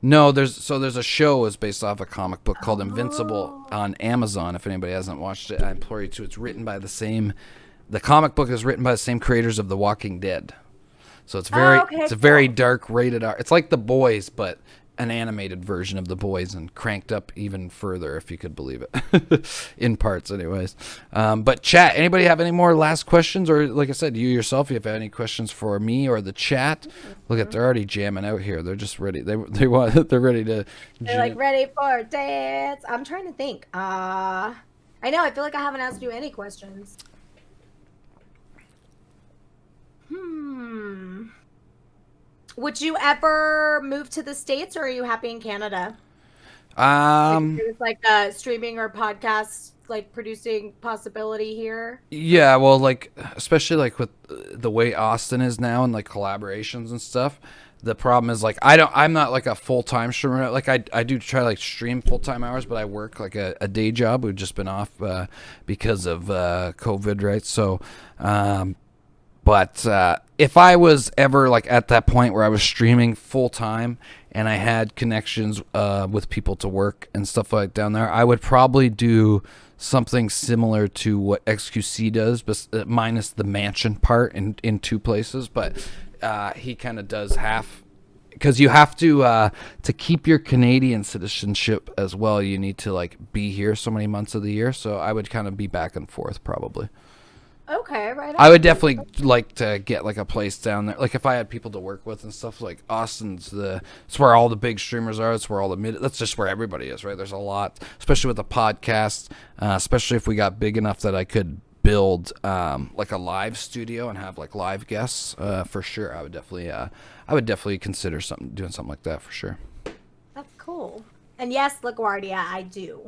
S1: No, there's a show is based off a comic book called Invincible on Amazon. If anybody hasn't watched it, I implore you to. It's written by the comic book is written by the same creators of The Walking Dead. So it's a very dark, rated R. It's like The Boys, but an animated version of The Boys and cranked up even further, if you could believe it, in parts anyways. But chat, anybody have any more last questions? Or like I said, you yourself, if you have any questions for me or the chat, look at, they're already jamming out here. They're just ready. They're ready to.
S2: They're like ready for dance. I'm trying to think. I know. I feel like I haven't asked you any questions. Would you ever move to the States, or are you happy in Canada? It's like a streaming or podcast, like producing possibility here.
S1: Yeah, well, like especially like with the way Austin is now and like collaborations and stuff. The problem is like I'm not like a full-time streamer. Like I do try to like stream full-time hours, but I work like a day job. We've just been off because of COVID, right? So. But if I was ever like at that point where I was streaming full time and I had connections with people to work and stuff like down there, I would probably do something similar to what XQC does, but minus the mansion part in two places. But he kind of does half, because you have to keep your Canadian citizenship as well. You need to like be here so many months of the year. So I would kind of be back and forth probably.
S2: Okay, right on.
S1: I would definitely like to get like a place down there. Like if I had people to work with and stuff, like Austin's it's where all the big streamers are. It's where all that's just where everybody is, right? There's a lot, especially with the podcast, especially if we got big enough that I could build like a live studio and have like live guests for sure. I would definitely consider doing something like that for sure.
S2: That's cool. And yes, LaGuardia, I do.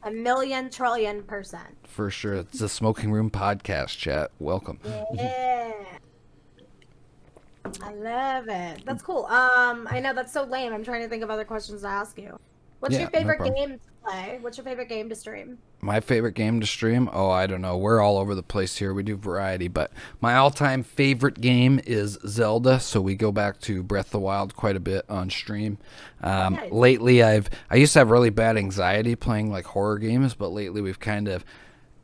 S2: 1,000,000,000,000,000%.
S1: For sure. It's the Smoking Room Podcast, chat. Welcome.
S2: Yeah. I love it. That's cool. I know that's so lame. I'm trying to think of other questions to ask you. What's your favorite game to play? What's your favorite game to stream?
S1: My favorite game to stream? Oh, I don't know. We're all over the place here. We do variety, but my all-time favorite game is Zelda, so we go back to Breath of the Wild quite a bit on stream. Nice. Lately, I used to have really bad anxiety playing like horror games, but lately we've kind of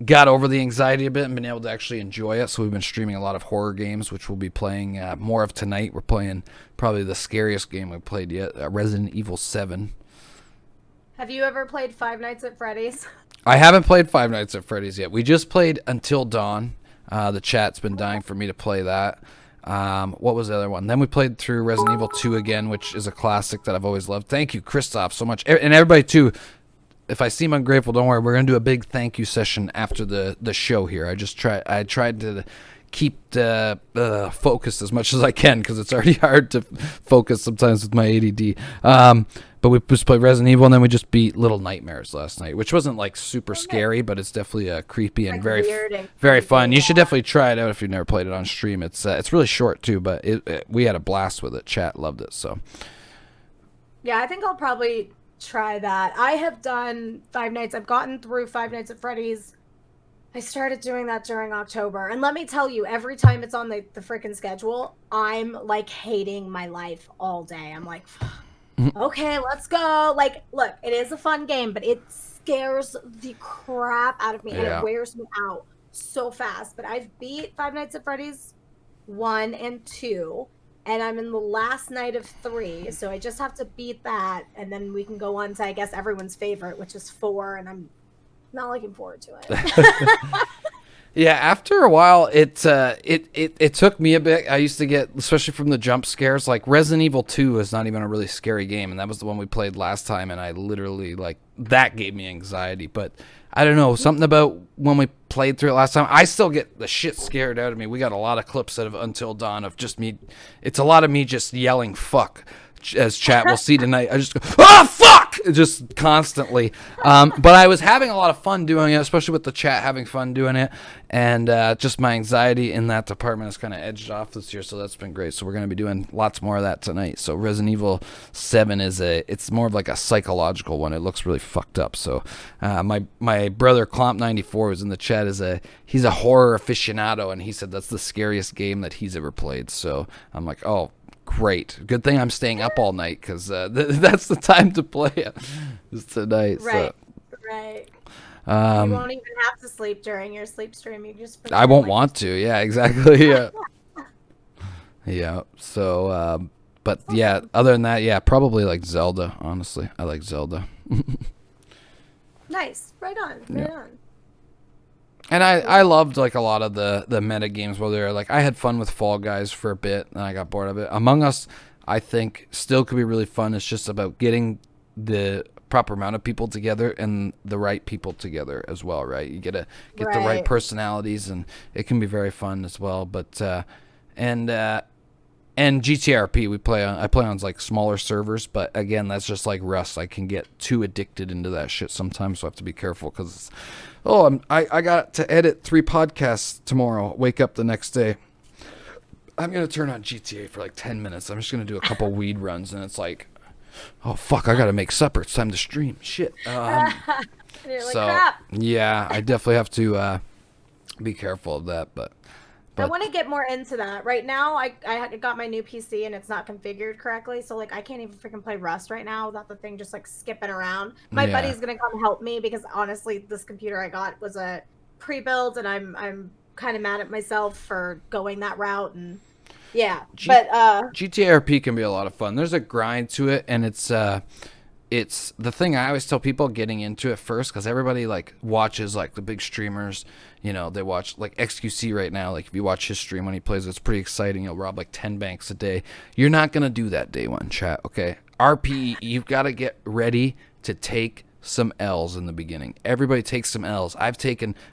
S1: got over the anxiety a bit and been able to actually enjoy it, so we've been streaming a lot of horror games, which we'll be playing more of tonight. We're playing probably the scariest game we've played yet, Resident Evil 7.
S2: Have you ever played Five Nights at Freddy's?
S1: I haven't played Five Nights at Freddy's yet. We just played Until Dawn. The chat's been dying for me to play that. What was the other one? Then we played through Resident Evil 2 again, which is a classic that I've always loved. Thank you, Christoph, so much. And everybody, too. If I seem ungrateful, don't worry. We're going to do a big thank you session after the show here. I tried to keep focused as much as I can, because it's already hard to focus sometimes with my ADD. But we just played Resident Evil, and then we just beat Little Nightmares last night, which wasn't like super scary, but it's definitely creepy and very very fun. You should definitely try it out if you've never played it on stream. It's really short too, but we had a blast with it. Chat loved it. So
S2: yeah, I think I'll probably try that. I have done Five Nights. I've gotten through Five Nights at Freddy's. I started doing that during October. And let me tell you, every time it's on the freaking schedule, I'm like hating my life all day. I'm like, okay, let's go. Like, look, it is a fun game, but it scares the crap out of me. And it wears me out so fast. But I've beat Five Nights at Freddy's 1 and 2. And I'm in the last night of 3. So I just have to beat that. And then we can go on to, I guess, everyone's favorite, which is 4. And I'm not looking forward to it.
S1: Yeah, after a while, it took me a bit. I used to get, especially from the jump scares, like Resident Evil 2 is not even a really scary game, and that was the one we played last time, and I literally, like, that gave me anxiety. But I don't know, something about when we played through it last time, I still get the shit scared out of me. We got a lot of clips out of Until Dawn of just me. It's a lot of me just yelling fuck as chat will see tonight, I just go, oh, fuck! Just constantly. But I was having a lot of fun doing it, especially with the chat having fun doing it. And just my anxiety in that department has kind of edged off this year, so that's been great. So we're going to be doing lots more of that tonight. So Resident Evil 7 it's more of like a psychological one. It looks really fucked up. So my brother Clomp94 who's in the chat he's a horror aficionado, and he said that's the scariest game that he's ever played. So I'm like, oh, great. Good thing I'm staying up all night, because that's the time to play it. Is tonight.
S2: Right.
S1: So.
S2: Right. You won't even have to sleep during your sleep stream. You just
S1: I won't want to. Yeah, exactly. Yeah. Yeah. So, but yeah, other than that, yeah, probably like Zelda. Honestly, I like Zelda.
S2: Nice. Right on. Right on.
S1: And I loved like a lot of the meta games where they're like, I had fun with Fall Guys for a bit and I got bored of it. Among Us, I think, still could be really fun. It's just about getting the proper amount of people together and the right people together as well, right? You gotta get the right personalities, and it can be very fun as well. But and GTRP I play on like smaller servers, but again, that's just like Rust. I can get too addicted into that shit sometimes, so I have to be careful, because I got to edit 3 podcasts tomorrow. Wake up the next day, I'm gonna turn on GTA for like 10 minutes. I'm just gonna do a couple weed runs, and it's like, oh fuck, I gotta make supper. It's time to stream. Shit.
S2: You're like,
S1: so
S2: crap.
S1: yeah, I definitely have to be careful of that. But
S2: I want to get more into that. Right now, I got my new PC and it's not configured correctly, so like I can't even freaking play Rust right now without the thing just like skipping around. My buddy's gonna come help me, because honestly, this computer I got was a pre-build, and I'm kind of mad at myself for going that route. And yeah, but
S1: GTRP can be a lot of fun. There's a grind to it, and it's the thing I always tell people getting into it first, because everybody like watches like the big streamers. You know, they watch like XQC right now. Like if you watch his stream when he plays, it's pretty exciting. He'll rob like 10 banks a day. You're not gonna do that day one, chat. Okay, RP, you've got to get ready to take some L's in the beginning. Everybody takes some L's.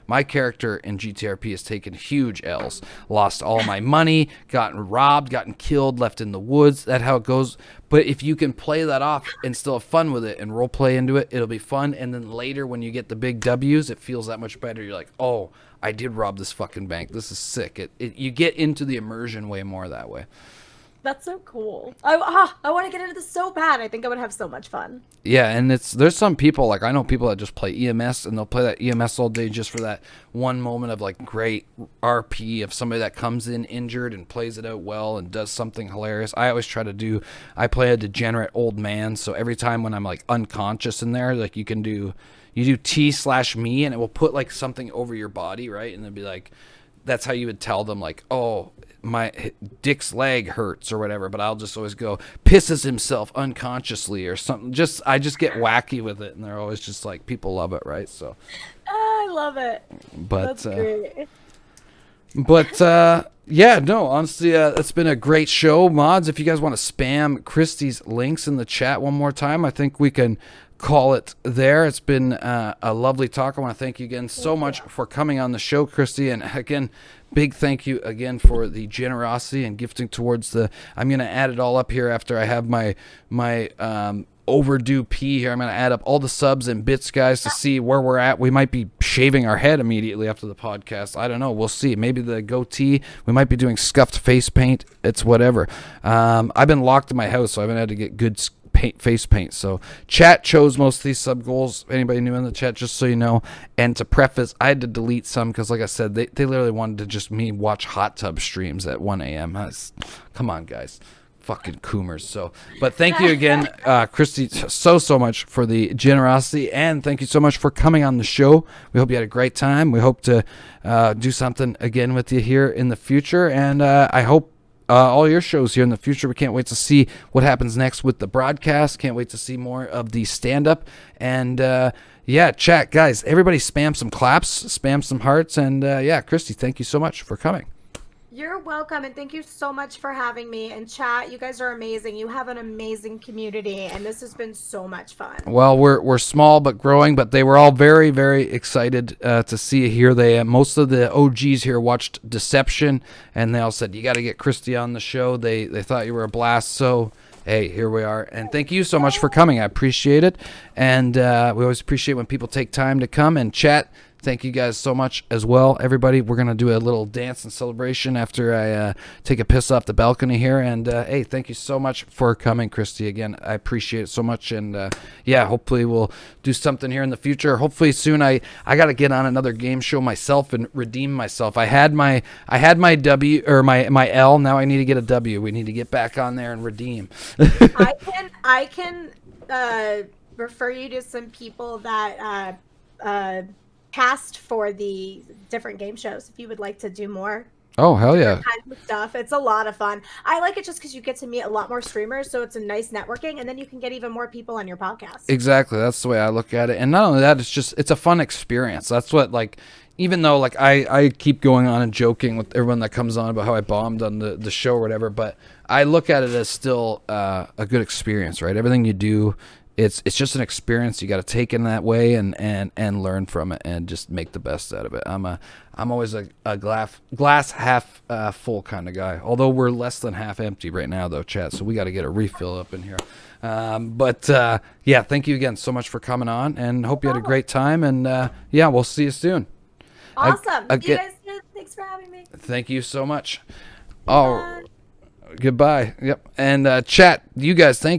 S1: My character in GTRP has taken huge L's. Lost all my money, gotten robbed, gotten killed, left in the woods. That's how it goes. But if you can play that off and still have fun with it and role play into it, it'll be fun. And then later when you get the big W's, it feels that much better. You're like, oh, I did rob this fucking bank. This is sick. You get into the immersion way more that way.
S2: That's so cool. I want to get into this so bad. I think I would have so much fun.
S1: Yeah, and there's some people, like I know people that just play EMS, and they'll play that EMS all day just for that one moment of like great RP of somebody that comes in injured and plays it out well and does something hilarious. I play a degenerate old man, so every time when I'm like unconscious in there, like you do T/me, and it will put like something over your body, right? And it'd be like, that's how you would tell them like, oh, my Dick's leg hurts or whatever, but I'll just always go, pisses himself unconsciously or something. I just get wacky with it, and they're always just like, people love it, right? So
S2: I love it.
S1: But
S2: that's great.
S1: But yeah, no, honestly, it's been a great show. Mods, if you guys want to spam Kristie's links in the chat one more time, I think we can call it there. It's been a lovely talk. I want to thank you again so much for coming on the show, Kristie, and again, big thank you again for the generosity and gifting towards I'm going to add it all up here after I have my overdue pee here. I'm going to add up all the subs and bits, guys, to see where we're at. We might be shaving our head immediately after the podcast. I don't know. We'll see. Maybe the goatee. We might be doing scuffed face paint. It's whatever. I've been locked in my house, so I haven't had to get good face paint. So chat chose most of these sub goals. Anybody new in the chat, just so you know. And to preface, I had to delete some because, like I said, they literally wanted to just me watch hot tub streams at 1 a.m. Come on, guys. Fucking coomers. So, but thank you again, Kristie, so much for the generosity, and thank you so much for coming on the show. We hope you had a great time. We hope to do something again with you here in the future, and I hope all your shows here in the future. We can't wait to see what happens next with the broadcast. Can't wait to see more of the stand-up. And yeah, chat, guys, everybody spam some claps, spam some hearts. And yeah, Kristie, thank you so much for coming.
S2: You're welcome, and thank you so much for having me. And chat, you guys are amazing. You have an amazing community, and this has been so much fun.
S1: Well, we're small but growing, but they were all very, very excited to see you here. Most of the OGs here watched Deception, and they all said, you got to get Kristie on the show. They thought you were a blast. So hey, here we are. And thank you so much for coming. I appreciate it. And we always appreciate when people take time to come and chat. Thank you guys so much as well, everybody. We're going to do a little dance and celebration after I take a piss off the balcony here. And, hey, thank you so much for coming, Kristie. Again, I appreciate it so much. And, yeah, hopefully we'll do something here in the future. Hopefully soon I got to get on another game show myself and redeem myself. I had my W or my L. Now I need to get a W. We need to get back on there and redeem.
S2: I can refer you to some people that cast for the different game shows if you would like to do more.
S1: Oh, hell yeah.
S2: Kinds of stuff. It's a lot of fun. I like it just because you get to meet a lot more streamers, so it's a nice networking, and then you can get even more people on your podcast.
S1: Exactly. That's the way I look at it. And not only that, it's a fun experience. That's what, like, even though, like, I keep going on and joking with everyone that comes on about how I bombed on the show or whatever, but I look at it as still a good experience, right? Everything you do, it's just an experience. You got to take in that way and learn from it and just make the best out of it. I'm always a glass half full kind of guy. Although we're less than half empty right now, though, chat. So we got to get a refill up in here. But yeah, thank you again so much for coming on, and hope you had a great time. And yeah, we'll see you soon.
S2: Awesome. You guys too. Thanks for having me.
S1: Thank you so much. Oh, goodbye. Yep. And chat, you guys, thank